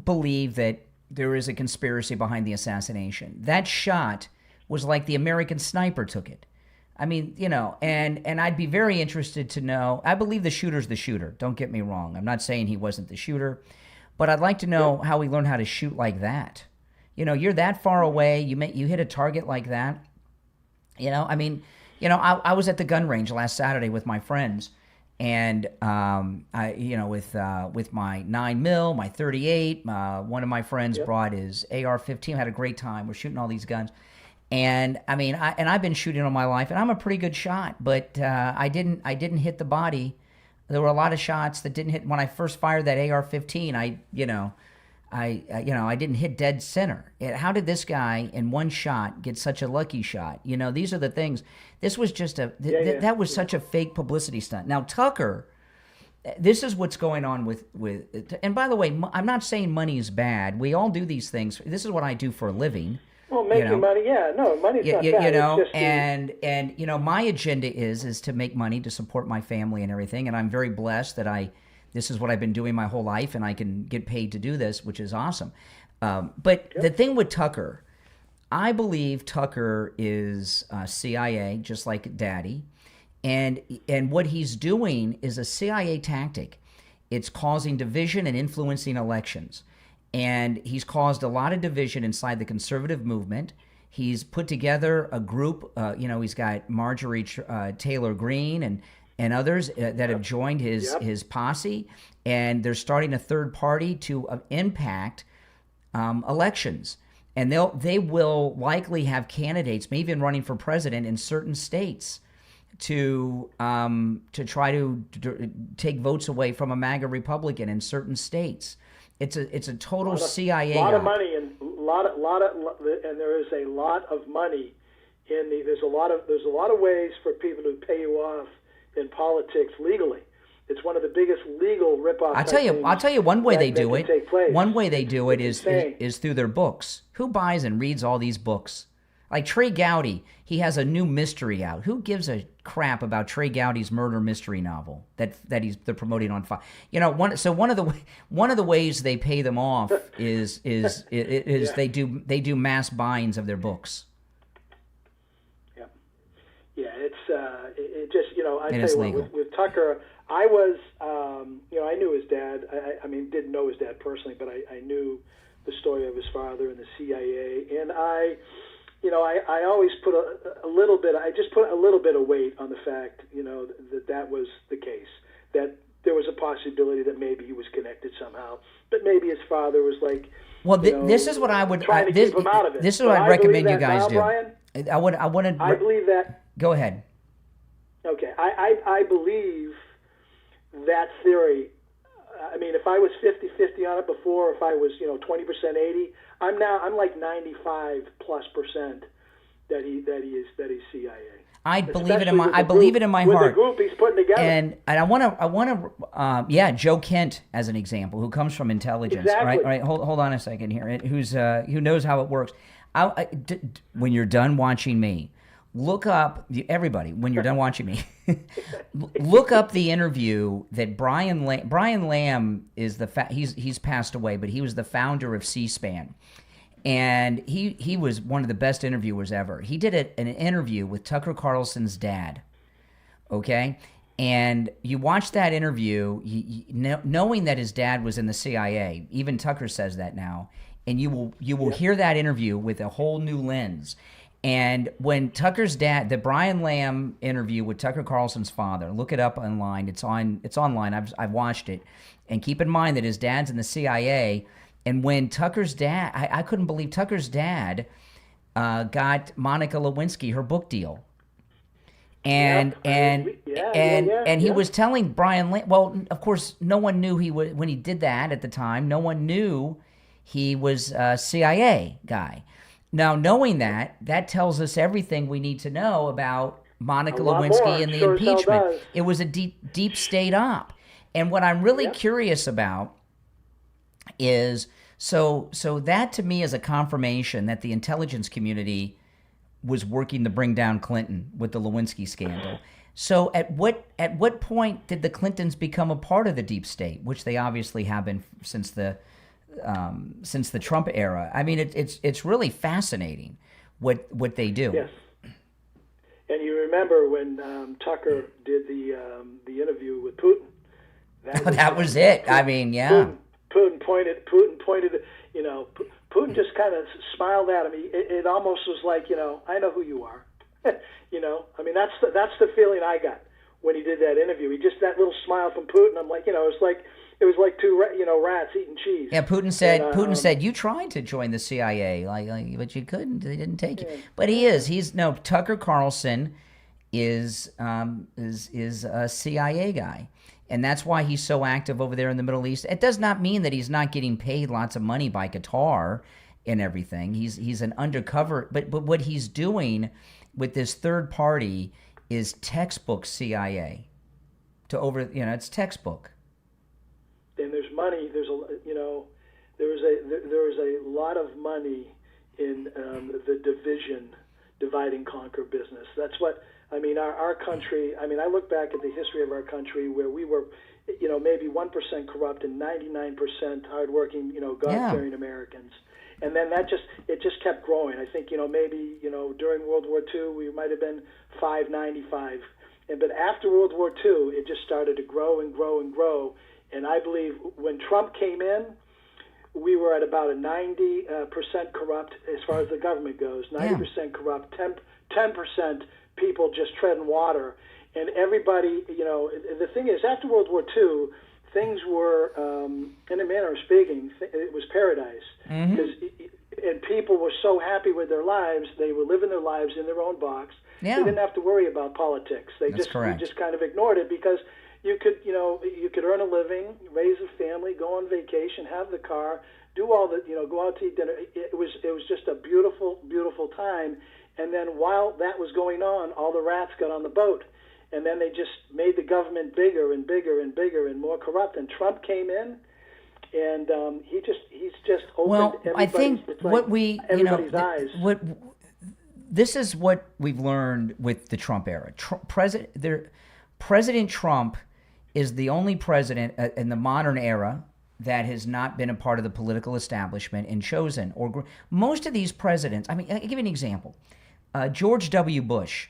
believe that there is a conspiracy behind the assassination. That shot was like the American sniper took it. I mean, you know, and I'd be very interested to know. I believe the shooter's the shooter. Don't get me wrong. I'm not saying he wasn't the shooter, but I'd like to know how he learned how to shoot like that. You know, you're that far away. You hit a target like that. You know, I mean, you know, I was at the gun range last Saturday with my friends, and with my 9mm, my 38. One of my friends brought his AR-15. Had a great time. We're shooting all these guns, and I mean, I've been shooting all my life, and I'm a pretty good shot, but I didn't hit the body. There were a lot of shots that didn't hit. When I first fired that AR-15, I didn't hit dead center. How did this guy in one shot get such a lucky shot? You know, these are the things. This was just that was such a fake publicity stunt. Now Tucker, this is what's going on with. And by the way, I'm not saying money is bad. We all do these things. This is what I do for a living. Well, making money, money's not bad. You know, it's just and you know, my agenda is to make money to support my family and everything. And I'm very blessed that this is what I've been doing my whole life, and I can get paid to do this, which is awesome. But the thing with Tucker, I believe Tucker is CIA, just like Daddy, and what he's doing is a CIA tactic. It's causing division and influencing elections, and he's caused a lot of division inside the conservative movement. He's put together a group. He's got Marjorie Taylor Greene and others that have joined his posse, and they're starting a third party to impact elections. And they will likely have candidates, maybe even running for president in certain states, to try to take votes away from a MAGA Republican in certain states. It's a total CIA. A lot of money and and there is a lot of money in there's a lot of ways for people to pay you off in politics legally. It's one of the biggest legal rip-off. I'll tell you one way they do it. One way they do it is through their books. Who buys and reads all these books? Like Trey Gowdy, he has a new mystery out. Who gives a crap about Trey Gowdy's murder mystery novel that they're promoting on Fox? You know, one of the ways they pay them off is they do mass buyings of their books. Yeah, it just I tell you what, with Tucker, I was I knew his dad. I mean, didn't know his dad personally, but I knew the story of his father in the CIA, and I always put a little bit. I just put a little bit of weight on the fact that was the case, that there was a possibility that maybe he was connected somehow, but maybe his father was like. Well, this is what I would. Trying to keep him out of it. This is what I recommend you guys do. Brian, I believe that. Go ahead. Okay, I believe that theory. I mean, if I was 50-50 on it before, if I was 20% 80, I'm like 95+% that he's CIA. I believe it in my heart. With the group he's putting together. And I want to Joe Kent as an example, who comes from intelligence, exactly. right? Hold on a second here. Who knows how it works. When you're done watching me, look up everybody. When you're done watching me, look up the interview that Brian Lamb is he's passed away, but he was the founder of C-SPAN. And he was one of the best interviewers ever. He did an interview with Tucker Carlson's dad, okay? And you watch that interview, knowing that his dad was in the CIA. Even Tucker says that now. And you will hear that interview with a whole new lens. And when Tucker's dad, the Brian Lamb interview with Tucker Carlson's father, look it up online. It's online. I've watched it. And keep in mind that his dad's in the CIA. And when Tucker's dad, I couldn't believe Tucker's dad got Monica Lewinsky her book deal. And he was telling Brian Lamb, well, of course, no one knew when he did that at the time, no one knew he was a CIA guy. Now, knowing that tells us everything we need to know about Monica A lot Lewinsky more. and the Sure as hell impeachment. does. It was a deep state op. And what I'm really curious about is so that to me is a confirmation that the intelligence community was working to bring down Clinton with the Lewinsky scandal. So at what point did the Clintons become a part of the deep state, which they obviously have been since the Trump era? I mean, it's really fascinating what they do. Yes. And you remember when Tucker did the interview with Putin? That was it. I mean, yeah. Putin pointed. You know, Putin just kind of smiled at him. It almost was like, you know, I know who you are. You know, I mean, that's the feeling I got when he did that interview. He just that little smile from Putin. I'm like, you know, it was like two rats eating cheese. Yeah, Putin said you tried to join the CIA, but you couldn't. They didn't take you. But Tucker Carlson is a CIA guy. And that's why he's so active over there in the Middle East. It does not mean that he's not getting paid lots of money by Qatar and everything. He's an undercover, but what he's doing with this third party is textbook CIA. It's textbook. And there's money. There was a lot of money in the divide and conquer business. That's what. I mean, our country, I mean, I look back at the history of our country where we were, you know, maybe 1% corrupt and 99% hardworking, you know, God-fearing Americans. And then it just kept growing. I think, you know, maybe, you know, during World War II, we might have been 595. But after World War II, it just started to grow and grow and grow. And I believe when Trump came in, we were at about a 90% corrupt as far as the government goes, 90% corrupt, 10% people just treading water. And everybody, you know, the thing is, after World War II, things were, in a manner of speaking, it was paradise. And people were so happy with their lives, they were living their lives in their own box. Yeah. They didn't have to worry about politics. We just kind of ignored it because you could earn a living, raise a family, go on vacation, have the car, do all the, you know, go out to eat dinner. It was just a beautiful, beautiful time. And then while that was going on, all the rats got on the boat. And then they just made the government bigger and bigger and bigger and more corrupt. And Trump came in, and he's just opened everybody's eyes. This is what we've learned with the Trump era. President Trump is the only president in the modern era that has not been a part of the political establishment and chosen. Most of these presidents, I mean, I'll give you an example. George W. Bush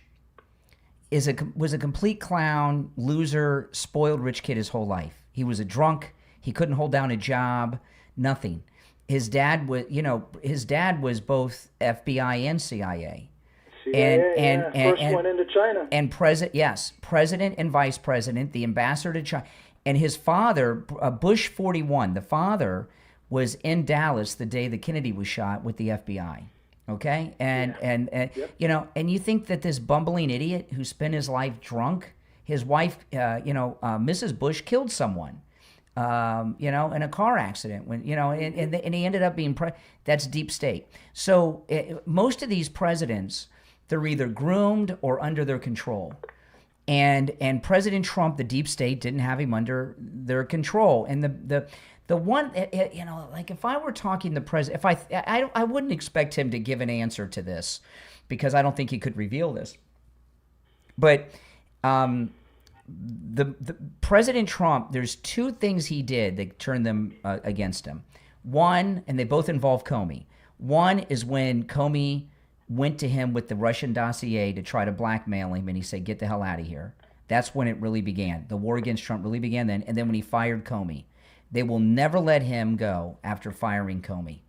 was a complete clown, loser, spoiled rich kid his whole life. He was a drunk. He couldn't hold down a job, nothing. His dad was both FBI and CIA. First one into China. And president and vice president, the ambassador to China. And his father, Bush 41, the father was in Dallas the day that Kennedy was shot with the FBI. Okay, you know, and you think that this bumbling idiot who spent his life drunk, his wife, Mrs. Bush killed someone, you know, in a car accident when, you know, and he ended up being that's deep state. So most of these presidents, they're either groomed or under their control. And President Trump, the deep state, didn't have him under their control. And the one, you know, like if I were talking the president, I wouldn't expect him to give an answer to this because I don't think he could reveal this. But the President Trump, there's two things he did that turned them against him. One, and they both involve Comey. One is when Comey went to him with the Russian dossier to try to blackmail him, and he said, "Get the hell out of here." That's when it really began. The war against Trump really began then. And then when he fired Comey. They will never let him go after firing Comey.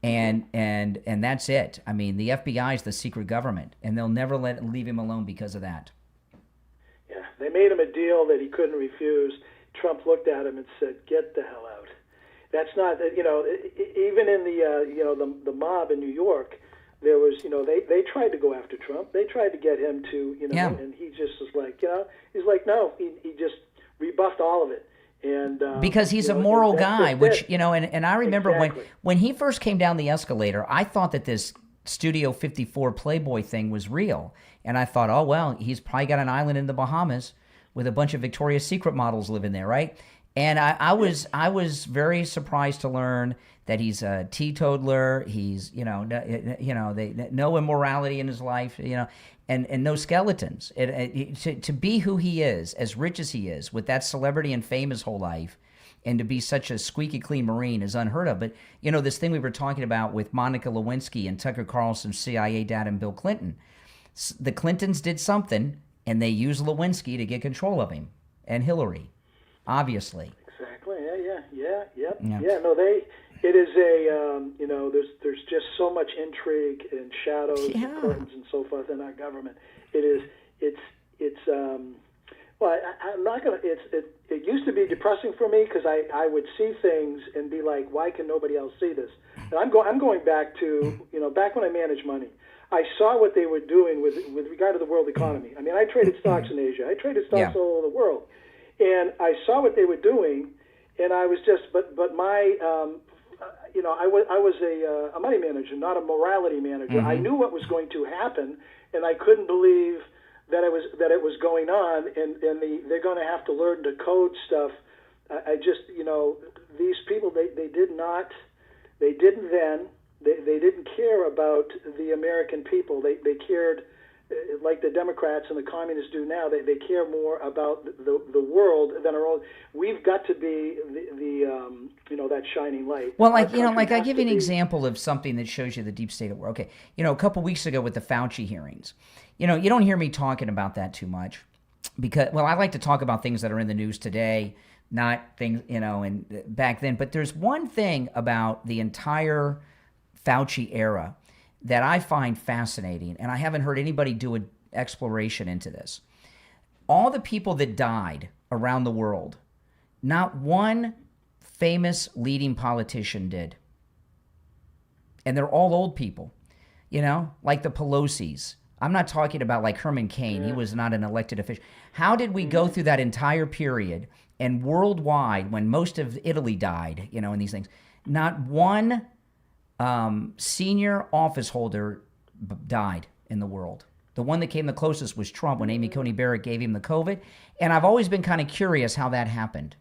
And that's it. I mean, the FBI is the secret government, and they'll never leave him alone because of that. Yeah, they made him a deal that he couldn't refuse. Trump looked at him and said, "Get the hell out." That's not, you know, even in the mob in New York, there was, you know, they tried to go after Trump. They tried to get him to, you know, and he just was like, you know, he's like, no, he just rebuffed all of it. And because he's a moral guy, which, you know, and I remember when he first came down the escalator, I thought that this Studio 54 Playboy thing was real. And I thought, oh, well, he's probably got an island in the Bahamas with a bunch of Victoria's Secret models living there, right? And I was very surprised to learn that he's a teetotaler. He's, no immorality in his life, and no skeletons. To be who he is, as rich as he is, with that celebrity and fame his whole life, and to be such a squeaky clean Marine is unheard of. But, this thing we were talking about with Monica Lewinsky and Tucker Carlson's CIA dad and Bill Clinton, the Clintons did something, and they used Lewinsky to get control of him, and Hillary, obviously. Exactly. Yeah. No, it is a, there's just so much intrigue and shadows and curtains and so forth in our government. I'm not gonna. It used to be depressing for me because I would see things and be like, why can nobody else see this? And I'm going back to back when I managed money. I saw what they were doing with regard to the world economy. I mean, I traded stocks in Asia. I traded stocks all over the world, and I saw what they were doing, and I was just. But my, I was a money manager, not a morality manager. I knew what was going to happen, and I couldn't believe that it was going on, and they're going to have to learn to code stuff. I just, these people, they didn't then. They didn't care about the American people. They cared, like the Democrats and the communists do now. They care more about the world than our own. We've got to be the that shining light. Well, I give you an example of something that shows you the deep state of war. Okay, a couple weeks ago with the Fauci hearings, you don't hear me talking about that too much because, well, I like to talk about things that are in the news today, not things, and back then. But there's one thing about the entire Fauci era that I find fascinating, and I haven't heard anybody do an exploration into this. All the people that died around the world, not one famous leading politician did. And they're all old people, like the Pelosi's. I'm not talking about like Herman Cain. He was not an elected official. How did we go through that entire period and worldwide when most of Italy died, in these things, not one senior office holder died in the world. The one that came the closest was Trump when Amy Coney Barrett gave him the COVID. And I've always been kind of curious how that happened,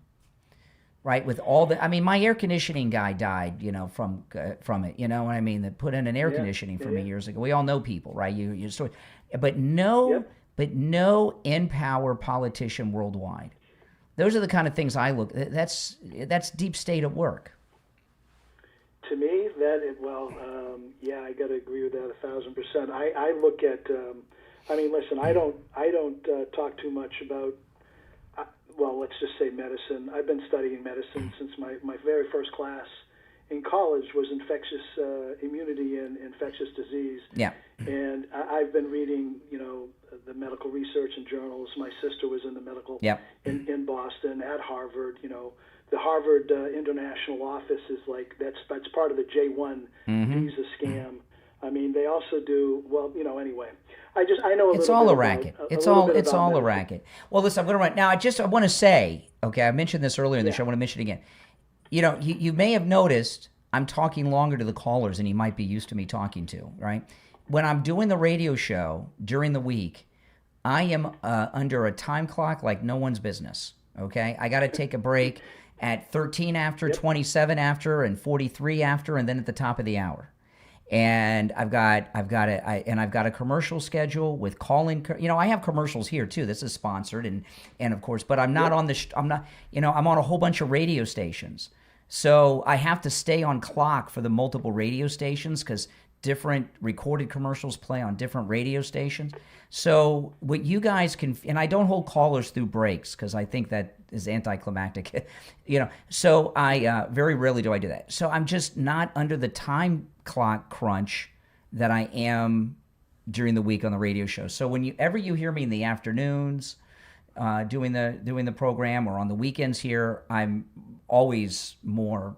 right? With all my air conditioning guy died, from it, what I mean? That put in an air conditioning for me years ago. We all know people, right? But no in power politician worldwide. Those are the kind of things I look. That's deep state at work. To me, I got to agree with that 1,000%. I look at, listen, I don't talk too much about, let's just say medicine. I've been studying medicine since my very first class in college was infectious immunity and infectious disease. Yeah. And I've been reading, the medical research and journals. My sister was in the medical in Boston at Harvard, The Harvard International Office is like that's part of the J1 visa scam. I mean, they also do anyway. I know it's all a racket. It's all a racket. Well, listen, I'm going to run now. I want to say, okay, I mentioned this earlier in the show. I want to mention it again. You may have noticed I'm talking longer to the callers than you might be used to me talking to. Right? When I'm doing the radio show during the week, I am under a time clock like no one's business. Okay, I got to take a break at 13 after, 27 after, and 43 after, and then at the top of the hour. And I've got a commercial schedule with calling. I have commercials here too. This is sponsored, and of course, but I'm not on the. I'm not. I'm on a whole bunch of radio stations, so I have to stay on clock for the multiple radio stations because different recorded commercials play on different radio stations. So what you guys can, and I don't hold callers through breaks because I think that is anticlimactic, So I very rarely do I do that. So I'm just not under the time clock crunch that I am during the week on the radio show. So whenever you hear me in the afternoons doing the program or on the weekends here, I'm always more,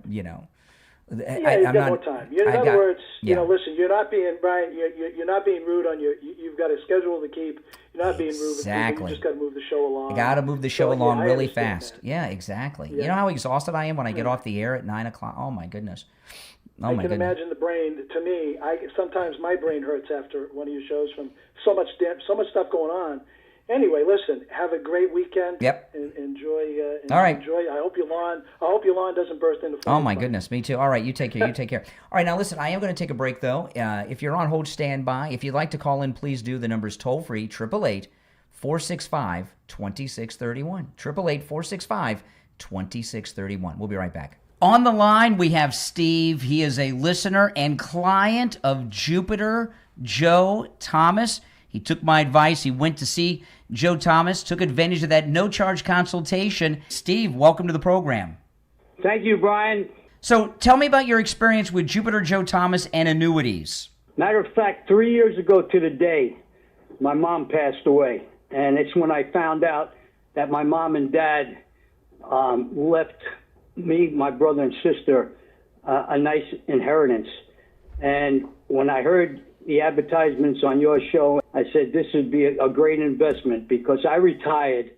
you've got more time. In other words, listen, you're not being, Brian, you're not being rude on you've got a schedule to keep. You're not being rude. Exactly. You just got to move the show along. I got to move the show along really fast. That. Yeah, exactly. Yeah. You know how exhausted I am when I get off the air at 9 o'clock? Oh, my goodness. Oh, my I can goodness. imagine the brain. To me, sometimes my brain hurts after one of your shows from so much stuff going on. Anyway, listen. Have a great weekend. Yep. Enjoy. All right. Enjoy. I hope your lawn doesn't burst into flames. Oh, my goodness. Me too. All right. You take care. You take care. All right. Now, listen, I am going to take a break, though. If you're on hold, stand by. If you'd like to call in, please do. The number's toll free, 888-465-2631. 888-465-2631. We'll be right back. On the line, we have Steve. He is a listener and client of Jupiter Joe Thomas. He took my advice. He went to see Joe Thomas, took advantage of that no-charge consultation. Steve, welcome to the program. Thank you, Brian. So tell me about your experience with Jupiter Joe Thomas and annuities. Matter of fact, 3 years ago to the day, my mom passed away. And it's when I found out that my mom and dad left me, my brother and sister, a nice inheritance. And when I heard the advertisements on your show, I said this would be a great investment because I retired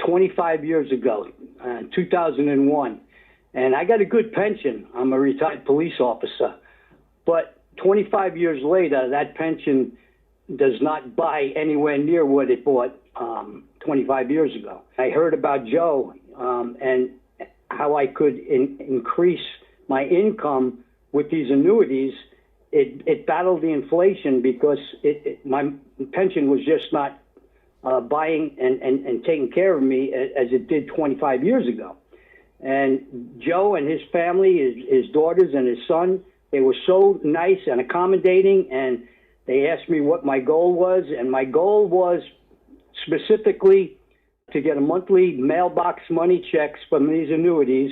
25 years ago, 2001. And I got a good pension. I'm a retired police officer. But 25 years later, that pension does not buy anywhere near what it bought 25 years ago. I heard about Joe and how I could increase my income with these annuities. It battled the inflation because my pension was just not buying and taking care of me as it did 25 years ago. And Joe and his family, his daughters and his son, they were so nice and accommodating, and they asked me what my goal was, and my goal was specifically to get a monthly mailbox money checks from these annuities.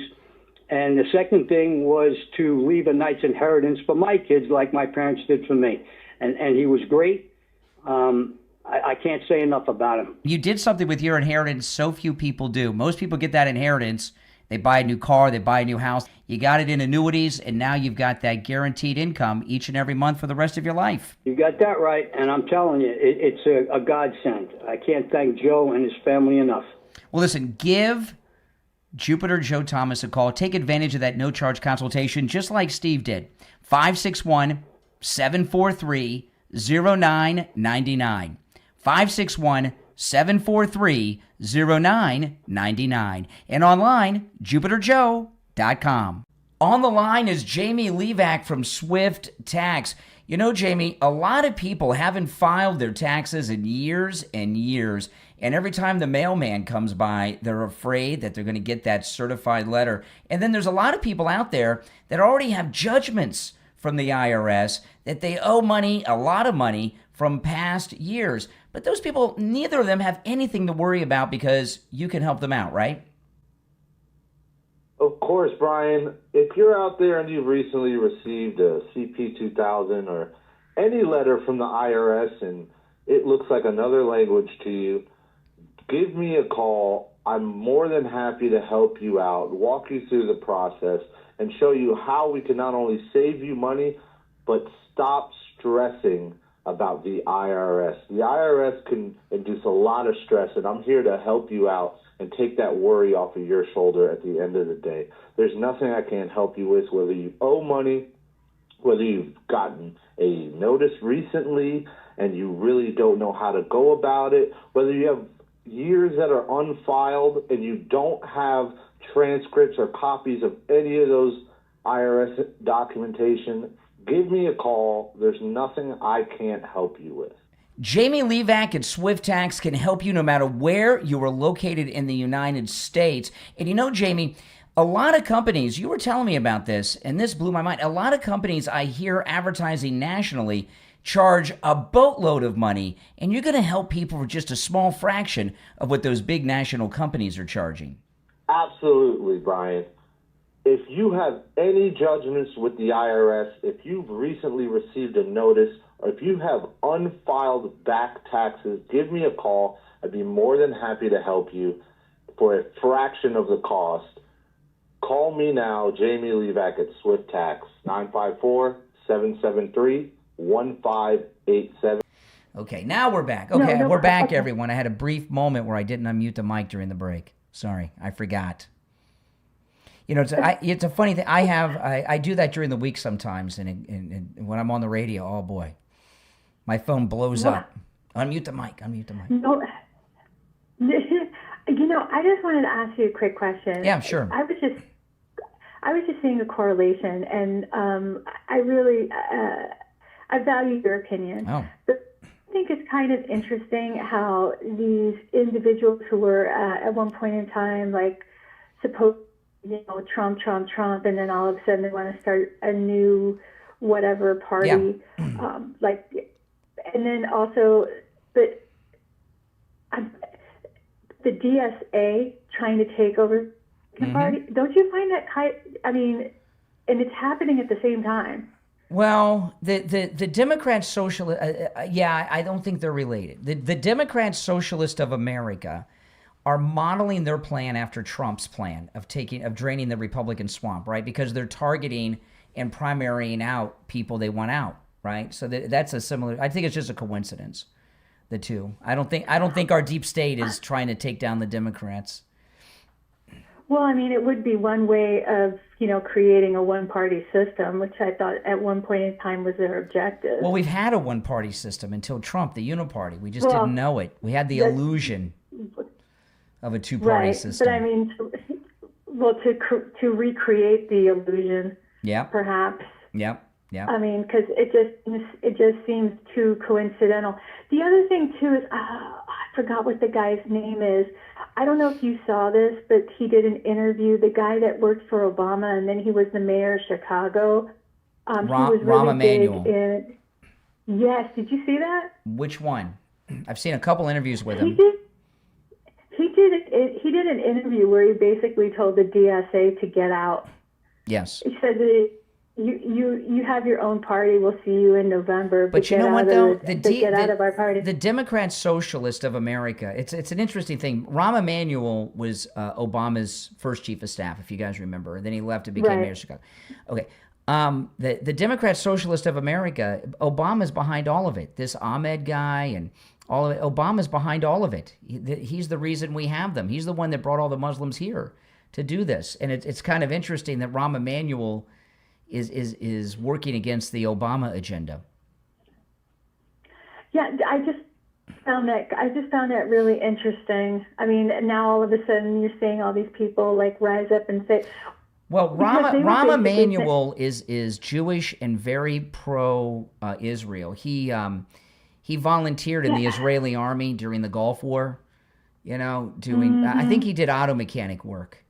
And the second thing was to leave a nice inheritance for my kids like my parents did for me. And he was great. I can't say enough about him. You did something with your inheritance so few people do. Most people get that inheritance. They buy a new car, they buy a new house. You got it in annuities, and now you've got that guaranteed income each and every month for the rest of your life. You got that right, and I'm telling you, it's a godsend. I can't thank Joe and his family enough. Well, listen, give Jupiter Joe Thomas a call. Take advantage of that no-charge consultation, just like Steve did. 561-743-0999. 561-743-0999. And online, jupiterjoe.com. On the line is Jamie Levac from Swift Tax. You know, Jamie, a lot of people haven't filed their taxes in years and years. And every time the mailman comes by, they're afraid that they're going to get that certified letter. And then there's a lot of people out there that already have judgments from the IRS that they owe money, a lot of money, from past years. But those people, neither of them have anything to worry about because you can help them out, right? Of course, Brian. If you're out there and you've recently received a CP 2000 or any letter from the IRS and it looks like another language to you, give me a call. I'm more than happy to help you out, walk you through the process, and show you how we can not only save you money, but stop stressing about the IRS. The IRS can induce a lot of stress, and I'm here to help you out and take that worry off of your shoulder at the end of the day. There's nothing I can't help you with, whether you owe money, whether you've gotten a notice recently and you really don't know how to go about it, whether you have years that are unfiled and you don't have transcripts or copies of any of those IRS documentation, give me a call. There's nothing I can't help you with. Jamie Levac at Swift Tax can help you no matter where you are located in the United States. And you know, Jamie, a lot of companies, you were telling me about this, and this blew my mind. A lot of companies I hear advertising nationally charge a boatload of money, and you're going to help people for just a small fraction of what those big national companies are charging. Absolutely, Brian. If you have any judgments with the IRS, if you've recently received a notice, or if you have unfiled back taxes, give me a call. I'd be more than happy to help you for a fraction of the cost. Call me now, Jamie Levac at Swift Tax, 954-773-1587. Okay, now we're back. Okay, we're back, everyone. I had a brief moment where I didn't unmute the mic during the break. Sorry, I forgot. You know, it's a funny thing. I do that during the week sometimes, and when I'm on the radio, oh boy, my phone blows up. Unmute the mic. No, you know, I just wanted to ask you a quick question. Yeah, sure. I was just seeing a correlation, and I really I value your opinion. Oh. But I think it's kind of interesting how these individuals who were at one point in time like supposed, you know, Trump, and then all of a sudden they want to start a new whatever party, like, and then also, but the DSA trying to take over the party. Don't you find that and it's happening at the same time. Well, the Democrat Socialist, I don't think they're related. The Democrat Socialist of America are modeling their plan after Trump's plan of draining the Republican swamp, right? Because they're targeting and primarying out people they want out, right? So that's a similar. I think it's just a coincidence, the two. I don't think our deep state is trying to take down the Democrats. Well, I mean, it would be one way of, you know, creating a one-party system, which I thought at one point in time was their objective. Well, we've had a one-party system until Trump, the uniparty. We just didn't know it. We had the illusion of a two-party system. But I mean, to recreate the illusion, perhaps. Yeah. I mean, because it just seems too coincidental. The other thing too is I forgot what the guy's name is. I don't know if you saw this, but he did an interview. The guy that worked for Obama, and then he was the mayor of Chicago. He was really big in. Yes, did you see that? Which one? I've seen a couple interviews with him. He did an interview where he basically told the DSA to get out. Yes. He said that you have your own party. We'll see you in November. But you know what, though? Get out of our party. The Democrat Socialist of America, it's an interesting thing. Rahm Emanuel was Obama's first chief of staff, if you guys remember. And then he left and became mayor of Chicago. Okay. The Democrat Socialist of America, Obama's behind all of it. This Ahmed guy and all of it. Obama's behind all of it. He's the reason we have them. He's the one that brought all the Muslims here to do this. And it's kind of interesting that Rahm Emanuel is working against the Obama agenda. Yeah, I just found that really interesting. I mean, now all of a sudden you're seeing all these people like rise up and say, well, Rahm Emanuel is Jewish and very pro Israel. He volunteered in the Israeli army during the Gulf War, you know, doing I think he did auto mechanic work.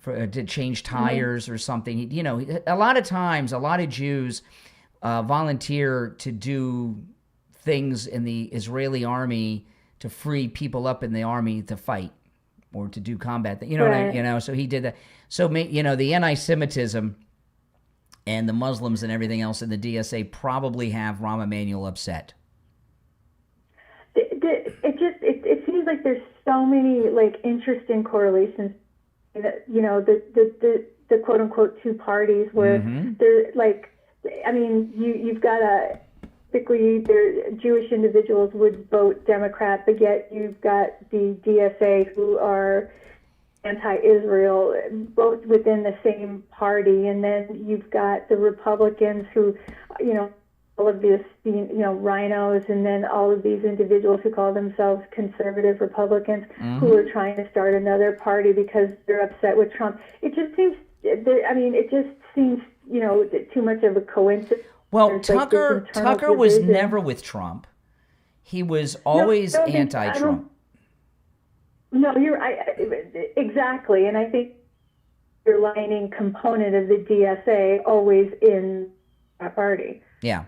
To change tires or something. You know, a lot of times, a lot of Jews volunteer to do things in the Israeli army to free people up in the army to fight or to do combat. You know, so he did that. So, you know, the anti-Semitism and the Muslims and everything else in the DSA probably have Rahm Emanuel upset. It seems like there's so many like interesting correlations. You know, the quote unquote two parties where they're like, I mean, you've got typically Jewish individuals would vote Democrat, but yet you've got the DSA who are anti-Israel, both within the same party, and then you've got the Republicans who, you know, all of this, you know, rhinos, and then all of these individuals who call themselves conservative Republicans who are trying to start another party because they're upset with Trump. It just seems, you know, too much of a coincidence. Well, Tucker was never with Trump. He was always anti-Trump. No, you're exactly, and I think the underlining component of the DSA always in our party. Yeah.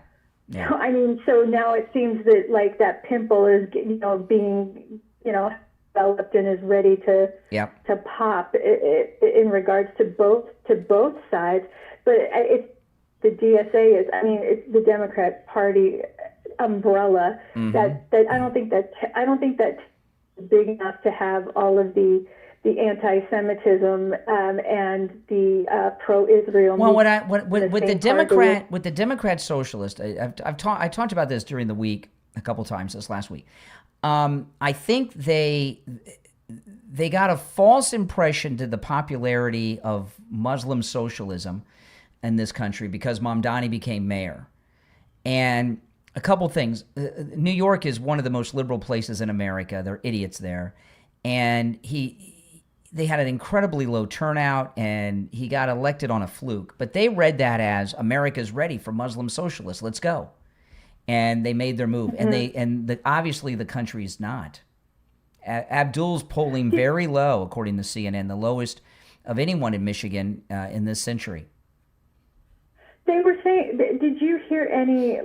Yeah. So, I mean, so now it seems that like that pimple is, you know, being, you know, developed and is ready to pop in regards to both sides. But it's the DSA is, I mean, it's the Democrat Party umbrella that I don't think that's big enough to have all of the anti-Semitism and the pro-Israel. Well, with the Democrat Socialist, I talked about this during the week a couple times this last week. I think they got a false impression to the popularity of Muslim socialism in this country because Mamdani became mayor. And a couple things. New York is one of the most liberal places in America. There are idiots there. And they had an incredibly low turnout, and he got elected on a fluke. But they read that as America's ready for Muslim socialists. Let's go. And they made their move. Mm-hmm. And obviously the country's not. Abdul's polling very low, according to CNN, the lowest of anyone in Michigan in this century. They were saying, did you hear any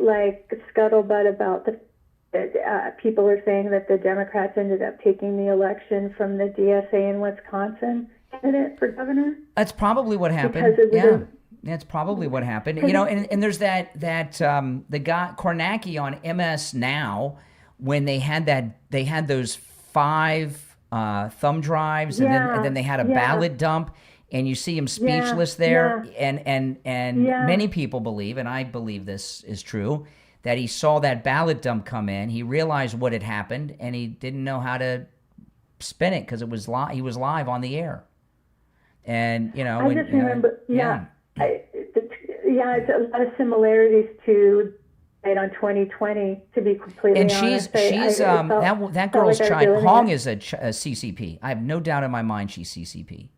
scuttlebutt about people are saying that the Democrats ended up taking the election from the DSA in Wisconsin candidate for governor? That's probably what happened. Yeah. That's probably what happened. And there's that the guy Kornacki on MS Now, when they had those 5 thumb drives, and then they had a ballot dump, and you see him speechless there. And many people believe, and I believe this is true, that he saw that ballot dump come in, he realized what had happened, and he didn't know how to spin it because he was live on the air. And I just remember, it's a lot of similarities to on 2020, to be completely honest. And that girl's child, Hong is a CCP. I have no doubt in my mind she's CCP.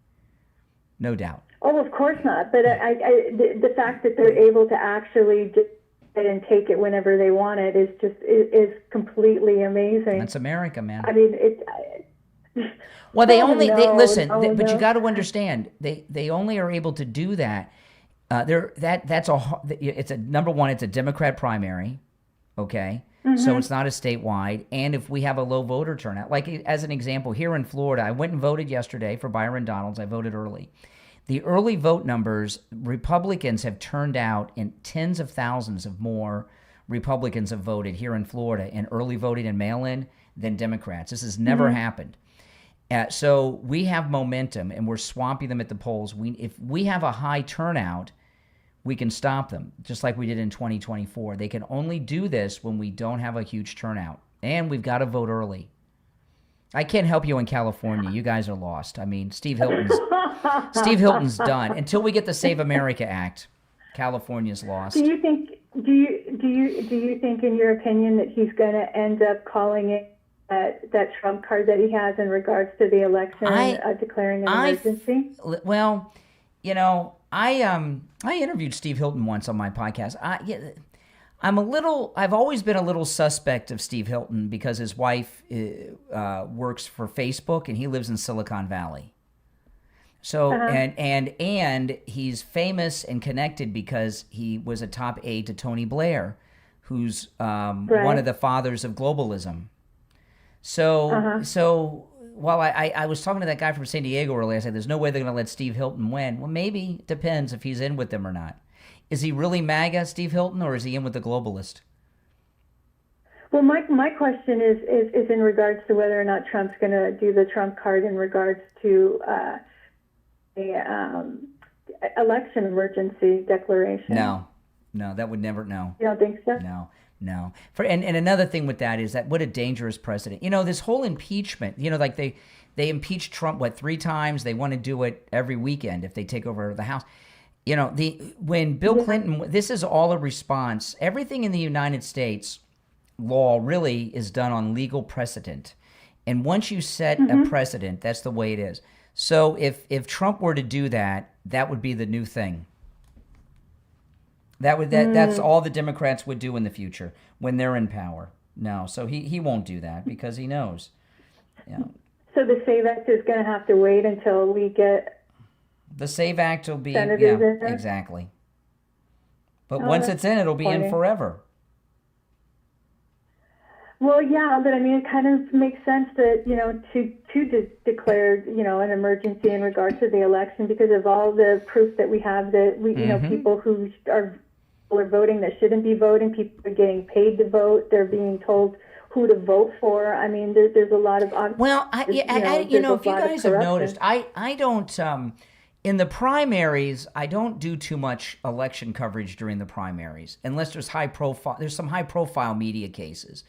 No doubt. Oh, of course not. But the fact that they're able to actually just and take it whenever they want it is completely amazing. That's America, man. I mean, well, but you got to understand, they only are able to do that. It's a number one. It's a Democrat primary, okay. Mm-hmm. So it's not a statewide. And if we have a low voter turnout, like as an example, here in Florida, I went and voted yesterday for Byron Donalds. I voted early. The early vote numbers, Republicans have turned out in tens of thousands of more Republicans have voted here in Florida in early voting and mail-in than Democrats. This has never happened. So we have momentum, and we're swamping them at the polls. If we have a high turnout, we can stop them, just like we did in 2024. They can only do this when we don't have a huge turnout, and we've got to vote early. I can't help you in California. You guys are lost. I mean, Steve Hilton's done. Until we get the Save America Act, California's lost. Do you think, in your opinion, that he's going to end up calling it that Trump card that he has in regards to the election, declaring an emergency? Well, I interviewed Steve Hilton once on my podcast. I've always been a little suspect of Steve Hilton because his wife works for Facebook and he lives in Silicon Valley. So, and he's famous and connected because he was a top aide to Tony Blair, who's one of the fathers of globalism. So while I was talking to that guy from San Diego earlier, I said, there's no way they're going to let Steve Hilton win. Well, maybe. It depends if he's in with them or not. Is he really MAGA, Steve Hilton, or is he in with the globalist? Well, my question is in regards to whether or not Trump's going to do the Trump card in regards to the election emergency declaration. No, that would never, no. You don't think so? No. And another thing with that is that what a dangerous precedent. This whole impeachment, like they impeached Trump, 3 times? They want to do it every weekend if they take over the House. When Bill Clinton, this is all a response. Everything in the United States law really is done on legal precedent. And once you set a precedent, that's the way it is. So if Trump were to do that, that would be the new thing. That's all the Democrats would do in the future when they're in power. No, so he won't do that because he knows. So the SAVE Act is going to have to wait until we get. The SAVE Act will be, senators in there? Exactly. But once it's in, it'll be in forever. Well, yeah, but I mean, it kind of makes sense that, to declare, an emergency in regards to the election because of all the proof that we have that we, people who are voting that shouldn't be voting, people are getting paid to vote, they're being told who to vote for. I mean, there's a lot of. Well, if you guys have noticed, I don't. In the primaries, I don't do too much election coverage during the primaries, unless there's some high profile media cases.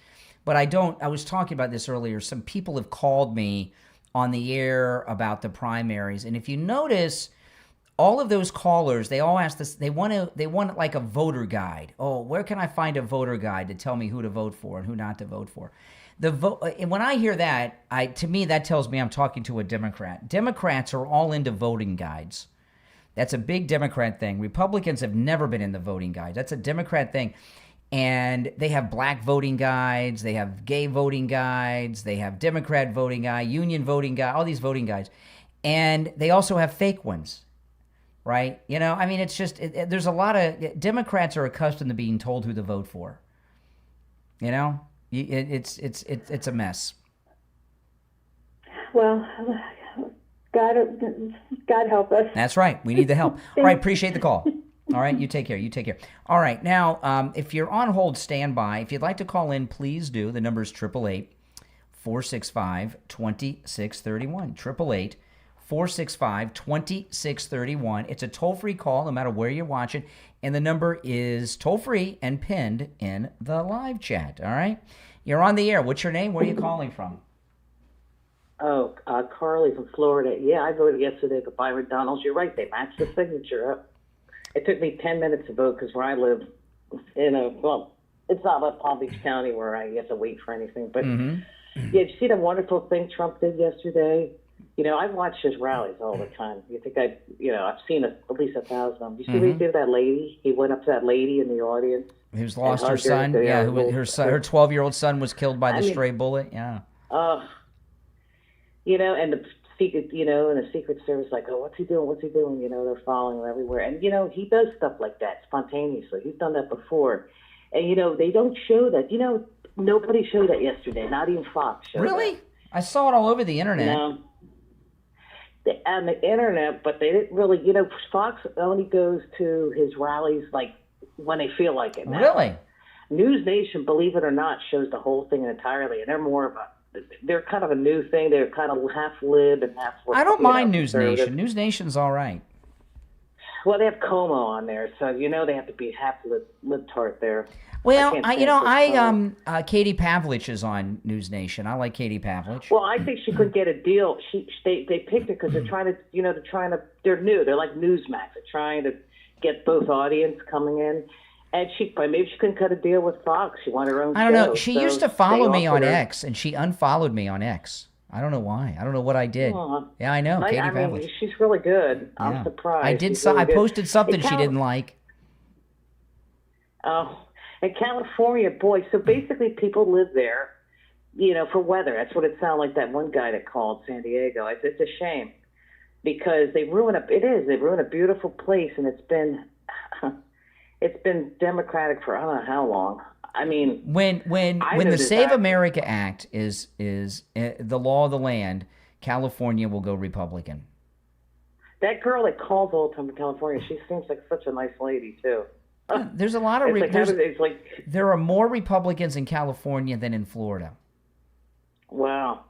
But I was talking about this earlier. Some people have called me on the air about the primaries. And if you notice, all of those callers, they all ask this, they want like a voter guide. Oh, where can I find a voter guide to tell me who to vote for and who not to vote for? And when I hear that, to me, that tells me I'm talking to a Democrat. Democrats are all into voting guides. That's a big Democrat thing. Republicans have never been in the voting guides. That's a Democrat thing. And they have black voting guides. They have gay voting guides. They have Democrat voting guide, union voting guide, all these voting guides. And they also have fake ones, right? You know, I mean, it's just, there's a lot of, Democrats are accustomed to being told who to vote for. You know, it's a mess. Well, God help us. That's right. We need the help. All right. Appreciate the call. All right. You take care. You take care. All right. Now, if you're on hold, stand by. If you'd like to call in, please do. The number is 888-465-2631. 888-465-2631. It's a toll-free call no matter where you're watching. And the number is toll-free and pinned in the live chat. All right. You're on the air. What's your name? Where are you calling from? Oh, Carly from Florida. Yeah, I voted yesterday for Byron Donalds. You're right. They matched the signature up. It took me 10 minutes to vote because where I live, it's not like Palm Beach County where I have to wait for anything. But yeah, did you see the wonderful thing Trump did yesterday? You know, I watch his rallies all the time. You think I've seen at least 1,000 of them. You see what he did to that lady? He went up to that lady in the audience. Who's lost her son? Yeah, her 12-year-old son was killed by the stray bullet. Yeah. You know, and the secret, and the Secret Service, like, oh, what's he doing? What's he doing? You know, they're following him everywhere. And, he does stuff like that spontaneously. He's done that before. And, they don't show that. Nobody showed that yesterday. Not even Fox showed Really? that. I saw it all over the internet. No. On the internet, but they didn't really, Fox only goes to his rallies, like, when they feel like it. Now. Really? News Nation, believe it or not, shows the whole thing entirely. And they're kind of a new thing. They're kind of half lib and half. I don't mind News Nation. News Nation's all right. Well, they have Como on there, so they have to be half libtard there. Well, Katie Pavlich is on News Nation. I like Katie Pavlich. Well, I think she could get a deal. They picked her because they're trying to, they're new. They're like Newsmax. They're trying to get both audience coming in. And maybe she couldn't cut a deal with Fox. She wanted her own show. I don't know. She used to follow me on X, and she unfollowed me on X. I don't know why. I don't know what I did. Yeah, I know. Katie Pavlich. She's really good. Yeah. I'm surprised. I posted something she didn't like. Oh, in California, boy. So basically, people live there, for weather. That's what it sounded like. That one guy that called San Diego. It's a shame because they ruin a beautiful place, and it's been Democratic for I don't know how long. I mean, when the Save America Act is the law of the land, California will go Republican. That girl that calls all the time in California, she seems like such a nice lady too. There's a lot of there are more Republicans in California than in Florida. Wow.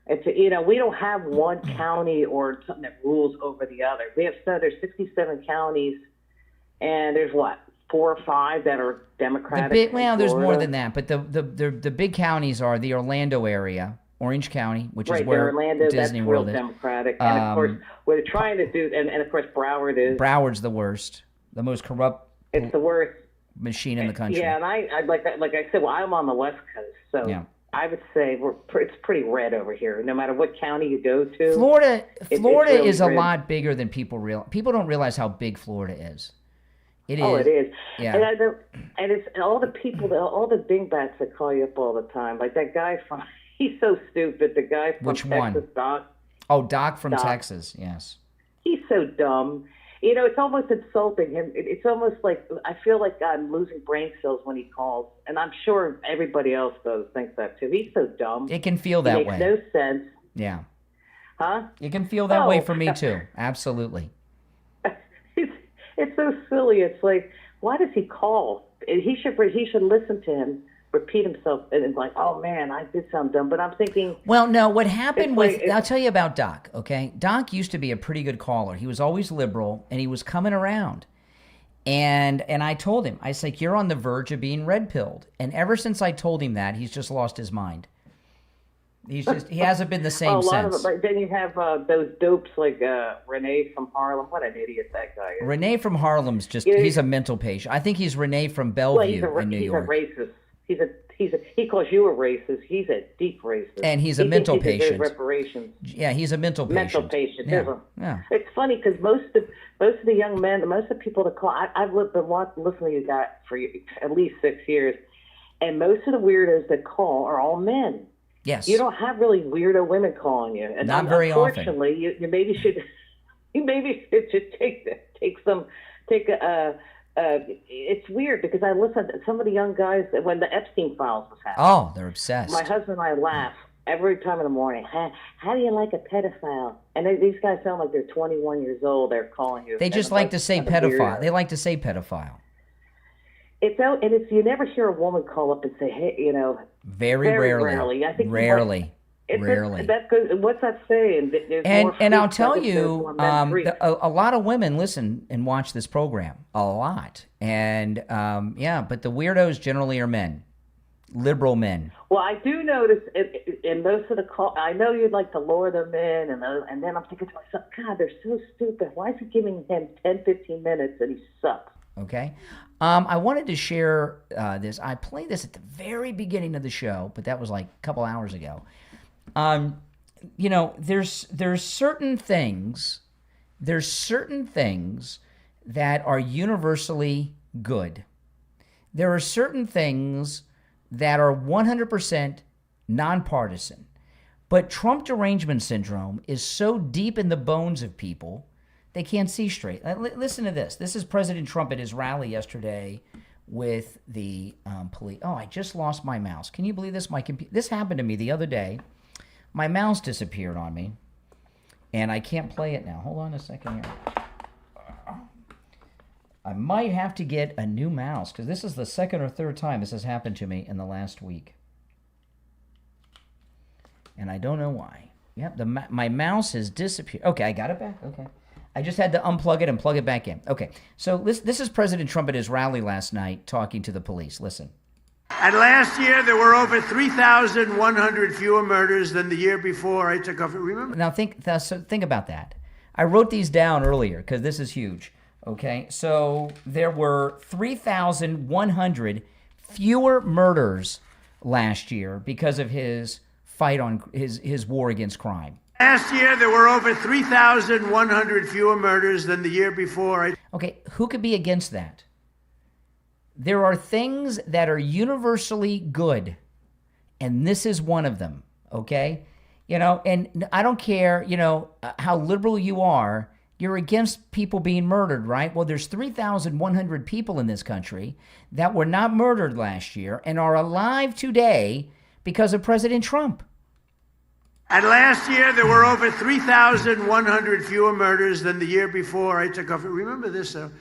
We don't have one county or something that rules over the other. There's 67 counties, and there's 4 or 5 that are Democratic. There's more than that, but the big counties are the Orlando area, Orange County, which is where Orlando, Disney World is. Democratic, and of course, what they're trying to do, and of course, Broward is. Broward's the worst, the most corrupt. It's the worst machine in the country. Yeah, and I like I said, I'm on the West Coast, so yeah. I would say it's pretty red over here. No matter what county you go to, Florida really is a lot bigger than people realize. People don't realize how big Florida is. It is. Oh, it is. Yeah. And it's all the people, all the dingbats that call you up all the time. Like that guy he's so stupid. The guy from Which Texas, one? Doc. Oh, Doc from Texas. Yes. He's so dumb. It's almost insulting him. It's almost like I feel like I'm losing brain cells when he calls, and I'm sure everybody else thinks that too. He's so dumb. It can feel that way. Makes no sense. Yeah. Huh? It can feel that way for me too. Absolutely. It's so silly. It's like, why does he call? He should listen to him, repeat himself, and it's like, oh man, I did sound dumb. But I'm thinking. Well, no, what happened I'll tell you about Doc. Okay, Doc used to be a pretty good caller. He was always liberal, and he was coming around. And I told him, I was like, you're on the verge of being red pilled. And ever since I told him that, he's just lost his mind. He hasn't been the same a lot since. of it, but then you have those dopes like Renee from Harlem. What an idiot that guy is. Renee from Harlem's he's a mental patient. I think he's Renee from Bellevue in New York. He's a racist. He calls you a racist. He's a deep racist. And he's a mental patient. Reparations. Yeah, he's a mental patient. Mental patient. Yeah. It's funny because most of the young men, most of the people that call, I've been listening to you guys for at least 6 years, and most of the weirdos that call are all men. Yes. You don't have really weirdo women calling you, and not very often. Unfortunately, you maybe should take a. It's weird because I listen to some of the young guys when the Epstein files was happening. Oh, they're obsessed. My husband and I laugh every time in the morning. How do you like a pedophile? And these guys sound like they're 21 years old. They're calling you. They just like to say pedophile. They like to say pedophile. It's you never hear a woman call up and say, hey, Very rarely. I think rarely. That goes, what's that saying? And I'll tell you, a lot of women listen and watch this program. A lot. And but the weirdos generally are men. Liberal men. Well, I do notice in most of the call, I know you'd like to lure them in, and then I'm thinking to myself, God, they're so stupid. Why is he giving him 10, 15 minutes and he sucks? Okay. I wanted to share this. I played this at the very beginning of the show, but that was like a couple hours ago. There's certain things that are universally good. There are certain things that are 100% nonpartisan. But Trump derangement syndrome is so deep in the bones of people, they can't see straight. Listen to this. This is President Trump at his rally yesterday with the police. Oh, I just lost my mouse. Can you believe this? This happened to me the other day. My mouse disappeared on me, and I can't play it now. Hold on a second here. I might have to get a new mouse, because this is the second or third time this has happened to me in the last week. And I don't know why. Yep, my mouse has disappeared. Okay, I got it back. Okay. I just had to unplug it and plug it back in. Okay, so this is President Trump at his rally last night talking to the police. Listen. And last year, there were over 3,100 fewer murders than the year before I took office. Remember? Now, think about that. I wrote these down earlier because this is huge. Okay, so there were 3,100 fewer murders last year because of his fight on his war against crime. Last year, there were over 3,100 fewer murders than the year before. Okay, who could be against that? There are things that are universally good, and this is one of them, okay? And I don't care, how liberal you are, you're against people being murdered, right? Well, there's 3,100 people in this country that were not murdered last year and are alive today because of President Trump. And last year, there were over 3,100 fewer murders than the year before I took office. Remember this, though.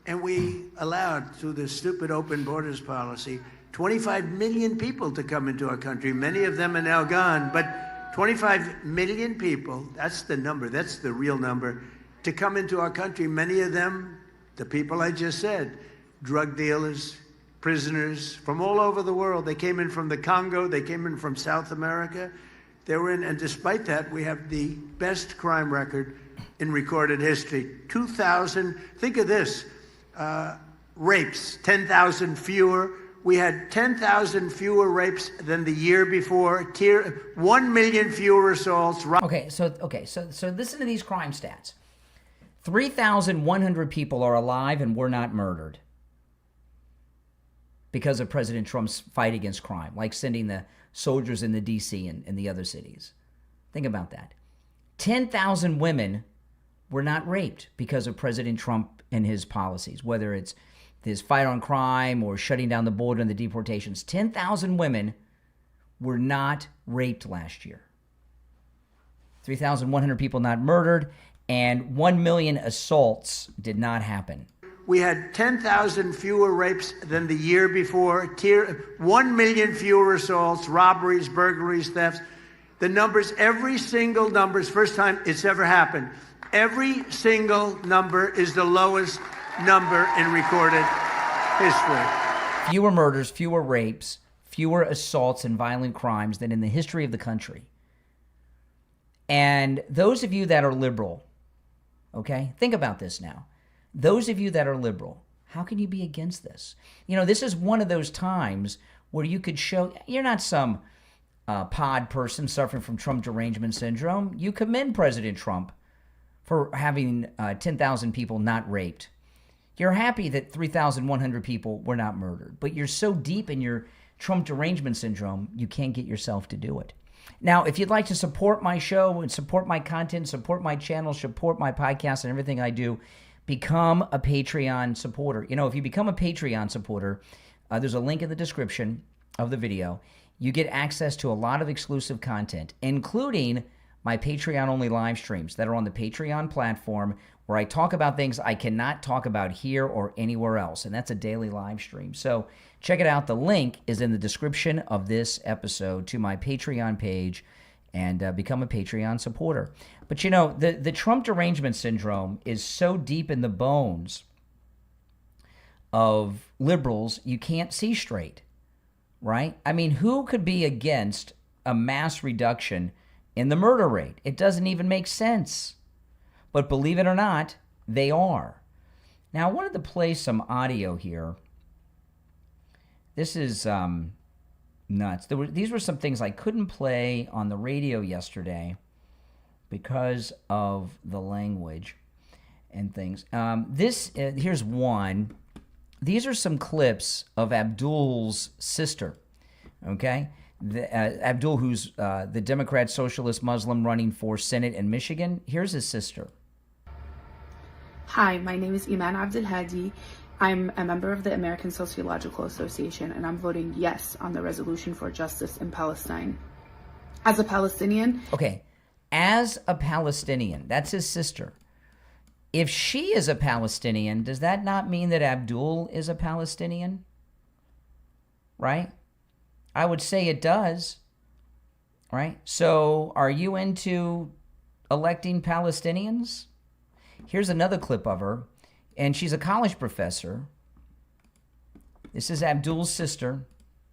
And we allowed, through this stupid open borders policy, 25 million people to come into our country. Many of them are now gone, but 25 million people, that's the number, that's the real number, to come into our country. Many of them, the people I just said, drug dealers, prisoners from all over the world. They came in from the Congo, they came in from South America. They were in, and despite that, we have the best crime record in recorded history. 2,000, think of this, rapes, 10,000 fewer. We had 10,000 fewer rapes than the year before. 1 million fewer assaults. Okay, so listen to these crime stats. 3,100 people are alive and were not murdered because of President Trump's fight against crime, like sending the soldiers in the D.C. and the other cities. Think about that. 10,000 women were not raped because of President Trump and his policies, whether it's his fight on crime or shutting down the border and the deportations. 10,000 women were not raped last year. 3,100 people not murdered, and 1 million assaults did not happen. We had 10,000 fewer rapes than the year before, 1 million fewer assaults, robberies, burglaries, thefts. The numbers, every single number, is the first time it's ever happened. Every single number is the lowest number in recorded history. Fewer murders, fewer rapes, fewer assaults and violent crimes than in the history of the country. And those of you that are liberal, okay, think about this now. Those of you that are liberal, how can you be against this? You know, this is one of those times where you could show you're not some pod person suffering from Trump derangement syndrome. You commend President Trump for having 10,000 people not raped. You're happy that 3,100 people were not murdered, but you're so deep in your Trump derangement syndrome, you can't get yourself to do it. Now, if you'd like to support my show and support my content, support my channel, support my podcast and everything I do, become a Patreon supporter. You know, if you become a Patreon supporter, there's a link in the description of the video. You get access to a lot of exclusive content, including my Patreon-only live streams that are on the Patreon platform, where I talk about things I cannot talk about here or anywhere else, and that's a daily live stream. So check it out. The link is in the description of this episode to my Patreon page, and become a Patreon supporter. But you know, the Trump derangement syndrome is so deep in the bones of liberals, you can't see straight, right? I mean, who could be against a mass reduction in the murder rate? It doesn't even make sense. But believe it or not, they are. Now, I wanted to play some audio here. This is nuts. These were some things I couldn't play on the radio yesterday because of the language and things. Here's one. These are some clips of Abdul's sister, okay? Abdul, who's the Democrat Socialist Muslim running for Senate in Michigan. Here's his sister. Hi, my name is Iman Abdelhadi. I'm a member of the American Sociological Association, and I'm voting yes on the resolution for justice in Palestine. As a Palestinian... Okay, as a Palestinian, that's his sister. If she is a Palestinian, does that not mean that Abdul is a Palestinian? Right? I would say it does. Right? So are you into electing Palestinians? Here's another clip of her, and she's a college professor. This is Abdul's sister.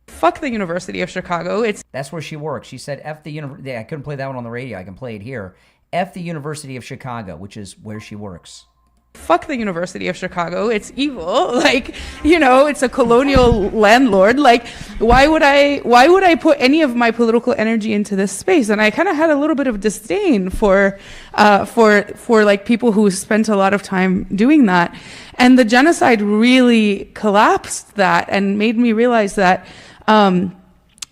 Fuck the University of Chicago. That's where she works. She said, F the university. Yeah, I couldn't play that one on the radio. I can play it here. F the University of Chicago, which is where she works. Fuck the University of Chicago. It's evil. Like, you know, it's a colonial landlord. Like, why would I put any of my political energy into this space? And I kind of had a little bit of disdain for like people who spent a lot of time doing that. And the genocide really collapsed that and made me realize that,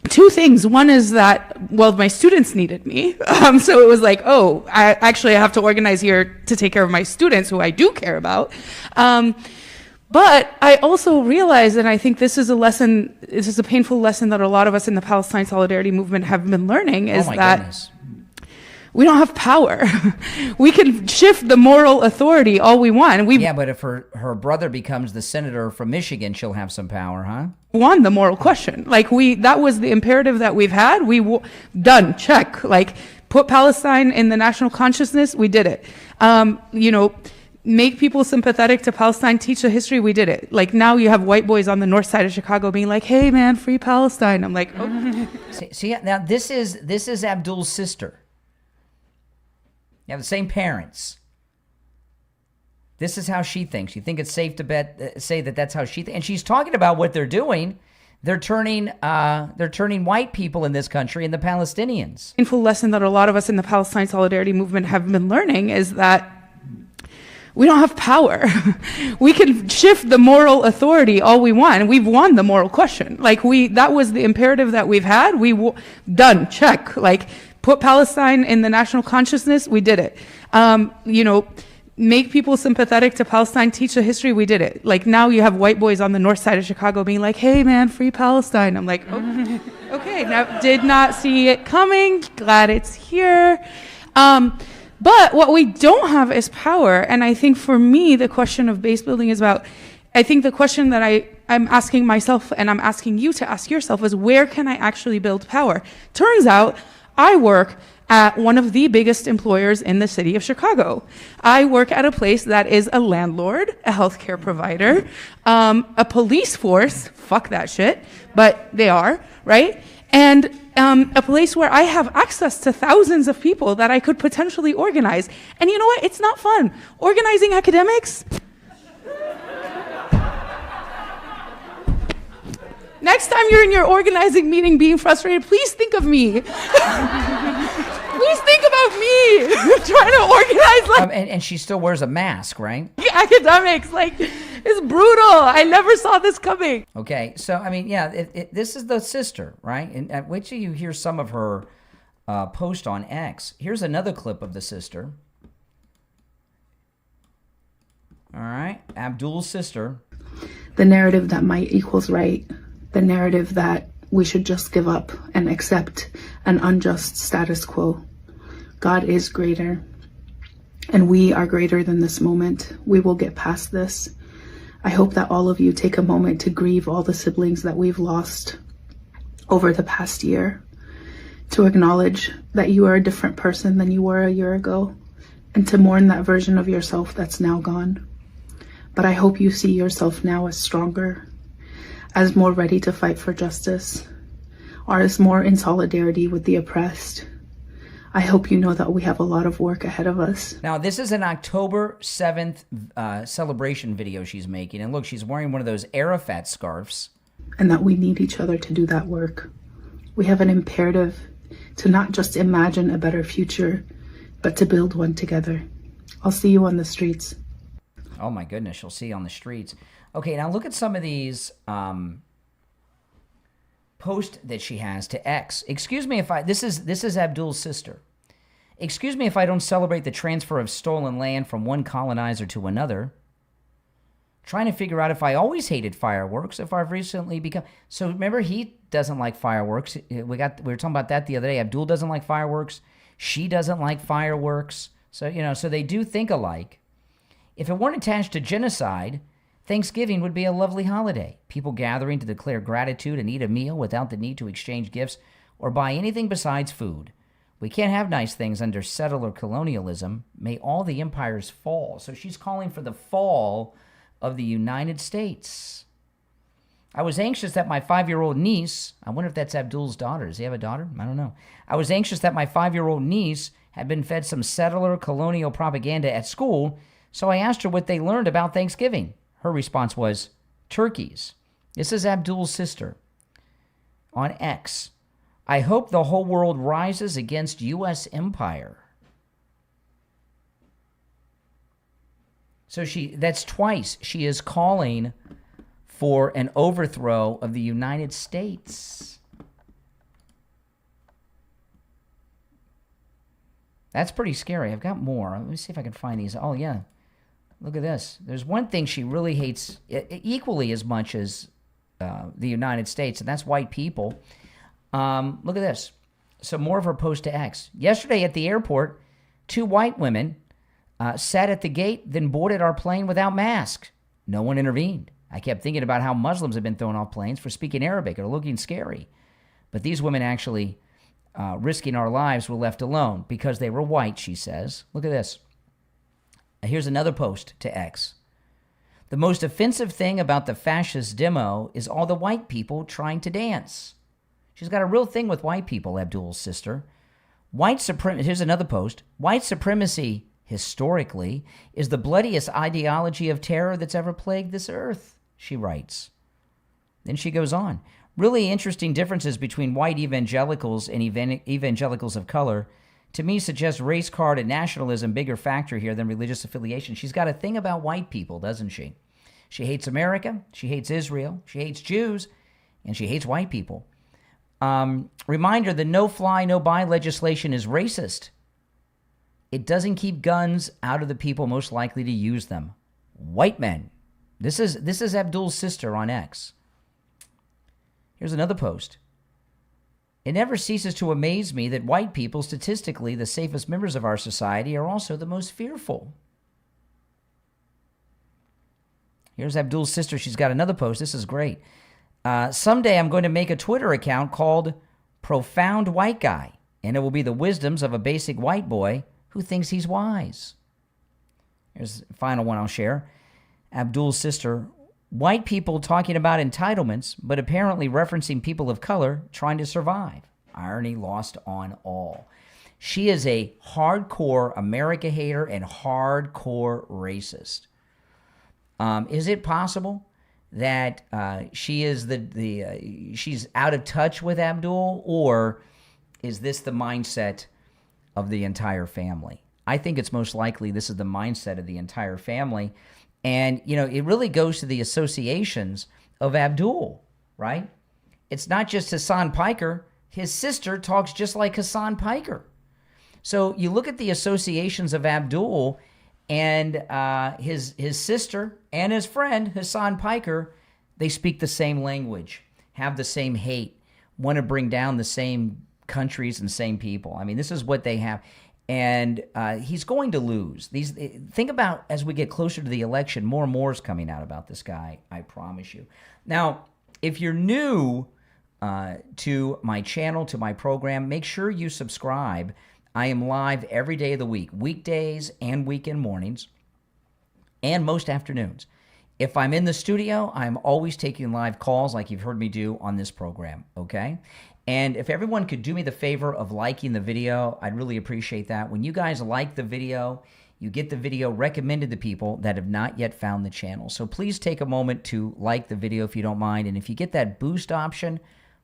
two things. One is that, well, my students needed me. So it was like, oh, I have to organize here to take care of my students who I do care about. But I also realized, and I think this is a painful lesson that a lot of us in the Palestine Solidarity Movement have been learning, is that we don't have power. We can shift the moral authority all we want. Yeah, but if her brother becomes the senator from Michigan, she'll have some power, huh? Won the moral question. Like, that was the imperative that we've had. Done, check. Like, put Palestine in the national consciousness, we did it. You know, make people sympathetic to Palestine, teach the history, we did it. Like, now you have white boys on the north side of Chicago being like, hey man, free Palestine. I'm like, oh. See, now this is Abdul's sister. You have the same parents. This is how she thinks. You think it's safe to say that that's how she thinks. And she's talking about what they're doing. They're turning white people in this country into Palestinians. Painful lesson that a lot of us in the Palestine Solidarity Movement have been learning is that we don't have power. We can shift the moral authority all we want. We've won the moral question. Like, that was the imperative that we've had. Done, check. Like, put Palestine in the national consciousness, we did it. You know, make people sympathetic to Palestine, teach the history, we did it. Like, now you have white boys on the north side of Chicago being like, hey man, free Palestine. I'm like, oh, okay, now did not see it coming, glad it's here. But what we don't have is power. And I think for me, the question of base building is about, I think the question that I'm asking myself and I'm asking you to ask yourself is, where can I actually build power? Turns out I work at one of the biggest employers in the city of Chicago. I work at a place that is a landlord, a healthcare provider, a police force, fuck that shit, but they are, right? and a place where I have access to thousands of people that I could potentially organize. And you know what? It's not fun. Organizing academics. Next time you're in your organizing meeting being frustrated, please think of me. Please think about me trying to organize and she still wears a mask, right? Academics. Like, it's brutal. I never saw this coming. Okay, so I mean, yeah, this is the sister, right? And wait till you hear some of her post on X. Here's another clip of the sister. All right, Abdul's sister. The narrative that might equals right. The narrative that we should just give up and accept an unjust status quo. God is greater, and we are greater than this moment. We will get past this. I hope that all of you take a moment to grieve all the siblings that we've lost over the past year, to acknowledge that you are a different person than you were a year ago, and to mourn that version of yourself that's now gone. But I hope you see yourself now as stronger, as more ready to fight for justice, or as more in solidarity with the oppressed. I hope you know that we have a lot of work ahead of us. Now, this is an October 7th celebration video she's making. And look, she's wearing one of those Arafat scarves. And that we need each other to do that work. We have an imperative to not just imagine a better future, but to build one together. I'll see you on the streets. Oh my goodness, she'll see you on the streets. Okay, now look at some of these posts that she has to X. Excuse me if this is Abdul's sister. Excuse me if I don't celebrate the transfer of stolen land from one colonizer to another. Trying to figure out if I always hated fireworks, if I've recently become... So remember, he doesn't like fireworks. We were talking about that the other day. Abdul doesn't like fireworks. She doesn't like fireworks. So, so they do think alike. If it weren't attached to genocide, Thanksgiving would be a lovely holiday. People gathering to declare gratitude and eat a meal without the need to exchange gifts or buy anything besides food. We can't have nice things under settler colonialism. May all the empires fall. So she's calling for the fall of the United States. I was anxious that my 5-year-old niece, I wonder if that's Abdul's daughter. Does he have a daughter? I don't know. I was anxious that my 5-year-old niece had been fed some settler colonial propaganda at school, so I asked her what they learned about Thanksgiving. Her response was, turkeys. This is Abdul's sister on X. I hope the whole world rises against U.S. empire. So that's twice she is calling for an overthrow of the United States. That's pretty scary. I've got more. Let me see if I can find these. Oh, yeah. Look at this. There's one thing she really hates equally as much as the United States, and that's white people. Look at this. So more of her post to X. Yesterday at the airport, 2 white women sat at the gate, then boarded our plane without masks. No one intervened. I kept thinking about how Muslims have been thrown off planes for speaking Arabic or looking scary. But these women actually risking our lives were left alone because they were white, she says. Look at this. Here's another post to X. The most offensive thing about the fascist demo is all the white people trying to dance. She's got a real thing with white people, Abdul's sister. Here's another post. White supremacy, historically, is the bloodiest ideology of terror that's ever plagued this earth, she writes. Then she goes on. Really interesting differences between white evangelicals and evangelicals of color to me suggests race card and nationalism bigger factor here than religious affiliation. She's got a thing about white people, doesn't she? She hates America, she hates Israel, she hates Jews, and she hates white people. Reminder, the no-fly, no-buy legislation is racist. It doesn't keep guns out of the people most likely to use them. White men. This is Abdul's sister on X. Here's another post. It never ceases to amaze me that white people, statistically the safest members of our society, are also the most fearful. Here's Abdul's sister. She's got another post. This is great. Someday I'm going to make a Twitter account called Profound White Guy, and it will be the wisdoms of a basic white boy who thinks he's wise. Here's the final one I'll share. Abdul's sister, White people talking about entitlements, but apparently referencing people of color trying to survive. Irony lost on all. She is a hardcore America hater and hardcore racist. Is it possible that she is she's out of touch with Abdul, or is this the mindset of the entire family? I think it's most likely this is the mindset of the entire family. And, you know, it really goes to the associations of Abdul, right? It's not just Hassan Piker. His sister talks just like Hassan Piker. So you look at the associations of Abdul and his sister and his friend, Hassan Piker. They speak the same language, have the same hate, want to bring down the same countries and same people. I mean, this is what they have. And he's going to lose. Think about, as we get closer to the election, more and more is coming out about this guy, I promise you. Now, if you're new to my channel, to my program, make sure you subscribe. I am live every day of the week, weekdays and weekend mornings, and most afternoons. If I'm in the studio, I'm always taking live calls like you've heard me do on this program, okay? And if everyone could do me the favor of liking the video, I'd really appreciate that. When you guys like the video, you get the video recommended to people that have not yet found the channel. So please take a moment to like the video if you don't mind. And if you get that boost option,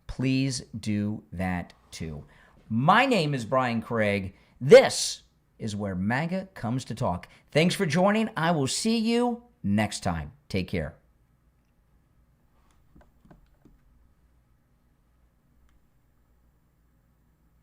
please do that too. My name is Brian Craig. This is where MAGA comes to talk. Thanks for joining. I will see you next time. Take care.